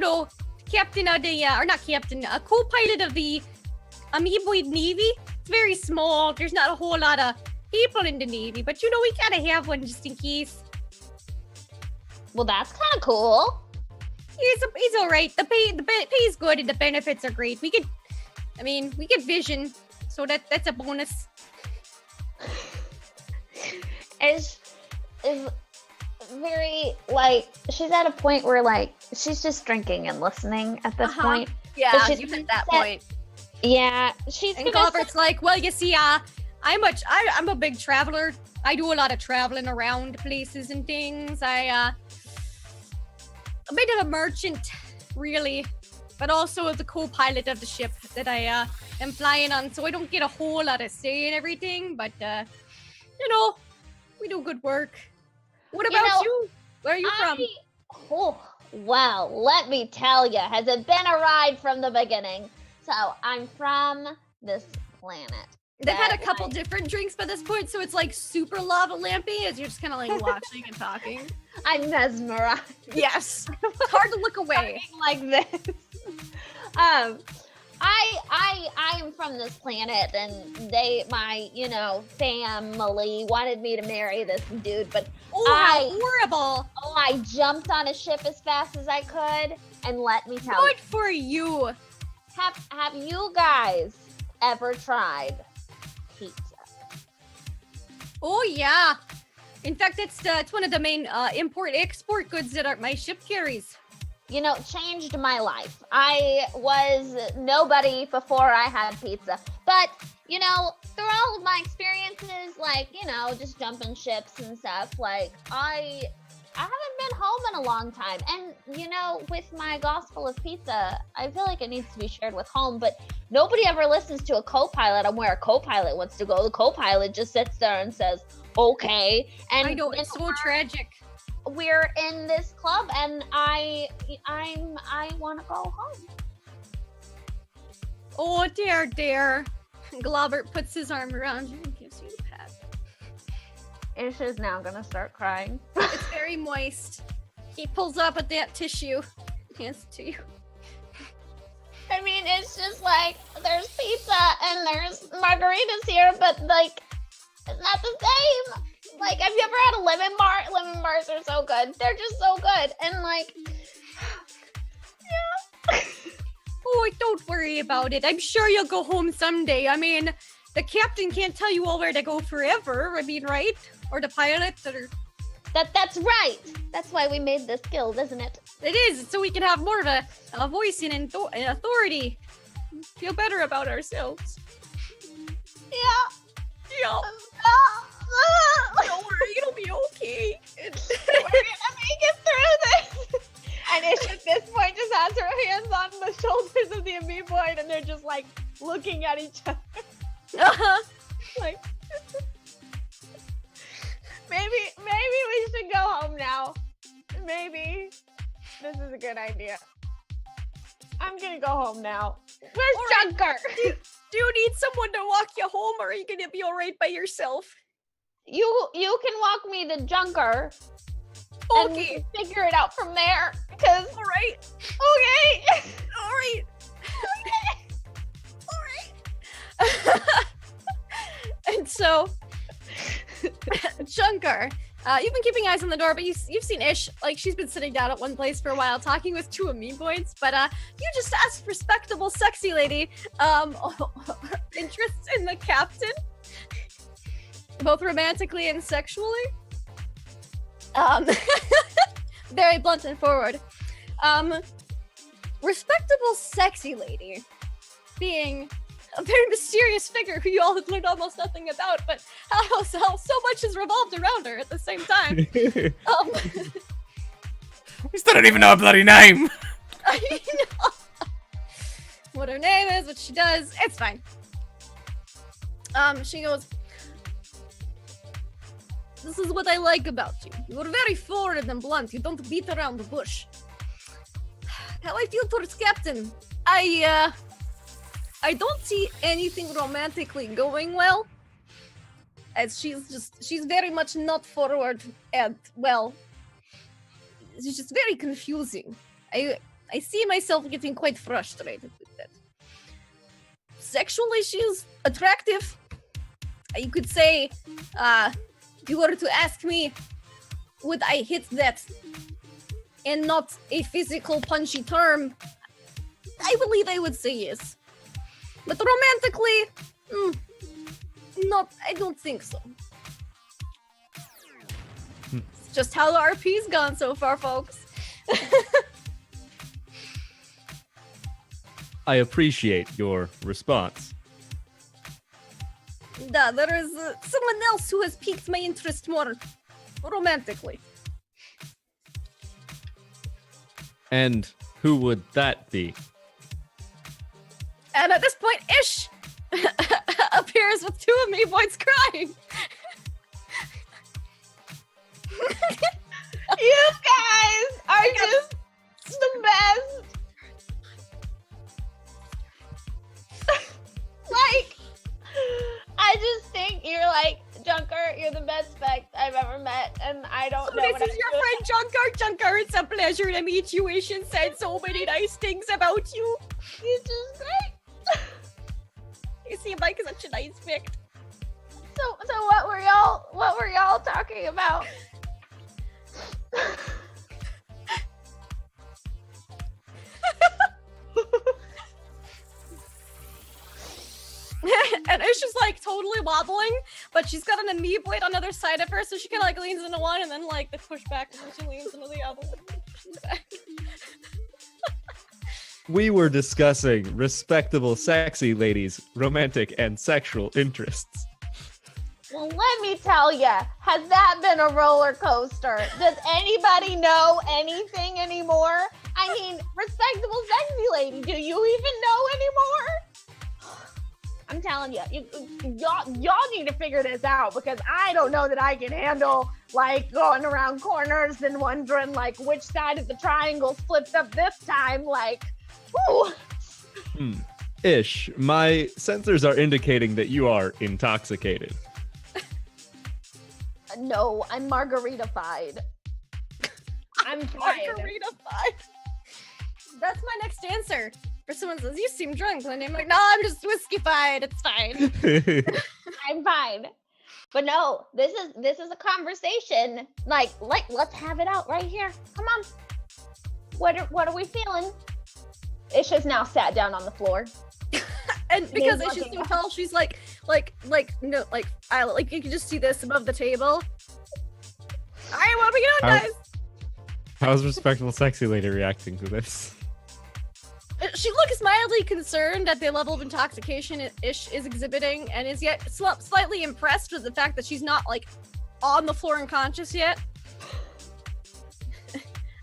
Speaker 2: captain of the, or not captain, a co-pilot of the amoeboid navy. It's very small. There's not a whole lot of people in the navy, but we gotta have one just in case.
Speaker 4: Well, that's kind of cool.
Speaker 2: He's all right. The pay's good and the benefits are great. We get vision, so that's a bonus.
Speaker 4: Is very she's at a point where she's just drinking and listening at this point.
Speaker 2: Yeah, you hit that point.
Speaker 4: Yeah, she's.
Speaker 2: And Gilbert's like, well, you see, I'm a big traveler. I do a lot of traveling around places and things. A bit of a merchant, really, but also the co-pilot of the ship that I am flying on, so I don't get a whole lot of say in everything, but, we do good work. What about you? Where are you from?
Speaker 4: Oh, well, let me tell you, has it been a ride from the beginning? So, I'm from this planet.
Speaker 2: They've had a couple different drinks by this point, so it's super lava lampy as you're just kind of watching and talking.
Speaker 4: I'm mesmerized.
Speaker 2: Yes. It's hard to look away.
Speaker 4: Like this. I am from this planet, and my family wanted me to marry this dude, but
Speaker 2: how horrible.
Speaker 4: I jumped on a ship as fast as I could, and let me tell you.
Speaker 2: Good for you.
Speaker 4: have you guys ever tried pizza?
Speaker 2: Oh yeah. In fact, it's one of the main import-export goods that my ship carries.
Speaker 4: You know, changed my life. I was nobody before I had pizza. But, you know, through all of my experiences, like, you know, just jumping ships and stuff, like, I haven't been home in a long time. And, you know, with my gospel of pizza, I feel like it needs to be shared with home, but nobody ever listens to a co-pilot on where a co-pilot wants to go. The co-pilot just sits there and says, okay. And
Speaker 2: I know, it's so tragic.
Speaker 4: We're in this club and I want to go home.
Speaker 2: Oh dear. Globbert puts his arm around you and gives you a pat.
Speaker 4: Ish is now gonna start crying.
Speaker 2: It's very moist. He pulls up at that tissue, hands it to you.
Speaker 4: I mean, it's just like there's pizza and there's margaritas here, but like it's not the same. Like, have you ever had a lemon bar? Lemon bars are so good. They're just so good. And like, yeah.
Speaker 2: Oh, don't worry about it. I'm sure you'll go home someday. I mean, the captain can't tell you all where to go forever. I mean, right? Or the pilot, or...
Speaker 4: That's right. That's why we made this guild, isn't it?
Speaker 2: It is, so we can have more of a voice and authority. Feel better about ourselves.
Speaker 4: Yeah.
Speaker 2: Don't worry, it'll be okay.
Speaker 4: We're gonna make it through this. And Ish at this point just has her hands on the shoulders of the amoeboid and they're just like looking at each other. Like maybe we should go home now. Maybe this is a good idea. I'm gonna go home now. Where's Junker?
Speaker 2: Do you need someone to walk you home, or are you gonna be alright by yourself?
Speaker 4: You can walk me to Junker.
Speaker 2: Okay.
Speaker 4: And figure it out from there. Cause
Speaker 2: alright.
Speaker 4: Okay.
Speaker 2: Alright. And so Junker, you've been keeping eyes on the door, but you've seen Ish, like she's been sitting down at one place for a while talking with two amoeboids, but you just asked respectable sexy lady interests in the captain, both romantically and sexually. Very blunt and forward. Respectable sexy lady being a very mysterious figure who you all have learned almost nothing about, but how so much has revolved around her at the same time.
Speaker 5: We still don't even know her bloody name.
Speaker 2: I know what her name is, what she does. It's fine. She goes, "This is what I like about you. You're very forward and blunt. You don't beat around the bush. How I feel towards Captain. I don't see anything romantically going well, as she's very much not forward and, well, it's just very confusing. I see myself getting quite frustrated with that. Sexually, she's attractive. You could say, if you were to ask me, would I hit that in not a physical punchy term, I believe I would say yes. But romantically, I don't think so. It's just how the RP's gone so far, folks.
Speaker 3: I appreciate your response.
Speaker 2: There is someone else who has piqued my interest more romantically.
Speaker 3: And who would that be?
Speaker 2: And at this point, Ish appears with two amoeboids crying.
Speaker 4: You guys are just the best. Like, I just think you're like, Junker, you're the best spec I've ever met, and I don't
Speaker 2: So
Speaker 4: know
Speaker 2: this
Speaker 4: what
Speaker 2: is
Speaker 4: I'm
Speaker 2: your
Speaker 4: doing.
Speaker 2: friend Junker. It's a pleasure to meet you. Ish said so many nice things about you.
Speaker 4: You're just great.
Speaker 2: You seem like such a nice pick.
Speaker 4: So what were y'all talking about?
Speaker 2: And it's just like totally wobbling, but she's got an amoeboid on the other side of her, so she kind of like leans into one and then like the push back and then she leans into the other. She's back.
Speaker 3: We were discussing respectable, sexy ladies, romantic and sexual interests.
Speaker 4: Well, let me tell ya, has that been a roller coaster? Does anybody know anything anymore? I mean, respectable, sexy lady, do you even know anymore? I'm telling you, y'all need to figure this out because I don't know that I can handle like going around corners and wondering like which side of the triangle flipped up this time. Like, whew.
Speaker 3: Ish, my sensors are indicating that you are intoxicated.
Speaker 4: No, I'm margarita-fied. I'm fine.
Speaker 2: Margarita-fied. That's my next answer. If someone says, you seem drunk, and I'm like, no, I'm just whiskey-fied. It's fine.
Speaker 4: I'm fine. But no, this is a conversation. Like let's have it out right here. Come on. What are we feeling? Ish has now sat down on the floor.
Speaker 2: And because Ish is so tall, she's like no, like I like you can just see this above the table. All right, what are we doing, guys?
Speaker 3: How's respectable, sexy lady reacting to this?
Speaker 2: She looks mildly concerned at the level of intoxication Ish is exhibiting, and is yet slightly impressed with the fact that she's not like on the floor unconscious yet.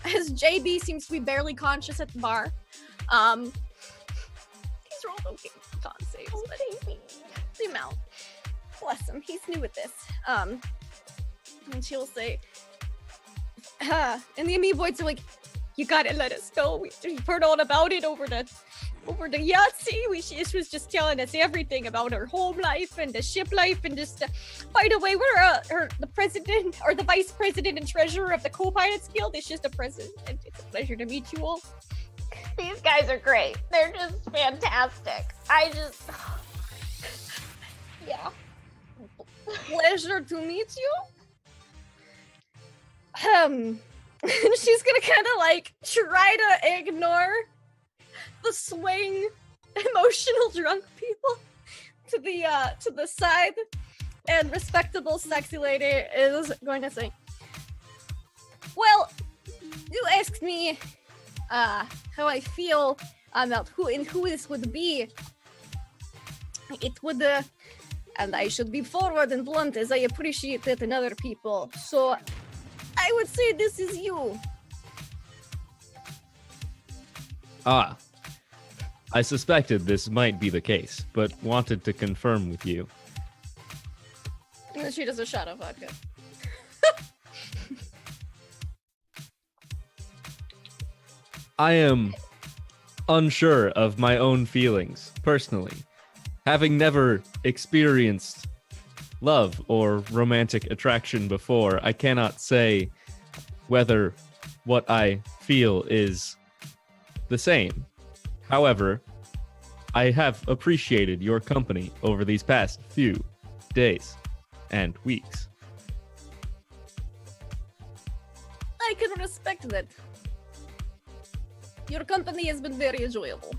Speaker 2: As JB seems to be barely conscious at the bar. He's rolled okay con saves, but the amount. Bless him, he's new at this. And she'll say, and the amoeboids are like, you gotta let us know. We've heard all about it over the Yahtzee. She was just telling us everything about her home life and the ship life, and just by the way, we're the president or the vice president and treasurer of the Co-Pilots Guild. It's just a president, and it's a pleasure to meet you all.
Speaker 4: These guys are great. They're just fantastic. Yeah.
Speaker 2: Pleasure to meet you. She's gonna kind of like try to ignore the swaying, emotional drunk people to the side, and respectable, sexy lady is going to say, "Well, you asked me how I feel about who this would be. It would, and I should be forward and blunt as I appreciate that in other people. So I would say this is you."
Speaker 3: Ah, I suspected this might be the case, but wanted to confirm with you.
Speaker 2: And then she does a shot of vodka.
Speaker 3: I am unsure of my own feelings, personally. Having never experienced love or romantic attraction before, I cannot say whether what I feel is the same. However, I have appreciated your company over these past few days and weeks.
Speaker 2: I can respect that. Your company has been very enjoyable.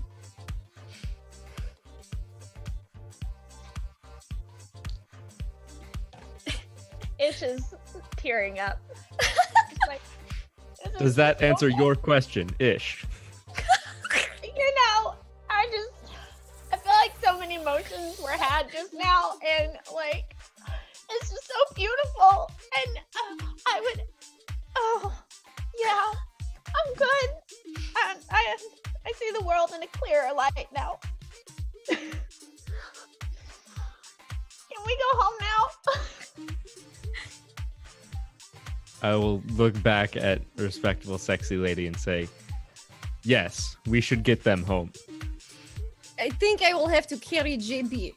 Speaker 4: Ish is tearing up. Like,
Speaker 3: Does that answer your question, Ish?
Speaker 4: You know, I feel like so many emotions were had just now, and like, it's just so beautiful. And yeah, I'm good. I see the world in a clearer light now. Can we go home now?
Speaker 3: I will look back at respectable, sexy lady and say, yes, we should get them home.
Speaker 2: I think I will have to carry JB.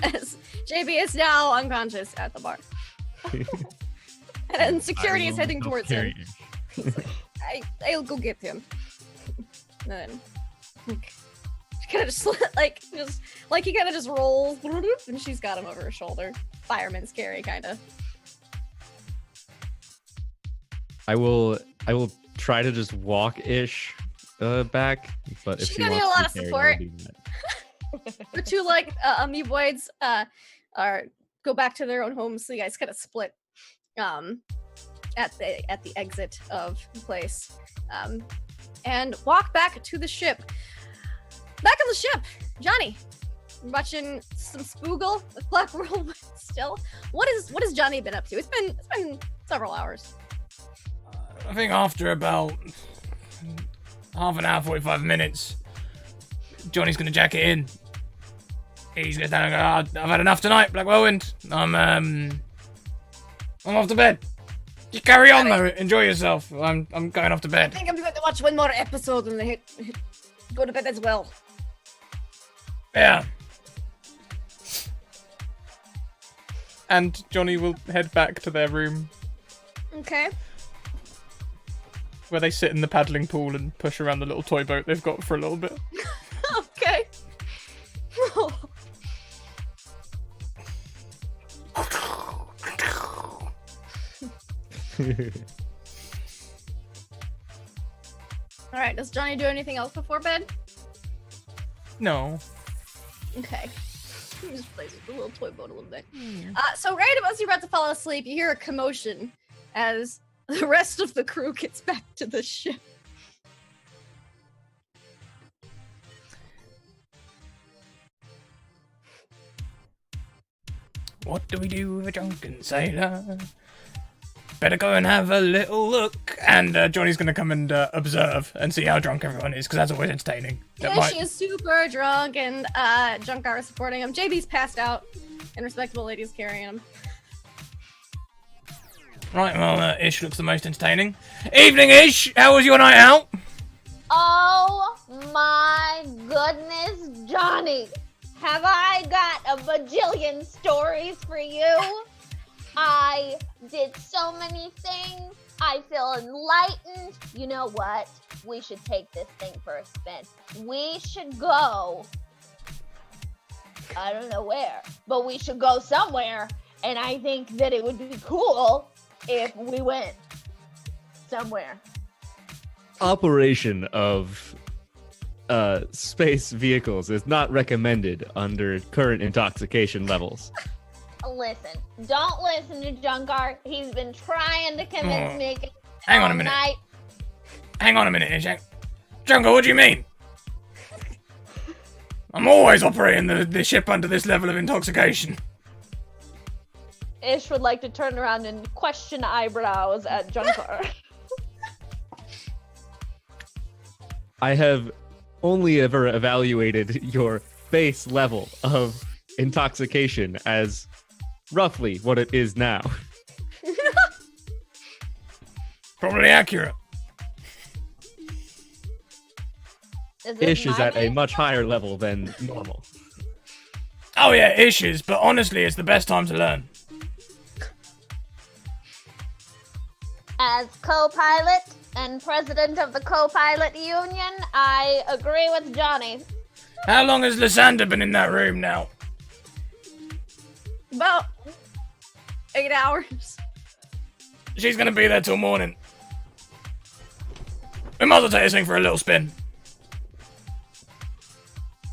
Speaker 2: As JB is now unconscious at the bar. And security is heading towards him. I'll go get him. And then she kind of just he kind of just rolls, and she's got him over her shoulder. Fireman scary, kind of.
Speaker 3: I will try to just walk-ish back, but if
Speaker 2: She's
Speaker 3: she
Speaker 2: gonna need
Speaker 3: wants
Speaker 2: a lot
Speaker 3: to
Speaker 2: of
Speaker 3: be carried,
Speaker 2: support.
Speaker 3: I'll do that.
Speaker 2: The two like amoeboids are go back to their own homes, so you guys kind of split at the exit of the place, and walk back to the ship. Back on the ship, Johnny, you're watching some Spoogle with Black Whirlwind still. What has Johnny been up to? It's been several hours.
Speaker 5: I think after about half an hour, 45 minutes, Johnny's gonna jack it in. He's gonna stand and go, I've had enough tonight, Black Whirlwind. I'm off to bed. You carry on though, enjoy yourself. I'm going off to
Speaker 2: I
Speaker 5: bed.
Speaker 2: think I'm going to watch one more episode and then go to bed as well.
Speaker 5: Yeah.
Speaker 1: And Johnny will head back to their room
Speaker 2: Okay.
Speaker 1: where they sit in the paddling pool and push around the little toy boat they've got for a little bit.
Speaker 2: Okay. All right. Does Johnny do anything else before bed?
Speaker 1: No.
Speaker 2: Okay. He just plays with the little toy boat a little bit. So right as you're about to fall asleep, you hear a commotion as the rest of the crew gets back to the ship.
Speaker 5: What do we do with a drunken sailor? Better go and have a little look. And Johnny's gonna come and observe and see how drunk everyone is, because that's always entertaining.
Speaker 2: Yeah, she is super drunk, and Junkar is supporting him. JB's passed out, and Respectable Lady's carrying him.
Speaker 5: Right, well, Ish looks the most entertaining. Evening, Ish! How was your night out?
Speaker 4: Oh my goodness, Johnny! Have I got a bajillion stories for you? I did so many things. I feel enlightened. You know what? We should take this thing for a spin. We should go. I don't know where, but we should go somewhere. And I think that it would be cool if we went somewhere.
Speaker 3: Operation of space vehicles is not recommended under current intoxication levels.
Speaker 4: Listen, don't listen to Junkar. He's been trying to convince me.
Speaker 5: Hang on a minute. Hang on a minute, Ish. Jungle, what do you mean? I'm always operating the ship under this level of intoxication.
Speaker 4: Ish would like to turn around and question eyebrows at Junkar.
Speaker 3: I have only ever evaluated your base level of intoxication as roughly what it is now.
Speaker 5: Probably accurate.
Speaker 3: Ish is at a much higher level than normal.
Speaker 5: Oh yeah, Ish is, but honestly, it's the best time to learn.
Speaker 4: As co-pilot and president of the co-pilot union, I agree with Johnny.
Speaker 5: How long has Lysander been in that room now?
Speaker 2: About 8 hours.
Speaker 5: She's gonna be there till morning. We might as well take this thing for a little spin.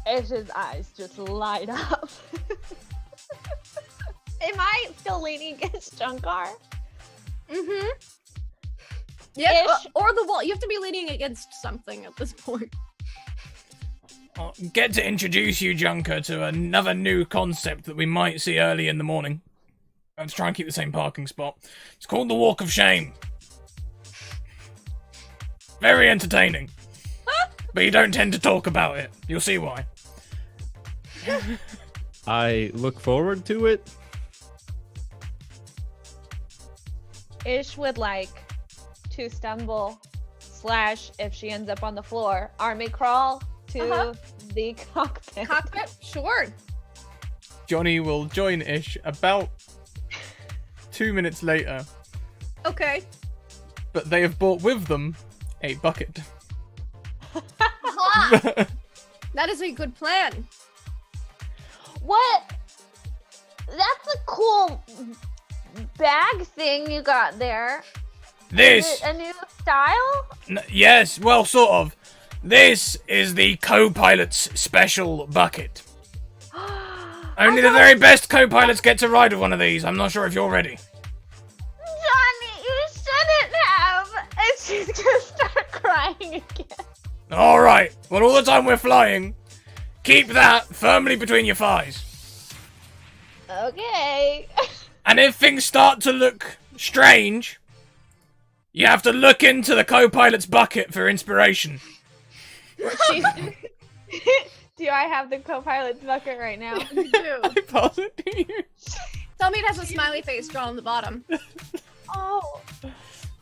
Speaker 4: Ish's eyes just light up. Am I still leaning against Junkar?
Speaker 2: Mm-hmm. Yeah,
Speaker 4: Ish.
Speaker 2: or the wall. You have to be leaning against something at this point.
Speaker 5: I'll get to introduce you, Junker, to another new concept that we might see early in the morning. I have to try and keep the same parking spot. It's called the Walk of Shame. Very entertaining. But you don't tend to talk about it. You'll see why.
Speaker 3: I look forward to it.
Speaker 4: Ish would like to stumble / if she ends up on the floor, army crawl to the cockpit.
Speaker 2: Cockpit? Sure.
Speaker 1: Johnny will join Ish about 2 minutes later,
Speaker 2: Okay.
Speaker 1: but they have brought with them a bucket.
Speaker 2: Aha! That is a good plan.
Speaker 4: What? That's a cool bag thing you got there. Is
Speaker 5: This,
Speaker 4: it a new style?
Speaker 5: yes, well, sort of. This is the co-pilot's special bucket. Only the very best co-pilots get to ride with one of these. I'm not sure if you're ready.
Speaker 4: Johnny, you shouldn't have. And she's gonna start crying again.
Speaker 5: Alright, well all the time we're flying, keep that firmly between your thighs.
Speaker 4: Okay.
Speaker 5: And if things start to look strange, you have to look into the co-pilot's bucket for inspiration.
Speaker 4: Do I have the co-pilot's bucket right now?
Speaker 2: You do.
Speaker 1: I pass it to you.
Speaker 2: Tell me it has a smiley face drawn on the bottom.
Speaker 4: Oh.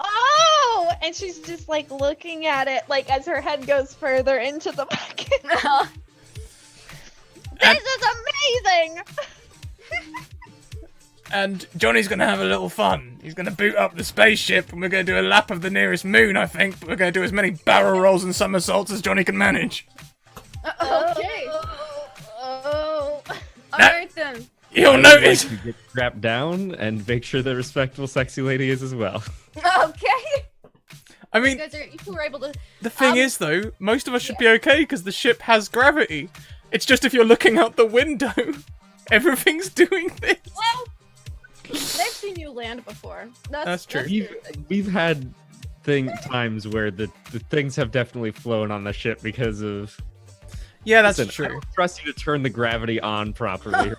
Speaker 4: Oh! And she's just like looking at it, like as her head goes further into the bucket. This is amazing!
Speaker 5: And Johnny's gonna have a little fun. He's gonna boot up the spaceship and we're gonna do a lap of the nearest moon, I think, but we're gonna do as many barrel rolls and somersaults as Johnny can manage.
Speaker 2: Okay.
Speaker 4: Oh.
Speaker 2: Alright then.
Speaker 5: You'll notice...
Speaker 3: You get strapped down and make sure the respectable sexy lady is as well.
Speaker 2: Okay.
Speaker 1: I
Speaker 2: You
Speaker 1: mean,
Speaker 2: guys were able to.
Speaker 1: the thing is, though, most of us should be okay because the ship has gravity. It's just if you're looking out the window, everything's doing this.
Speaker 2: Well, they've seen you land before.
Speaker 1: That's true.
Speaker 3: We've had times where the things have definitely flown on the ship because of...
Speaker 1: Yeah, that's
Speaker 3: Listen, I
Speaker 1: true.
Speaker 3: don't trust you to turn the gravity on properly.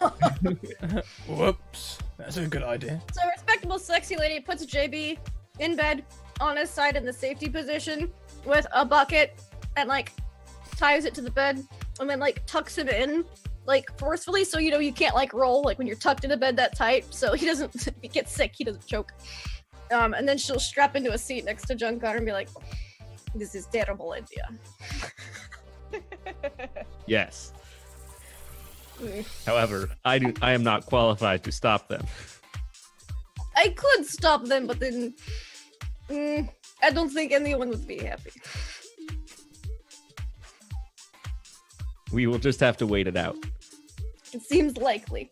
Speaker 5: Whoops. That's a good idea.
Speaker 2: So, a respectable, sexy lady puts JB in bed on his side in the safety position with a bucket and, like, ties it to the bed and then, like, tucks him in, like, forcefully so, you know, you can't, like, roll, like, when you're tucked in a bed that tight so he doesn't if he gets sick, he doesn't choke. And then she'll strap into a seat next to Junkar and be like, this is terrible idea.
Speaker 3: Yes. However, I am not qualified to stop them.
Speaker 2: I could stop them, but then I don't think anyone would be happy.
Speaker 3: We will just have to wait it out.
Speaker 2: It seems likely.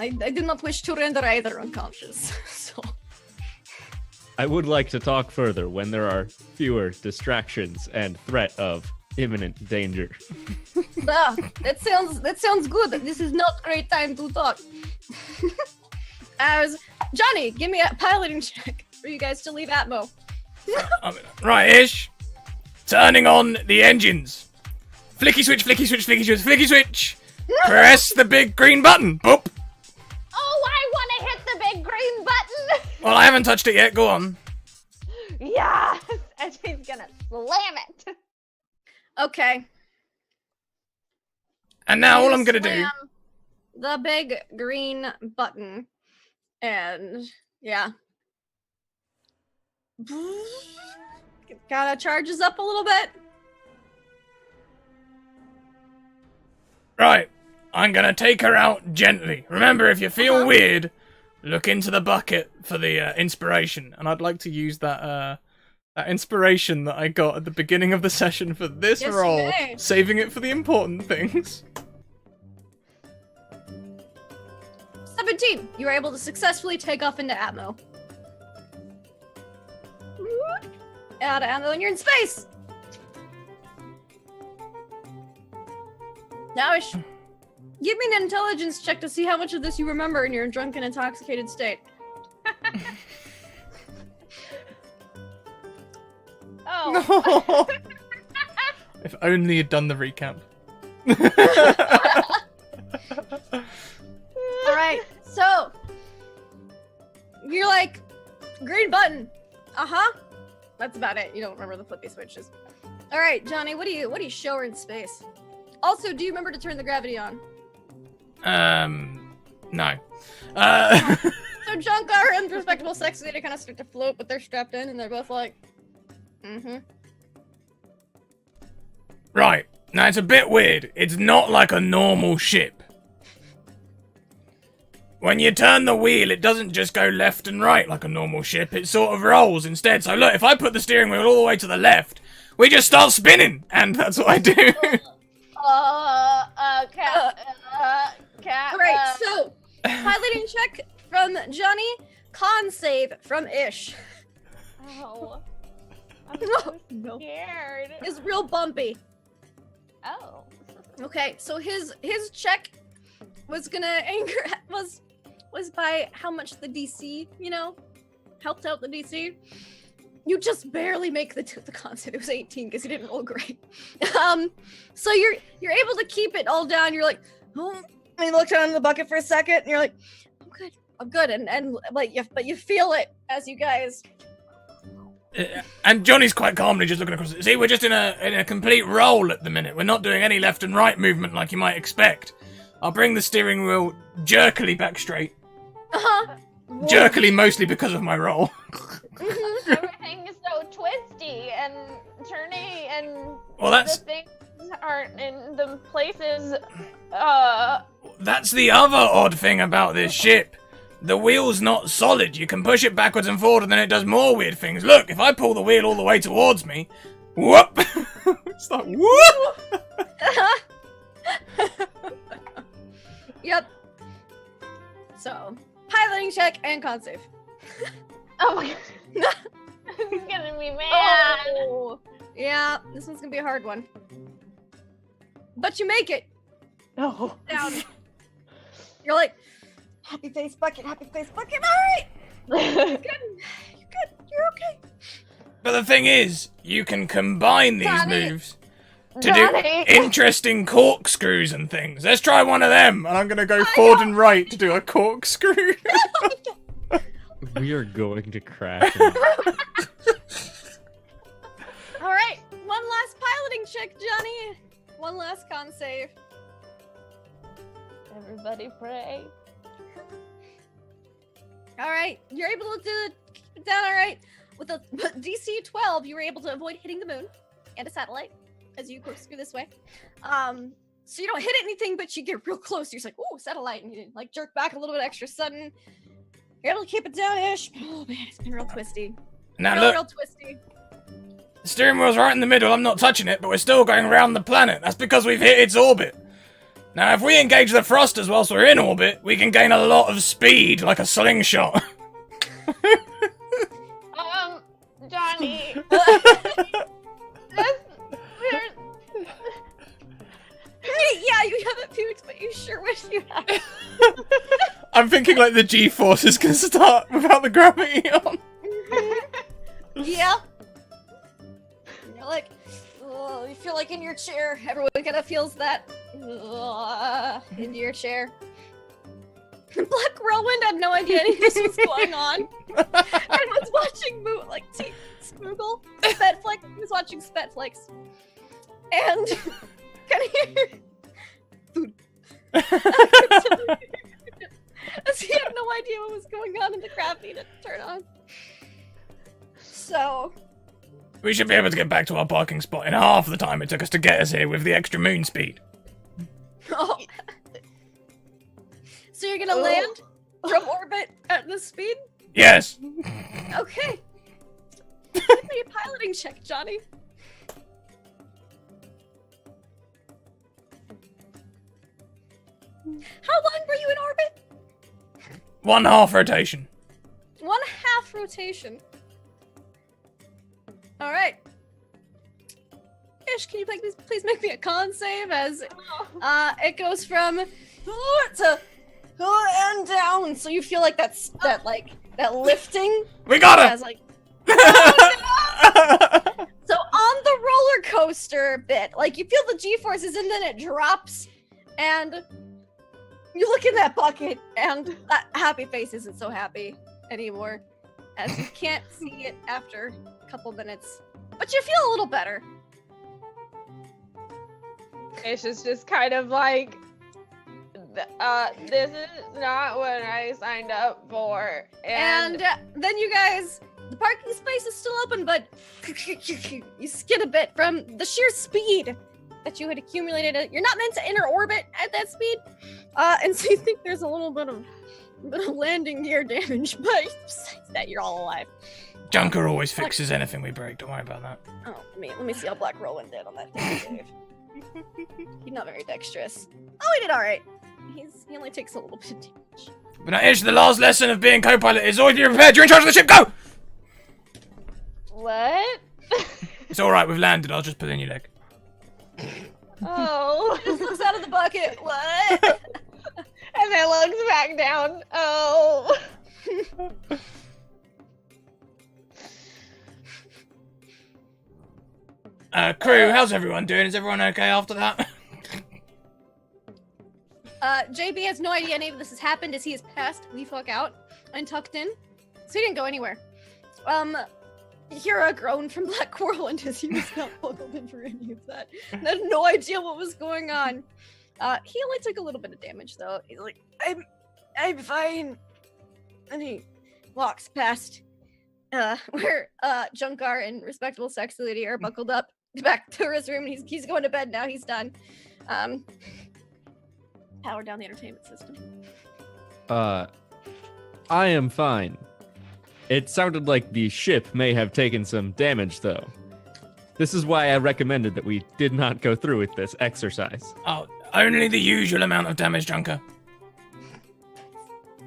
Speaker 2: I do not wish to render either unconscious, so...
Speaker 3: I would like to talk further when there are fewer distractions and threat of imminent danger.
Speaker 2: That sounds good. This is not great time to talk. As Johnny, give me a piloting check for you guys to leave Atmo.
Speaker 5: Right, Ish. Turning on the engines. Flicky switch, flicky switch, flicky switch, flicky switch. Press the big green button. Boop.
Speaker 4: Oh, I want to hit the big green button!
Speaker 5: Well, I haven't touched it yet. Go on.
Speaker 4: Yes! And she's gonna slam it.
Speaker 2: Okay.
Speaker 5: And now all
Speaker 2: You
Speaker 5: I'm gonna do.
Speaker 2: slam the big green button, and yeah, it kind of charges up a little bit.
Speaker 5: Right. I'm gonna take her out gently. Remember, if you feel weird, look into the bucket for the inspiration. And I'd like to use that that inspiration that I got at the beginning of the session for this
Speaker 2: Yes, you
Speaker 5: roll,
Speaker 2: may.
Speaker 5: saving it for the important things.
Speaker 2: 17. You were able to successfully take off into Atmo. Out of Atmo, and you're in space. Now, give me an intelligence check to see how much of this you remember in your drunken, intoxicated state.
Speaker 4: Oh.
Speaker 5: If only you'd done the recap.
Speaker 2: All right, so you're like, green button. That's about it. You don't remember the flippy switches. All right, Johnny, what do you show her in space? Also, do you remember to turn the gravity on?
Speaker 5: No.
Speaker 2: So Junkar and respectable sex lady kind of start to float, but they're strapped in, and they're both like,
Speaker 5: Right. Now, it's a bit weird. It's not like a normal ship. When you turn the wheel, it doesn't just go left and right like a normal ship. It sort of rolls instead. So look, if I put the steering wheel all the way to the left, we just start spinning. And that's what I do.
Speaker 2: All right, so piloting check from Johnny, con save from Ish.
Speaker 4: Oh. I'm so scared.
Speaker 2: Is real bumpy.
Speaker 4: Oh.
Speaker 2: Okay, so his check was gonna anger was by how much the DC, helped out the DC. You just barely make the concept. It was 18 because you didn't roll great. So you're able to keep it all down. You're like, oh, and you look down in the bucket for a second, and you're like, I'm good, and but you feel it as you guys.
Speaker 5: And Johnny's quite calmly just looking across. See, we're just in a complete roll at the minute. We're not doing any left and right movement like you might expect. I'll bring the steering wheel jerkily back straight. Jerkily mostly because of my roll.
Speaker 4: Everything is so twisty and turny, and
Speaker 5: the
Speaker 4: things aren't in the places.
Speaker 5: That's the other odd thing about this ship. The wheel's not solid. You can push it backwards and forward and then it does more weird things. Look, if I pull the wheel all the way towards me, whoop! It's like, whoop!
Speaker 2: Yep. So, piloting check and con save.
Speaker 4: Oh my god. He's gonna be mad.
Speaker 2: Oh, yeah, this one's gonna be a hard one. But you make it.
Speaker 4: No.
Speaker 2: Down. You're like, happy face bucket, alright! You're good. You're okay.
Speaker 5: But the thing is, you can combine these
Speaker 2: Johnny.
Speaker 5: moves to do interesting corkscrews and things. Let's try one of them. And I'm gonna go forward and right to do a corkscrew.
Speaker 3: We are going to crash.
Speaker 2: Alright, one last piloting check, Johnny. One last con save.
Speaker 4: Everybody pray.
Speaker 2: Alright, you're able to keep it down alright. With a DC 12, you were able to avoid hitting the moon and a satellite as you corkscrew this way. So you don't hit anything, but you get real close. You're just like, ooh, satellite, and you like jerk back a little bit extra sudden. You're able to keep it down-ish. Oh man, it's been real twisty.
Speaker 5: Now look,
Speaker 2: real twisty.
Speaker 5: the steering wheel's right in the middle. I'm not touching it, but we're still going around the planet. That's because we've hit its orbit. Now, if we engage the thrusters whilst we're in orbit, we can gain a lot of speed, like a slingshot.
Speaker 4: Johnny.
Speaker 2: Yeah, you haven't puked, but you sure wish you had.
Speaker 5: I'm thinking like the G-forces can start without the gravity on.
Speaker 2: Yeah. You're like, oh, you feel like in your chair. Everyone kind of feels that into your chair. Black Whirlwind had no idea any of this was going on. And was watching Smoogle, Spetflix. He was watching Spetflix. And can hear food. As he had no idea what was going on in the gravity to turn on. So
Speaker 5: We should be able to get back to our parking spot in half the time it took us to get us here with the extra moon speed.
Speaker 2: Oh. So you're gonna land from orbit at this speed?
Speaker 5: Yes.
Speaker 2: Okay. Give me a piloting check, Johnny. How long were you in orbit?
Speaker 5: 1/2 rotation.
Speaker 2: 1/2 rotation. All right. Ish, can you please make me a con save as it goes from to and down, so you feel like that lifting.
Speaker 5: We got her.
Speaker 2: As like. So on the roller coaster bit, like you feel the G-forces and then it drops, and you look in that bucket, and that happy face isn't so happy anymore, as you can't see it after a couple minutes, but you feel a little better.
Speaker 4: It's just kind of like, this is not what I signed up for.
Speaker 2: And then you guys, the parking space is still open, but you skid a bit from the sheer speed that you had accumulated. You're not meant to enter orbit at that speed, and so you think there's a little bit of landing gear damage, but besides that, you're all alive.
Speaker 5: Junker always fixes anything we break. Don't worry about that.
Speaker 2: Oh, let me see how Black Whirlwind did on that save. He's not very dexterous. Oh, he did all right. He only takes a little bit of damage.
Speaker 5: But now, Ish, the last lesson of being co-pilot is always be prepared. You're in charge of the ship. Go.
Speaker 4: What?
Speaker 5: It's all right. We've landed. I'll just put in your leg.
Speaker 4: Oh.
Speaker 2: Just looks out of the bucket. What?
Speaker 4: And then looks back down. Oh.
Speaker 5: Crew, how's everyone doing? Is everyone okay after that?
Speaker 2: JB has no idea any of this has happened as he is passed the fuck out and tucked in. So he didn't go anywhere. Hear a groan from Black Whirlwind as he was not buckled in for any of that. And had no idea what was going on. He only took a little bit of damage though. He's like, I'm fine. And he walks past where Junkar and Respectable Sexy Lady are buckled up back to his room. He's going to bed now. He's done. Power down the entertainment system.
Speaker 3: I am fine. It sounded like the ship may have taken some damage, though. This is why I recommended that we did not go through with this exercise.
Speaker 5: Oh, only the usual amount of damage, Junker.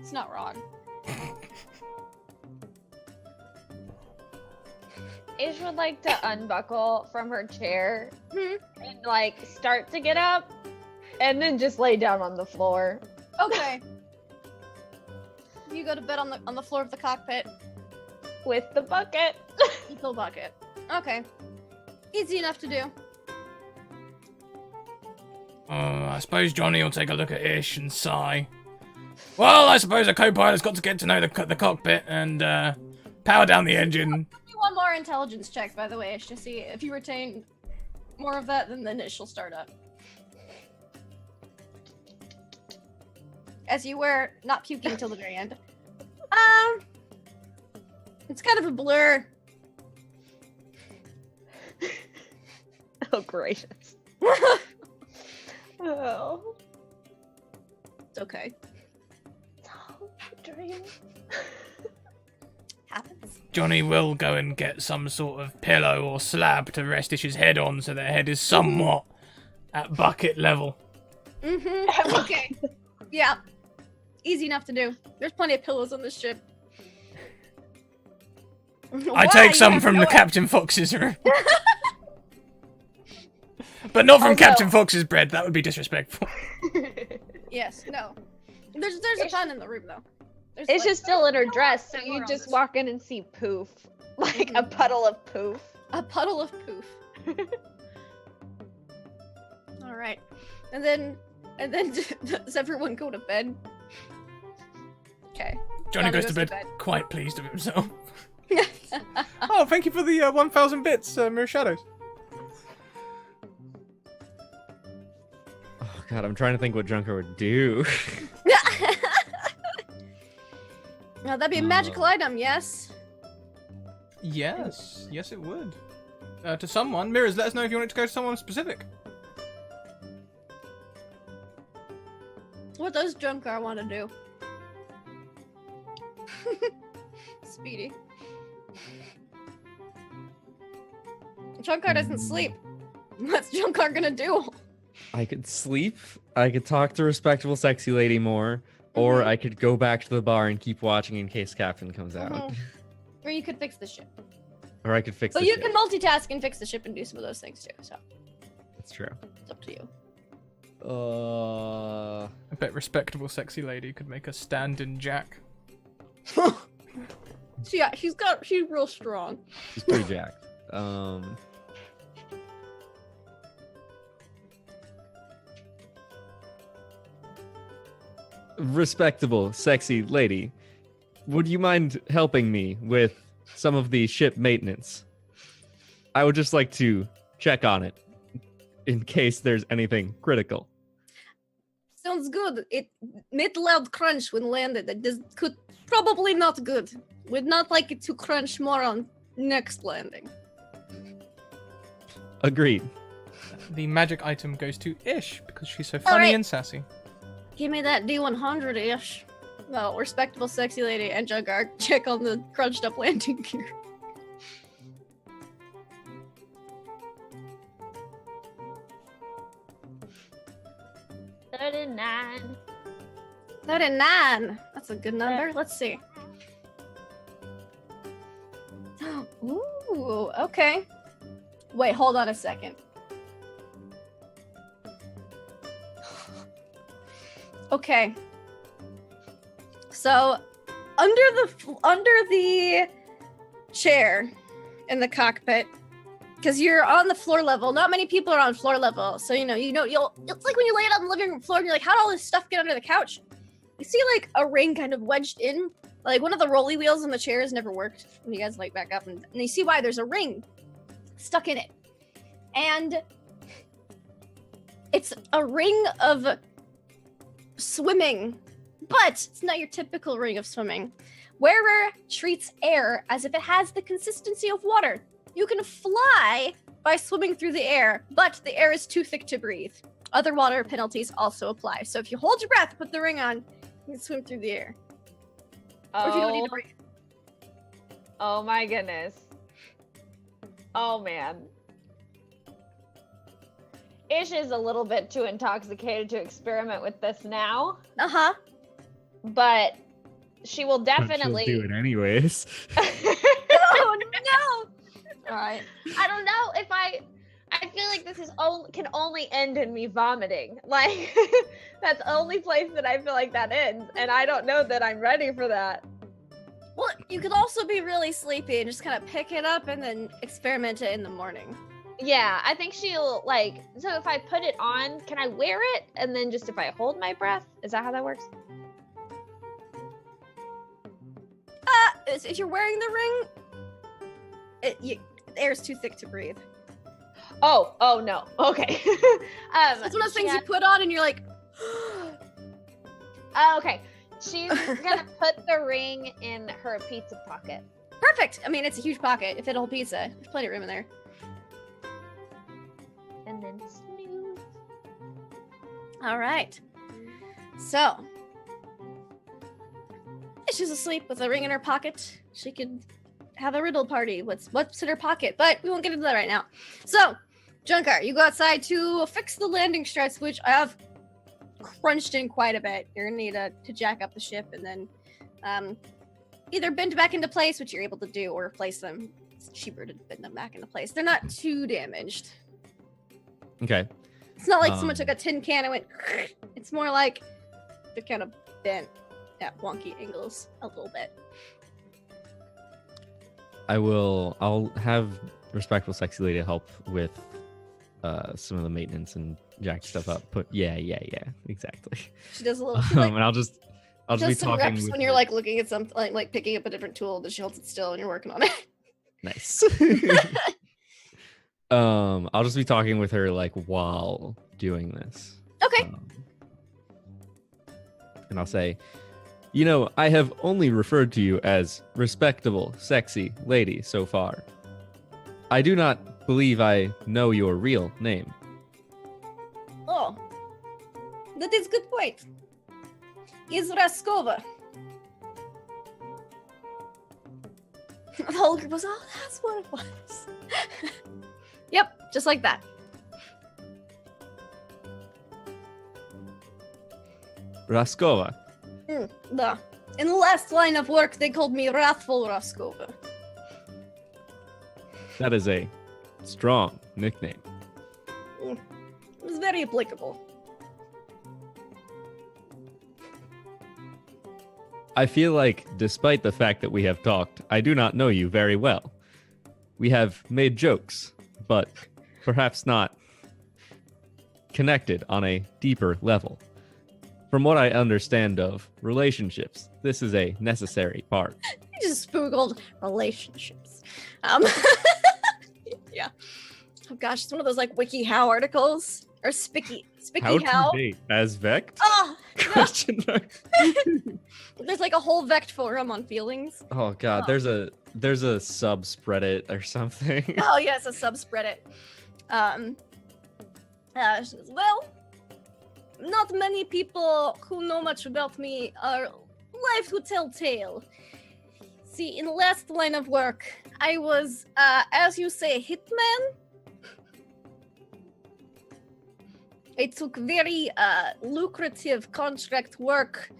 Speaker 2: It's not wrong.
Speaker 4: Ish would like to unbuckle from her chair
Speaker 2: Hmm.
Speaker 4: and like start to get up and then just lay down on the floor.
Speaker 2: Okay. You go to bed on the floor of the cockpit.
Speaker 4: With the bucket.
Speaker 2: With the bucket. Okay. Easy enough to do.
Speaker 5: I suppose Johnny will take a look at Ish and sigh. Well, I suppose a co-pilot's got to get to know the cockpit and power down the engine.
Speaker 2: Do one more intelligence check, by the way, Ish, to see if you retain more of that, then Ish will start up. As you were not puking till the very end. It's kind of a blur.
Speaker 4: Oh, gracious. Oh.
Speaker 2: It's okay.
Speaker 4: Dream.
Speaker 2: Happens.
Speaker 5: Johnny will go and get some sort of pillow or slab to rest Ish's head on so their head is somewhat at bucket level.
Speaker 2: Mm-hmm. Okay. Yeah. Easy enough to do. There's plenty of pillows on this ship.
Speaker 5: I take some from the Captain Fox's room. But not from Captain Fox's bread, that would be disrespectful.
Speaker 2: Yes, no. There's a ton in the room though. There's
Speaker 4: It's
Speaker 2: like,
Speaker 4: just still in her dress, so
Speaker 2: more
Speaker 4: you
Speaker 2: on
Speaker 4: just
Speaker 2: this.
Speaker 4: walk in and see poof. Like a puddle of poof.
Speaker 2: a puddle of poof. All right, and then does everyone go to bed? Okay.
Speaker 5: Johnny goes to bed quite pleased with himself. Oh, thank you for the 1,000 bits, Mirror Shadows.
Speaker 3: Oh god, I'm trying to think what Junker would do.
Speaker 2: Now that'd be a magical item, yes.
Speaker 1: Yes, yes it would. To someone. Mirrors, let us know if you want it to go to someone specific.
Speaker 2: What does Junkar want to do? Speedy. Junkar doesn't sleep. What's Junkar gonna do?
Speaker 3: I could sleep, I could talk to Respectable Sexy Lady more, or
Speaker 2: Mhm.
Speaker 3: I could go back to the bar and keep watching in case Captain comes out.
Speaker 2: Mhm. Or you could fix the ship.
Speaker 3: Or I could fix
Speaker 2: But
Speaker 3: the
Speaker 2: you
Speaker 3: ship.
Speaker 2: can multitask and fix the ship and do some of those things too, so
Speaker 3: That's true.
Speaker 2: it's up to you.
Speaker 1: I bet Respectable Sexy Lady could make a stand-in Jack.
Speaker 2: So yeah, she's real strong.
Speaker 3: She's pretty jacked. Respectable, sexy lady, would you mind helping me with some of the ship maintenance? I would just like to check on it in case there's anything critical.
Speaker 2: Sounds good. It made loud crunch when landed. This could probably not good. Would not like it to crunch more on next landing.
Speaker 3: Agreed.
Speaker 1: The magic item goes to Ish because she's so funny
Speaker 2: Alright.
Speaker 1: and sassy.
Speaker 2: Give me that D100-ish. Well, Respectable Sexy Lady and Junkar check on the crunched up landing gear.
Speaker 4: $39.
Speaker 2: 39. That's a good number. Let's see. Ooh, okay. Wait, hold on a second. Okay. So, under the chair in the cockpit, because you're on the floor level. Not many people are on floor level, so you'll. It's like when you lay it on the living room floor and you're like, how did all this stuff get under the couch? You see like a ring kind of wedged in, like one of the rolly wheels in the chairs never worked. When you guys like back up and you see why there's a ring stuck in it, and it's a ring of swimming, but it's not your typical ring of swimming. Wearer treats air as if it has the consistency of water. You can fly by swimming through the air, but the air is too thick to breathe. Other water penalties also apply. So if you hold your breath, put the ring on, you can swim through the air. Or if you don't need to breathe.
Speaker 4: Oh my goodness. Oh man. Ish is a little bit too intoxicated to experiment with this now.
Speaker 2: Uh-huh.
Speaker 4: But she will definitely
Speaker 3: do it anyways.
Speaker 2: Oh no! Alright.
Speaker 4: I don't know if I feel like this is can only end in me vomiting. Like that's the only place that I feel like that ends, and I don't know that I'm ready for that.
Speaker 2: Well, you could also be really sleepy and just kind of pick it up and then experiment it in the morning.
Speaker 4: Yeah, I think she'll like. So if I put it on, can I wear it? And then just if I hold my breath, is that how that works?
Speaker 2: If you're wearing the ring, the air's too thick to breathe.
Speaker 4: Oh no. Okay.
Speaker 2: It's one of those things you put on and you're like.
Speaker 4: Okay. She's gonna put the ring in her pizza pocket.
Speaker 2: Perfect. I mean, it's a huge pocket. It fit a whole pizza. There's plenty of room in there.
Speaker 4: And then snooze.
Speaker 2: All right. So, she's asleep with a ring in her pocket. She could have a riddle party. What's in her pocket? But we won't get into that right now. So, Junkar, you go outside to fix the landing struts, which I have crunched in quite a bit. You're gonna need to jack up the ship and then either bend back into place, which you're able to do, or replace them. It's cheaper to bend them back into place. They're not too damaged.
Speaker 3: Okay.
Speaker 2: It's not like someone took a tin can and went. It's more like they're kind of bent at wonky angles a little bit.
Speaker 3: I'll have respectful sexy lady help with some of the maintenance and jack stuff up. Yeah, exactly.
Speaker 2: She does a little. Like,
Speaker 3: and I'll just be
Speaker 2: some
Speaker 3: talking
Speaker 2: reps
Speaker 3: with
Speaker 2: when you're like looking at something, like picking up a different tool, that she holds it still and you're working on it.
Speaker 3: Nice. I'll just be talking with her like while doing this.
Speaker 2: Okay.
Speaker 3: And I'll say, I have only referred to you as respectable, sexy lady so far. I do not believe I know your real name.
Speaker 2: Oh, that is a good point. Is Raskova. The whole group was, oh, that's what it was. Yep, just like that.
Speaker 3: Raskova.
Speaker 2: In the last line of work, they called me Wrathful Raskova.
Speaker 3: That is a strong nickname.
Speaker 2: It was very applicable.
Speaker 3: I feel like, despite the fact that we have talked, I do not know you very well. We have made jokes, but perhaps not connected on a deeper level. From what I understand of relationships, this is a necessary part.
Speaker 2: You just spoogled relationships. Yeah. Oh gosh, it's one of those like WikiHow articles. Or Spicky
Speaker 3: How
Speaker 2: How.
Speaker 3: to date as Vect?
Speaker 2: Oh,
Speaker 3: Question mark.
Speaker 2: there's like a whole Vect forum on feelings.
Speaker 3: Oh god, there's a subspreadit or something.
Speaker 2: Oh yeah, it's a subspreadit. She says, well, not many people who know much about me are live to tell tale. See, in the last line of work, I was, as you say, hitman. I took very lucrative contract work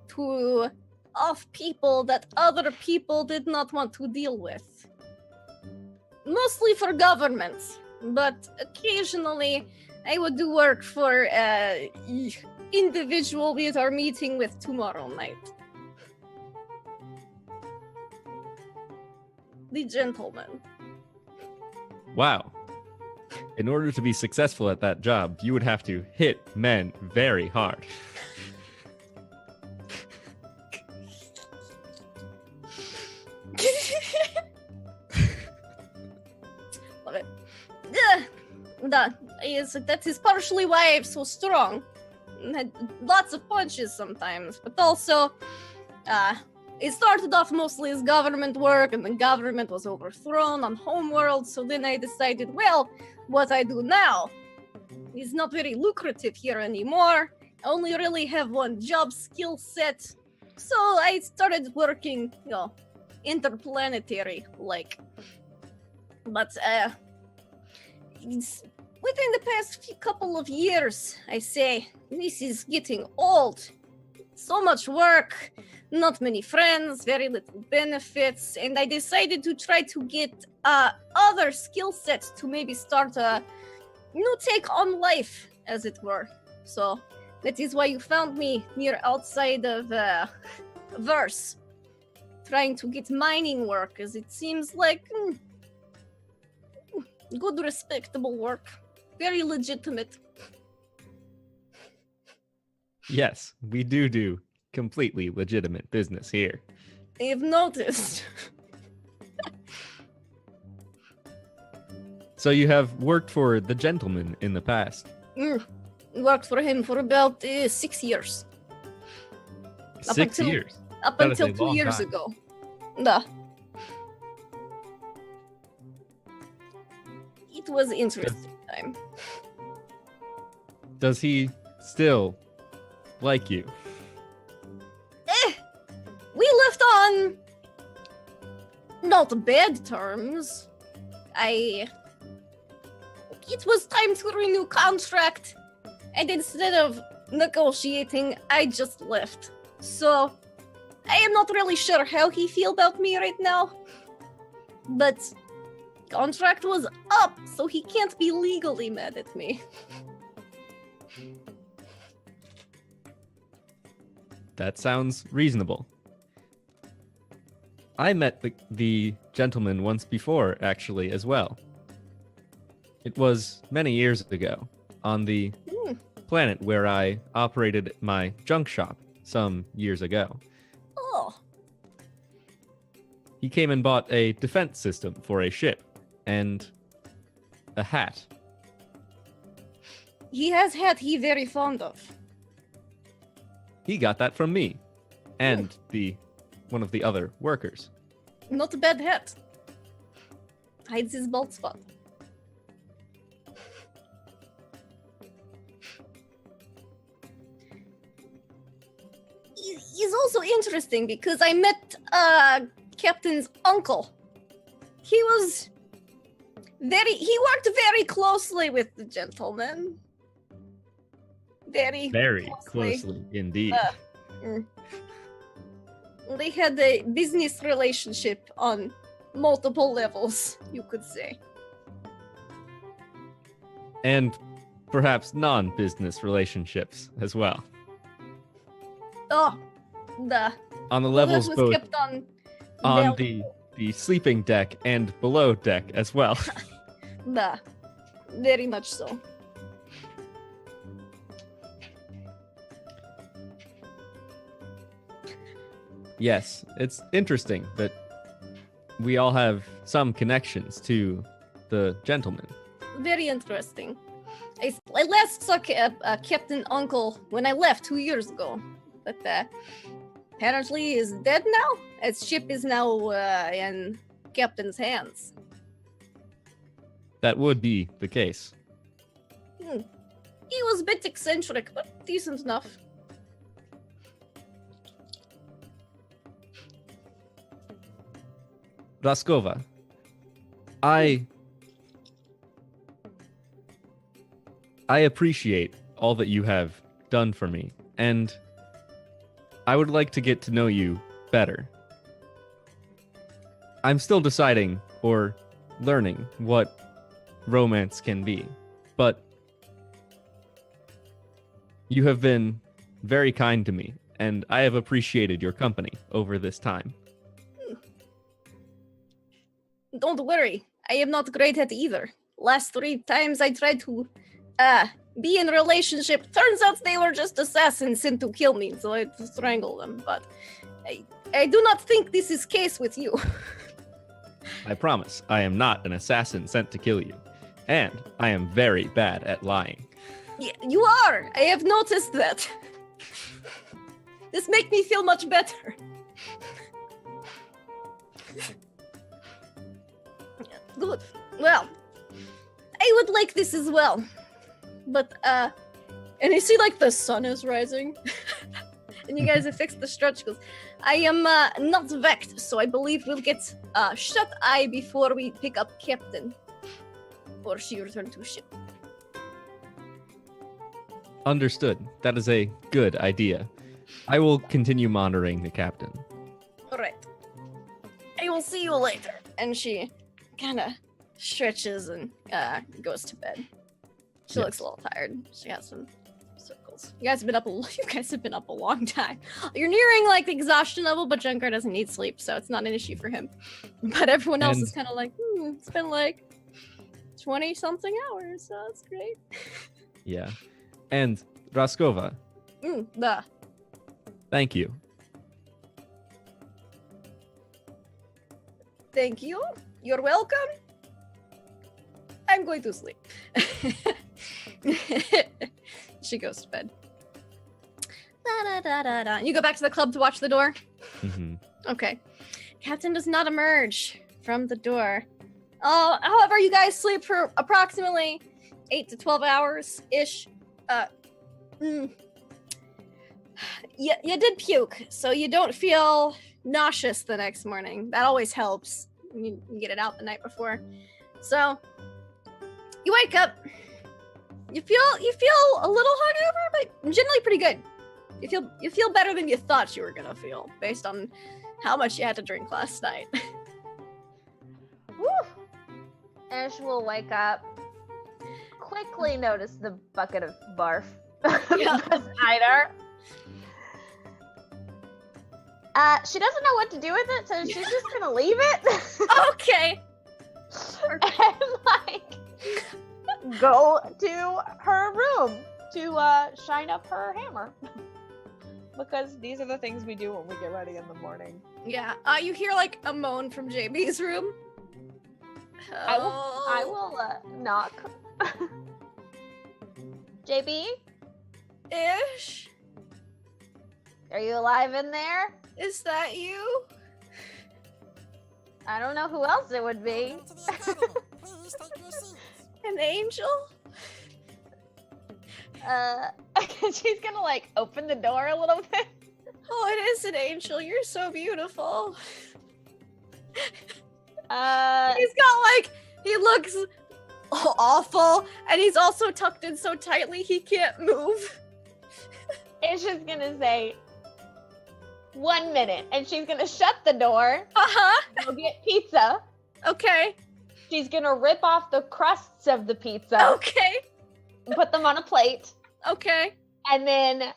Speaker 2: to off people that other people did not want to deal with. Mostly for governments, but occasionally I would do work for individual we are meeting with tomorrow night. the gentleman.
Speaker 3: Wow. In order to be successful at that job, you would have to hit men very hard.
Speaker 2: Love it. That is partially why I'm so strong. Had lots of punches sometimes, but also, it started off mostly as government work, and the government was overthrown on homeworld, so then I decided, well, what I do now is not very lucrative here anymore. I only really have one job skill set, so I started working, interplanetary, like. But, it's within the past couple of years, I say, this is getting old. So much work, not many friends, very little benefits, and I decided to try to get other skill sets to maybe start a new take on life, as it were. So that is why you found me near outside of Verse, trying to get mining work, as it seems like good, respectable work, very legitimate.
Speaker 3: Yes, we do completely legitimate business here.
Speaker 2: I've noticed.
Speaker 3: So you have worked for the gentleman in the past.
Speaker 2: Worked for him for about 6 years.
Speaker 3: 6 years?
Speaker 2: Up
Speaker 3: That is
Speaker 2: until
Speaker 3: a
Speaker 2: 2
Speaker 3: long
Speaker 2: years
Speaker 3: time.
Speaker 2: ago. Nah. It was interesting time.
Speaker 3: Does he still like you?
Speaker 2: We left on not bad terms. It was time to renew contract, and instead of negotiating, I just left. So I am not really sure how he feel about me right now. But contract was up, so he can't be legally mad at me.
Speaker 3: That sounds reasonable. I met the gentleman once before, actually, as well. It was many years ago, on the planet where I operated my junk shop some years ago.
Speaker 2: Oh,
Speaker 3: He came and bought a defense system for a ship, and a hat.
Speaker 2: he has hat he very fond of.
Speaker 3: He got that from me, and one of the other workers.
Speaker 2: Not a bad hat. Hides his bald spot. He's also interesting because I met Captain's uncle. He worked very closely with the gentleman. Very
Speaker 3: closely indeed.
Speaker 2: They had a business relationship on multiple levels, you could say.
Speaker 3: And perhaps non-business relationships as well.
Speaker 2: Oh,
Speaker 3: On the
Speaker 2: that
Speaker 3: levels
Speaker 2: was
Speaker 3: both
Speaker 2: kept on
Speaker 3: on the sleeping deck and below deck as well.
Speaker 2: very much so.
Speaker 3: Yes, it's interesting that we all have some connections to the gentleman.
Speaker 2: Very interesting. I last saw Captain Uncle when I left 2 years ago, but apparently he is dead now. His ship is now in Captain's hands.
Speaker 3: That would be the case.
Speaker 2: He was a bit eccentric, but decent enough.
Speaker 3: Raskova, I appreciate all that you have done for me, and I would like to get to know you better. I'm still deciding or learning what romance can be, but you have been very kind to me, and I have appreciated your company over this time.
Speaker 2: Don't worry, I am not great at either. Last 3 times I tried to be in a relationship, turns out they were just assassins sent to kill me, so I had to strangle them. But I do not think this is case with you.
Speaker 3: I promise, I am not an assassin sent to kill you. And I am very bad at lying.
Speaker 2: Yeah, you are. I have noticed that. This makes me feel much better. Good. Well, I would like this as well. But, and you see, like, the sun is rising. And you guys have fixed the stretch goals. I am, not vexed, so I believe we'll get, shut-eye before we pick up Captain. Or she return to ship.
Speaker 3: Understood. That is a good idea. I will continue monitoring the captain.
Speaker 2: Alright. I will see you later. And she kind of stretches and goes to bed. She looks a little tired. She has some circles. You guys have been up a long time. You're nearing like the exhaustion level, but Junkar doesn't need sleep, so it's not an issue for him. But everyone else is kind of like, it's been like 20 something hours, so that's great.
Speaker 3: Yeah. And Raskova. Thank you.
Speaker 2: Thank you. You're welcome. I'm going to sleep. She goes to bed. You go back to the club to watch the door?
Speaker 3: Mm-hmm.
Speaker 2: Okay. Captain does not emerge from the door. However, you guys sleep for approximately 8 to 12 hours-ish. You did puke, so you don't feel nauseous the next morning. That always helps. You get it out the night before. So, you wake up. You feel a little hungover, but generally pretty good. You feel better than you thought you were gonna feel, based on how much you had to drink last night.
Speaker 4: Woo! Ish will wake up, quickly notice the bucket of barf beside her. She doesn't know what to do with it, so she's just gonna leave it.
Speaker 2: Okay.
Speaker 4: And like go to her room to shine up her hammer. Because these are the things we do when we get ready in the morning.
Speaker 2: Yeah. You hear like a moan from JB's room.
Speaker 4: I will knock. JB?
Speaker 2: Ish?
Speaker 4: Are you alive in there?
Speaker 2: Is that you?
Speaker 4: I don't know who else it would be.
Speaker 2: An angel?
Speaker 4: She's gonna like open the door a little bit.
Speaker 2: Oh, it is an angel. You're so beautiful. He's got like, he looks awful, and he's also tucked in so tightly he can't move.
Speaker 4: It's just gonna say 1 minute, and she's gonna shut the door. Go get pizza.
Speaker 2: Okay.
Speaker 4: She's gonna rip off the crusts of the pizza.
Speaker 2: Okay.
Speaker 4: And put them on a plate.
Speaker 2: Okay.
Speaker 4: And then,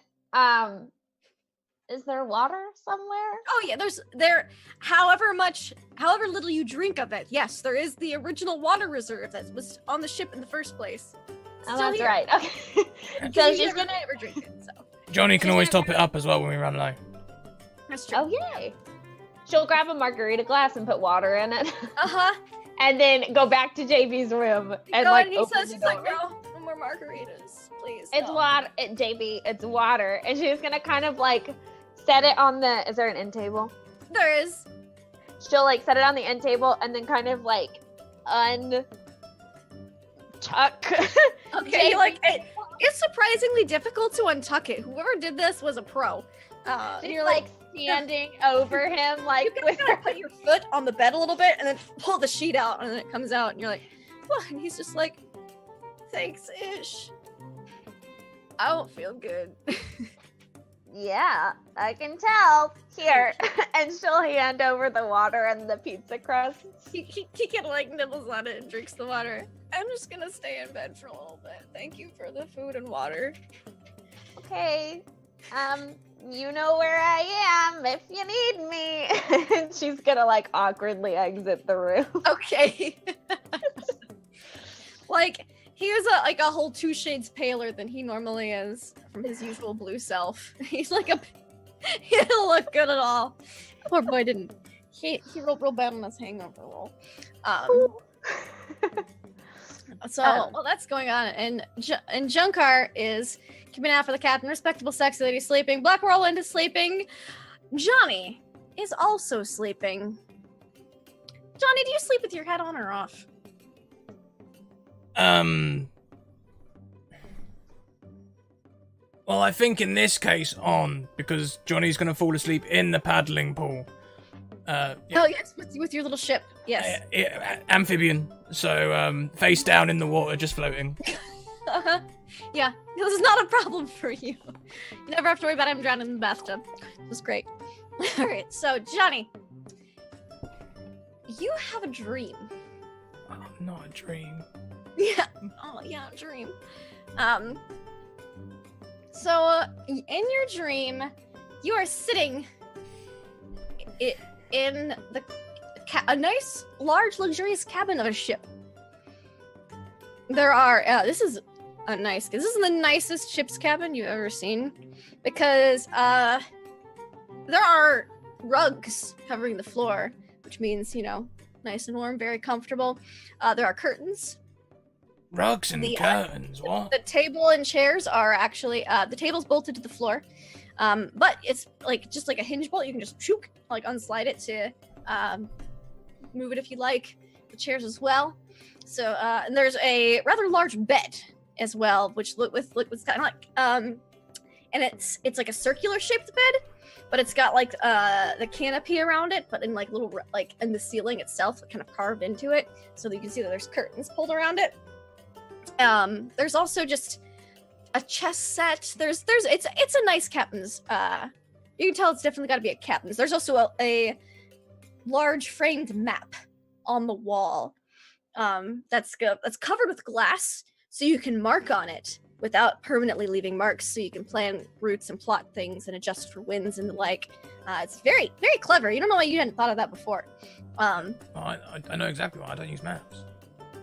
Speaker 4: is there water somewhere?
Speaker 2: Oh yeah, there. However little you drink of it, yes, there is the original water reserve that was on the ship in the first place.
Speaker 4: Oh,
Speaker 2: Still
Speaker 4: that's
Speaker 2: here.
Speaker 4: right. Okay.
Speaker 2: So she's gonna never drink it. So
Speaker 5: Johnny can always top it up as well when we run low.
Speaker 2: that's true.
Speaker 4: Oh yay! She'll grab a margarita glass and put water in it. And then go back to JB's room and
Speaker 2: Go
Speaker 4: like
Speaker 2: and he
Speaker 4: open
Speaker 2: says,
Speaker 4: the
Speaker 2: he's
Speaker 4: door.
Speaker 2: like, no more margaritas, please.
Speaker 4: It's
Speaker 2: no.
Speaker 4: water, JB. It's water, and she's gonna kind of like set it on the. Is there an end table?
Speaker 2: There is.
Speaker 4: She'll like set it on the end table and then kind of like untuck.
Speaker 2: Okay, like it's surprisingly difficult to untuck it. Whoever did this was a pro.
Speaker 4: She's
Speaker 2: You're
Speaker 4: like standing over him, like
Speaker 2: you can
Speaker 4: with
Speaker 2: kind
Speaker 4: her.
Speaker 2: of put your foot on the bed a little bit and then pull the sheet out and then it comes out and you're like, what? And he's just like, thanks, Ish. I don't feel good.
Speaker 4: Yeah, I can tell. Here, and she'll hand over the water and the pizza crusts.
Speaker 2: he kind of like nibbles on it and drinks the water. I'm just gonna stay in bed for a little bit. Thank you for the food and water.
Speaker 4: Okay. you know where I am if you need me. And she's gonna like awkwardly exit the room.
Speaker 2: Okay. Like, he is a whole 2 shades paler than he normally is from his usual blue self. He's like he didn't look good at all. Poor boy didn't. He rolled real bad on his hangover roll. So while that's going on, and Junkar is keeping out for the captain. Respectable sexy lady sleeping. Black Whirlwind is sleeping. Johnny is also sleeping. Johnny, do you sleep with your head on or off?
Speaker 5: Well, I think in this case on, because Johnny's gonna fall asleep in the paddling pool.
Speaker 2: Oh yes, with your little ship. Yes.
Speaker 5: Amphibian. So face down in the water, just floating.
Speaker 2: Yeah, this is not a problem for you. You never have to worry about him drowning in the bathtub. It was great. All right, so Johnny, you have a dream.
Speaker 5: Oh, not a dream.
Speaker 2: Yeah. Oh yeah, a dream. So in your dream, you are sitting in a nice, large, luxurious cabin of a ship. There are this is the nicest ship's cabin you've ever seen, because there are rugs covering the floor, which means, you know, nice and warm, very comfortable. There are curtains.
Speaker 5: Rugs and curtains, what?
Speaker 2: The table and chairs are actually, the table's bolted to the floor, but it's just like a hinge bolt. You can just unslide it to move it if you like. The chairs as well. So, and there's a rather large bed as well, which looks kind of like, and it's like a circular shaped bed, but it's got like the canopy around it, but in like little in the ceiling itself, kind of carved into it, so that you can see that there's curtains pulled around it. There's also just a chess set. It's a nice captain's. You can tell it's definitely got to be a captain's. There's also a large framed map on the wall. That's covered with glass, so you can mark on it without permanently leaving marks. So you can plan routes and plot things and adjust for winds and the like. It's very, very clever. You don't know why you hadn't thought of that before.
Speaker 5: I know exactly why I don't use maps.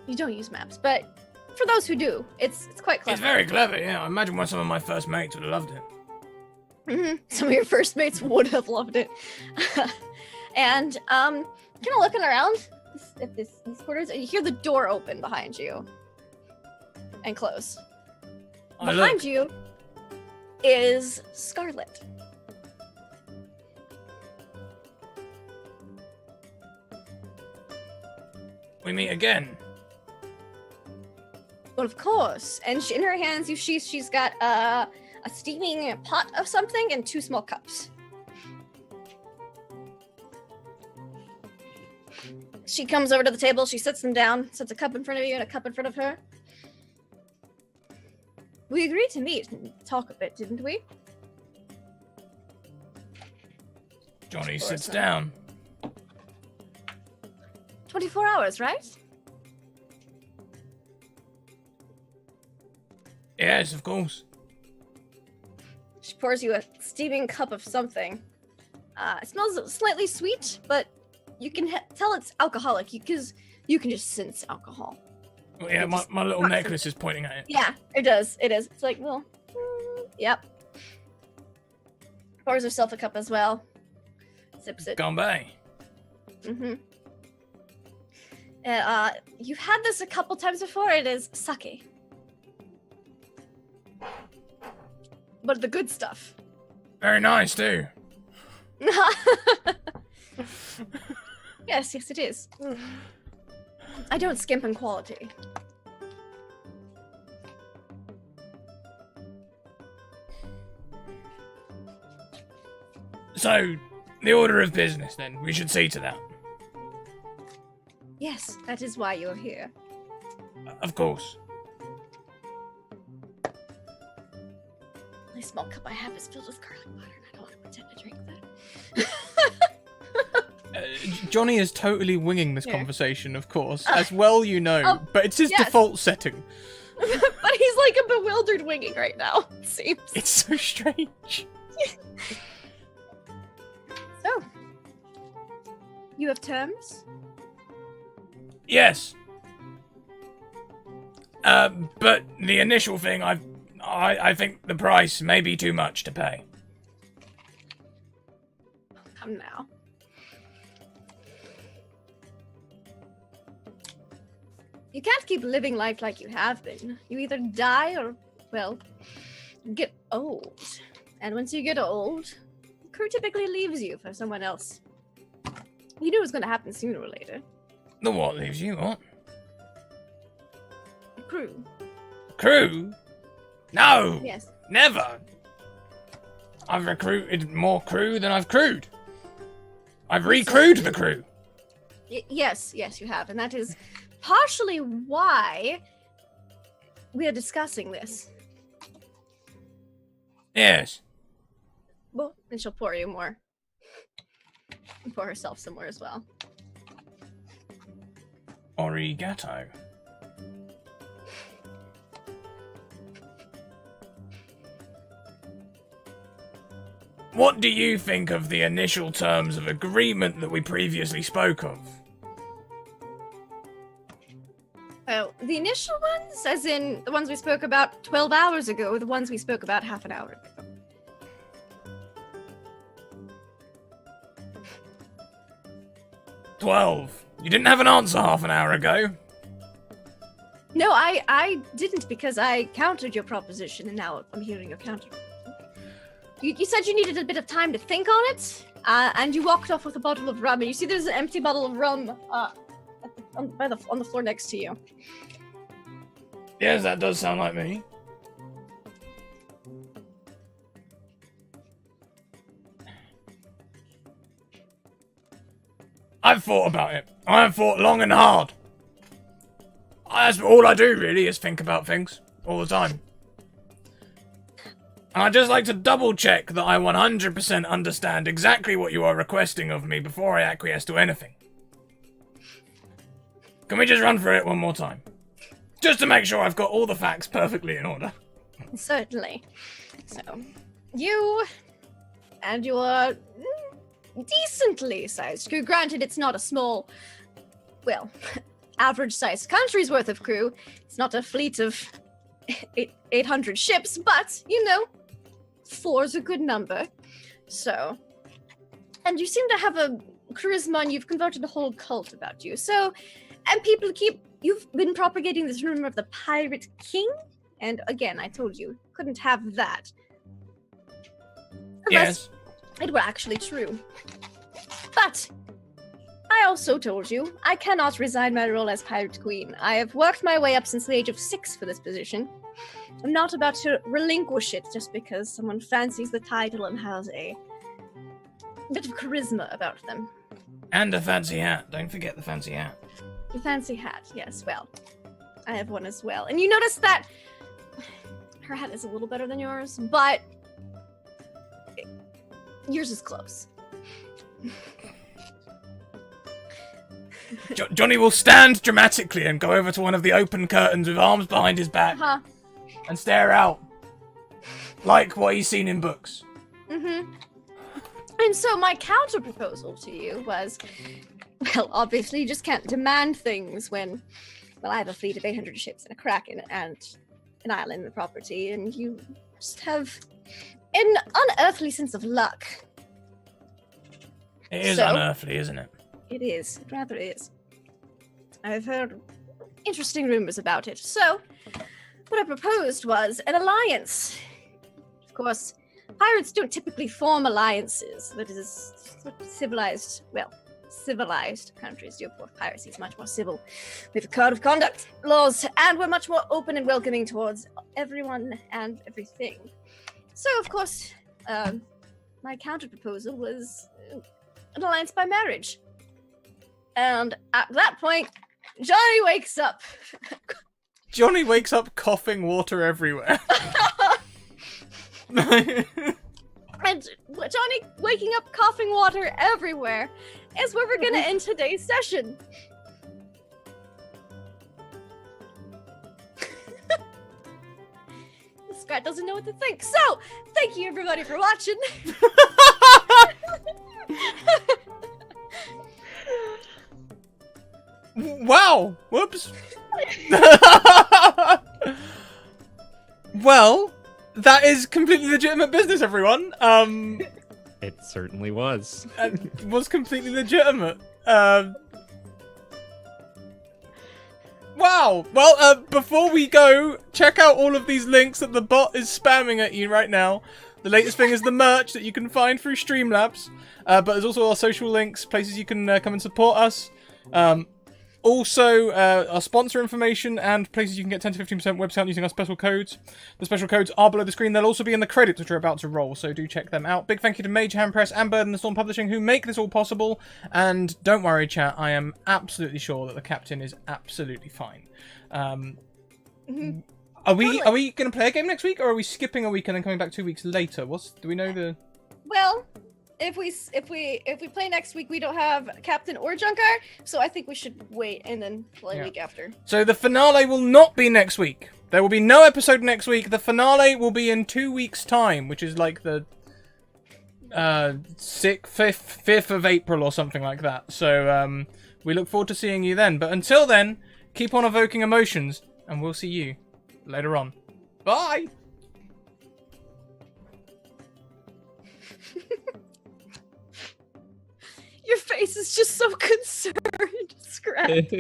Speaker 2: You don't use maps, but for those who do, it's quite clever.
Speaker 5: It's very clever, yeah. I imagine why some of my first mates would have loved it.
Speaker 2: Mm-hmm. Some of your first mates would have loved it. And kind of looking around at these quarters, and you hear the door open behind you and close. Behind you is Scarlet.
Speaker 5: We meet again.
Speaker 2: Well, of course. And in her hands, she's got a steaming pot of something and 2 small cups. She comes over to the table, she sits them down, sets a cup in front of you and a cup in front of her. We agreed to meet and talk a bit, didn't we?
Speaker 5: Johnny sits down.
Speaker 2: 24 hours, right?
Speaker 5: Yes, of course.
Speaker 2: She pours you a steaming cup of something. It smells slightly sweet, but you can tell it's alcoholic, because you can just sense alcohol.
Speaker 5: Well, yeah, my little necklace is pointing at it.
Speaker 2: Yeah, it does. It is. It's like, well, yep. Pours herself a cup as well. Sips it.
Speaker 5: Gambay.
Speaker 2: Mm-hmm. You've had this a couple times before. It is sake. But the good stuff.
Speaker 5: Very nice, too.
Speaker 2: Yes, it is. I don't skimp in quality.
Speaker 5: So, the order of business, then. We should see to that.
Speaker 2: Yes, that is why you're here.
Speaker 5: Of course.
Speaker 2: The small cup I have is filled with garlic butter, and I don't want to pretend to drink that.
Speaker 1: Johnny is totally winging this conversation, of course, as well you know, but it's his default setting.
Speaker 2: But he's like a bewildered winging right now, it seems.
Speaker 1: It's so strange.
Speaker 2: You have terms?
Speaker 5: Yes. But the initial thing, I think the price may be too much to pay.
Speaker 2: Come now. You can't keep living life like you have been. You either die or, well, get old. And once you get old, the crew typically leaves you for someone else. You knew it was going to happen sooner or later.
Speaker 5: The what leaves you? What?
Speaker 2: The crew.
Speaker 5: Crew? No!
Speaker 2: Yes.
Speaker 5: Never! I've recruited more crew than I've crewed. I've recrewed the crew.
Speaker 2: Yes, you have. And that is partially why we are discussing this.
Speaker 5: Yes.
Speaker 2: Well, and she'll pour you more. And pour herself some more as well.
Speaker 5: Origato. What do you think of the initial terms of agreement that we previously spoke of?
Speaker 2: Oh, the initial ones, as in the ones we spoke about 12 hours ago, or the ones we spoke about half an hour ago?
Speaker 5: 12. You didn't have an answer half an hour ago.
Speaker 2: No, I didn't, because I countered your proposition, and now I'm hearing your counter. You said you needed a bit of time to think on it, and you walked off with a bottle of rum, and you see there's an empty bottle of rum on the floor next to you.
Speaker 5: Yes, that does sound like me. I've thought about it. I've thought long and hard. That's all I do, really, is think about things all the time. And I'd just like to double check that I 100% understand exactly what you are requesting of me before I acquiesce to anything. Can we just run through it one more time? Just to make sure I've got all the facts perfectly in order.
Speaker 2: Certainly. So, you and your decently sized crew, granted it's not a small, well, average-sized country's worth of crew, it's not a fleet of 800 ships, but, you know, 4's a good number. So, and you seem to have a charisma, and you've converted a whole cult about you. So, and people you've been propagating this rumor of the Pirate King, and again, I told you, couldn't have that. Unless it were actually true. But I also told you I cannot resign my role as Pirate Queen. I have worked my way up since the age of 6 for this position. I'm not about to relinquish it just because someone fancies the title and has a bit of charisma about them.
Speaker 5: And a fancy hat. Don't forget the fancy hat.
Speaker 2: The fancy hat, yes, well, I have one as well. And you notice that her hat is a little better than yours, but yours is close.
Speaker 5: Johnny will stand dramatically and go over to one of the open curtains with arms behind his back and stare out. Like what he's seen in books.
Speaker 2: Mm-hmm. And so my counter proposal to you was, well, obviously you just can't demand things when, well, I have a fleet of 800 ships and a kraken and an island and property, and you just have an unearthly sense of luck.
Speaker 5: It is unearthly, isn't it?
Speaker 2: It is. It rather is. I've heard interesting rumors about it. So, what I proposed was an alliance. Of course, pirates don't typically form alliances. That is what civilized countries do. Of course, piracy is much more civil. We have a code of conduct, laws, and we're much more open and welcoming towards everyone and everything. So, of course, my counter proposal was an alliance by marriage. And at that point, Johnny wakes up.
Speaker 1: Johnny wakes up coughing water everywhere.
Speaker 2: And Johnny waking up coughing water everywhere is where we're gonna end today's session. Scrat doesn't know what to think. So, thank you everybody for watching.
Speaker 1: Wow! Whoops. Well, that is completely legitimate business, everyone.
Speaker 3: It certainly was.
Speaker 1: It was completely legitimate. Wow. Well, before we go, check out all of these links that the bot is spamming at you right now. The latest thing is the merch that you can find through Streamlabs. But there's also our social links, places you can come and support us. Also, our sponsor information and places you can get 10 to 15% web discount using our special codes. The special codes are below the screen. They'll also be in the credits, which are about to roll, so do check them out. Big thank you to Major Hand Press and Bird and the Storm Publishing, who make this all possible. And don't worry, chat, I am absolutely sure that the captain is absolutely fine. Are we going to play a game next week, or are we skipping a week and then coming back 2 weeks later? Do we know the...
Speaker 2: Well, if we play next week, we don't have Captain or Junkar, so I think we should wait and then play week after.
Speaker 1: So the finale will not be next week. There will be no episode next week. The finale will be in 2 weeks' time, which is like the 5th of April or something like that. So we look forward to seeing you then. But until then, keep on evoking emotions, and we'll see you later on. Bye!
Speaker 2: Your face is just so concerned, Scrat.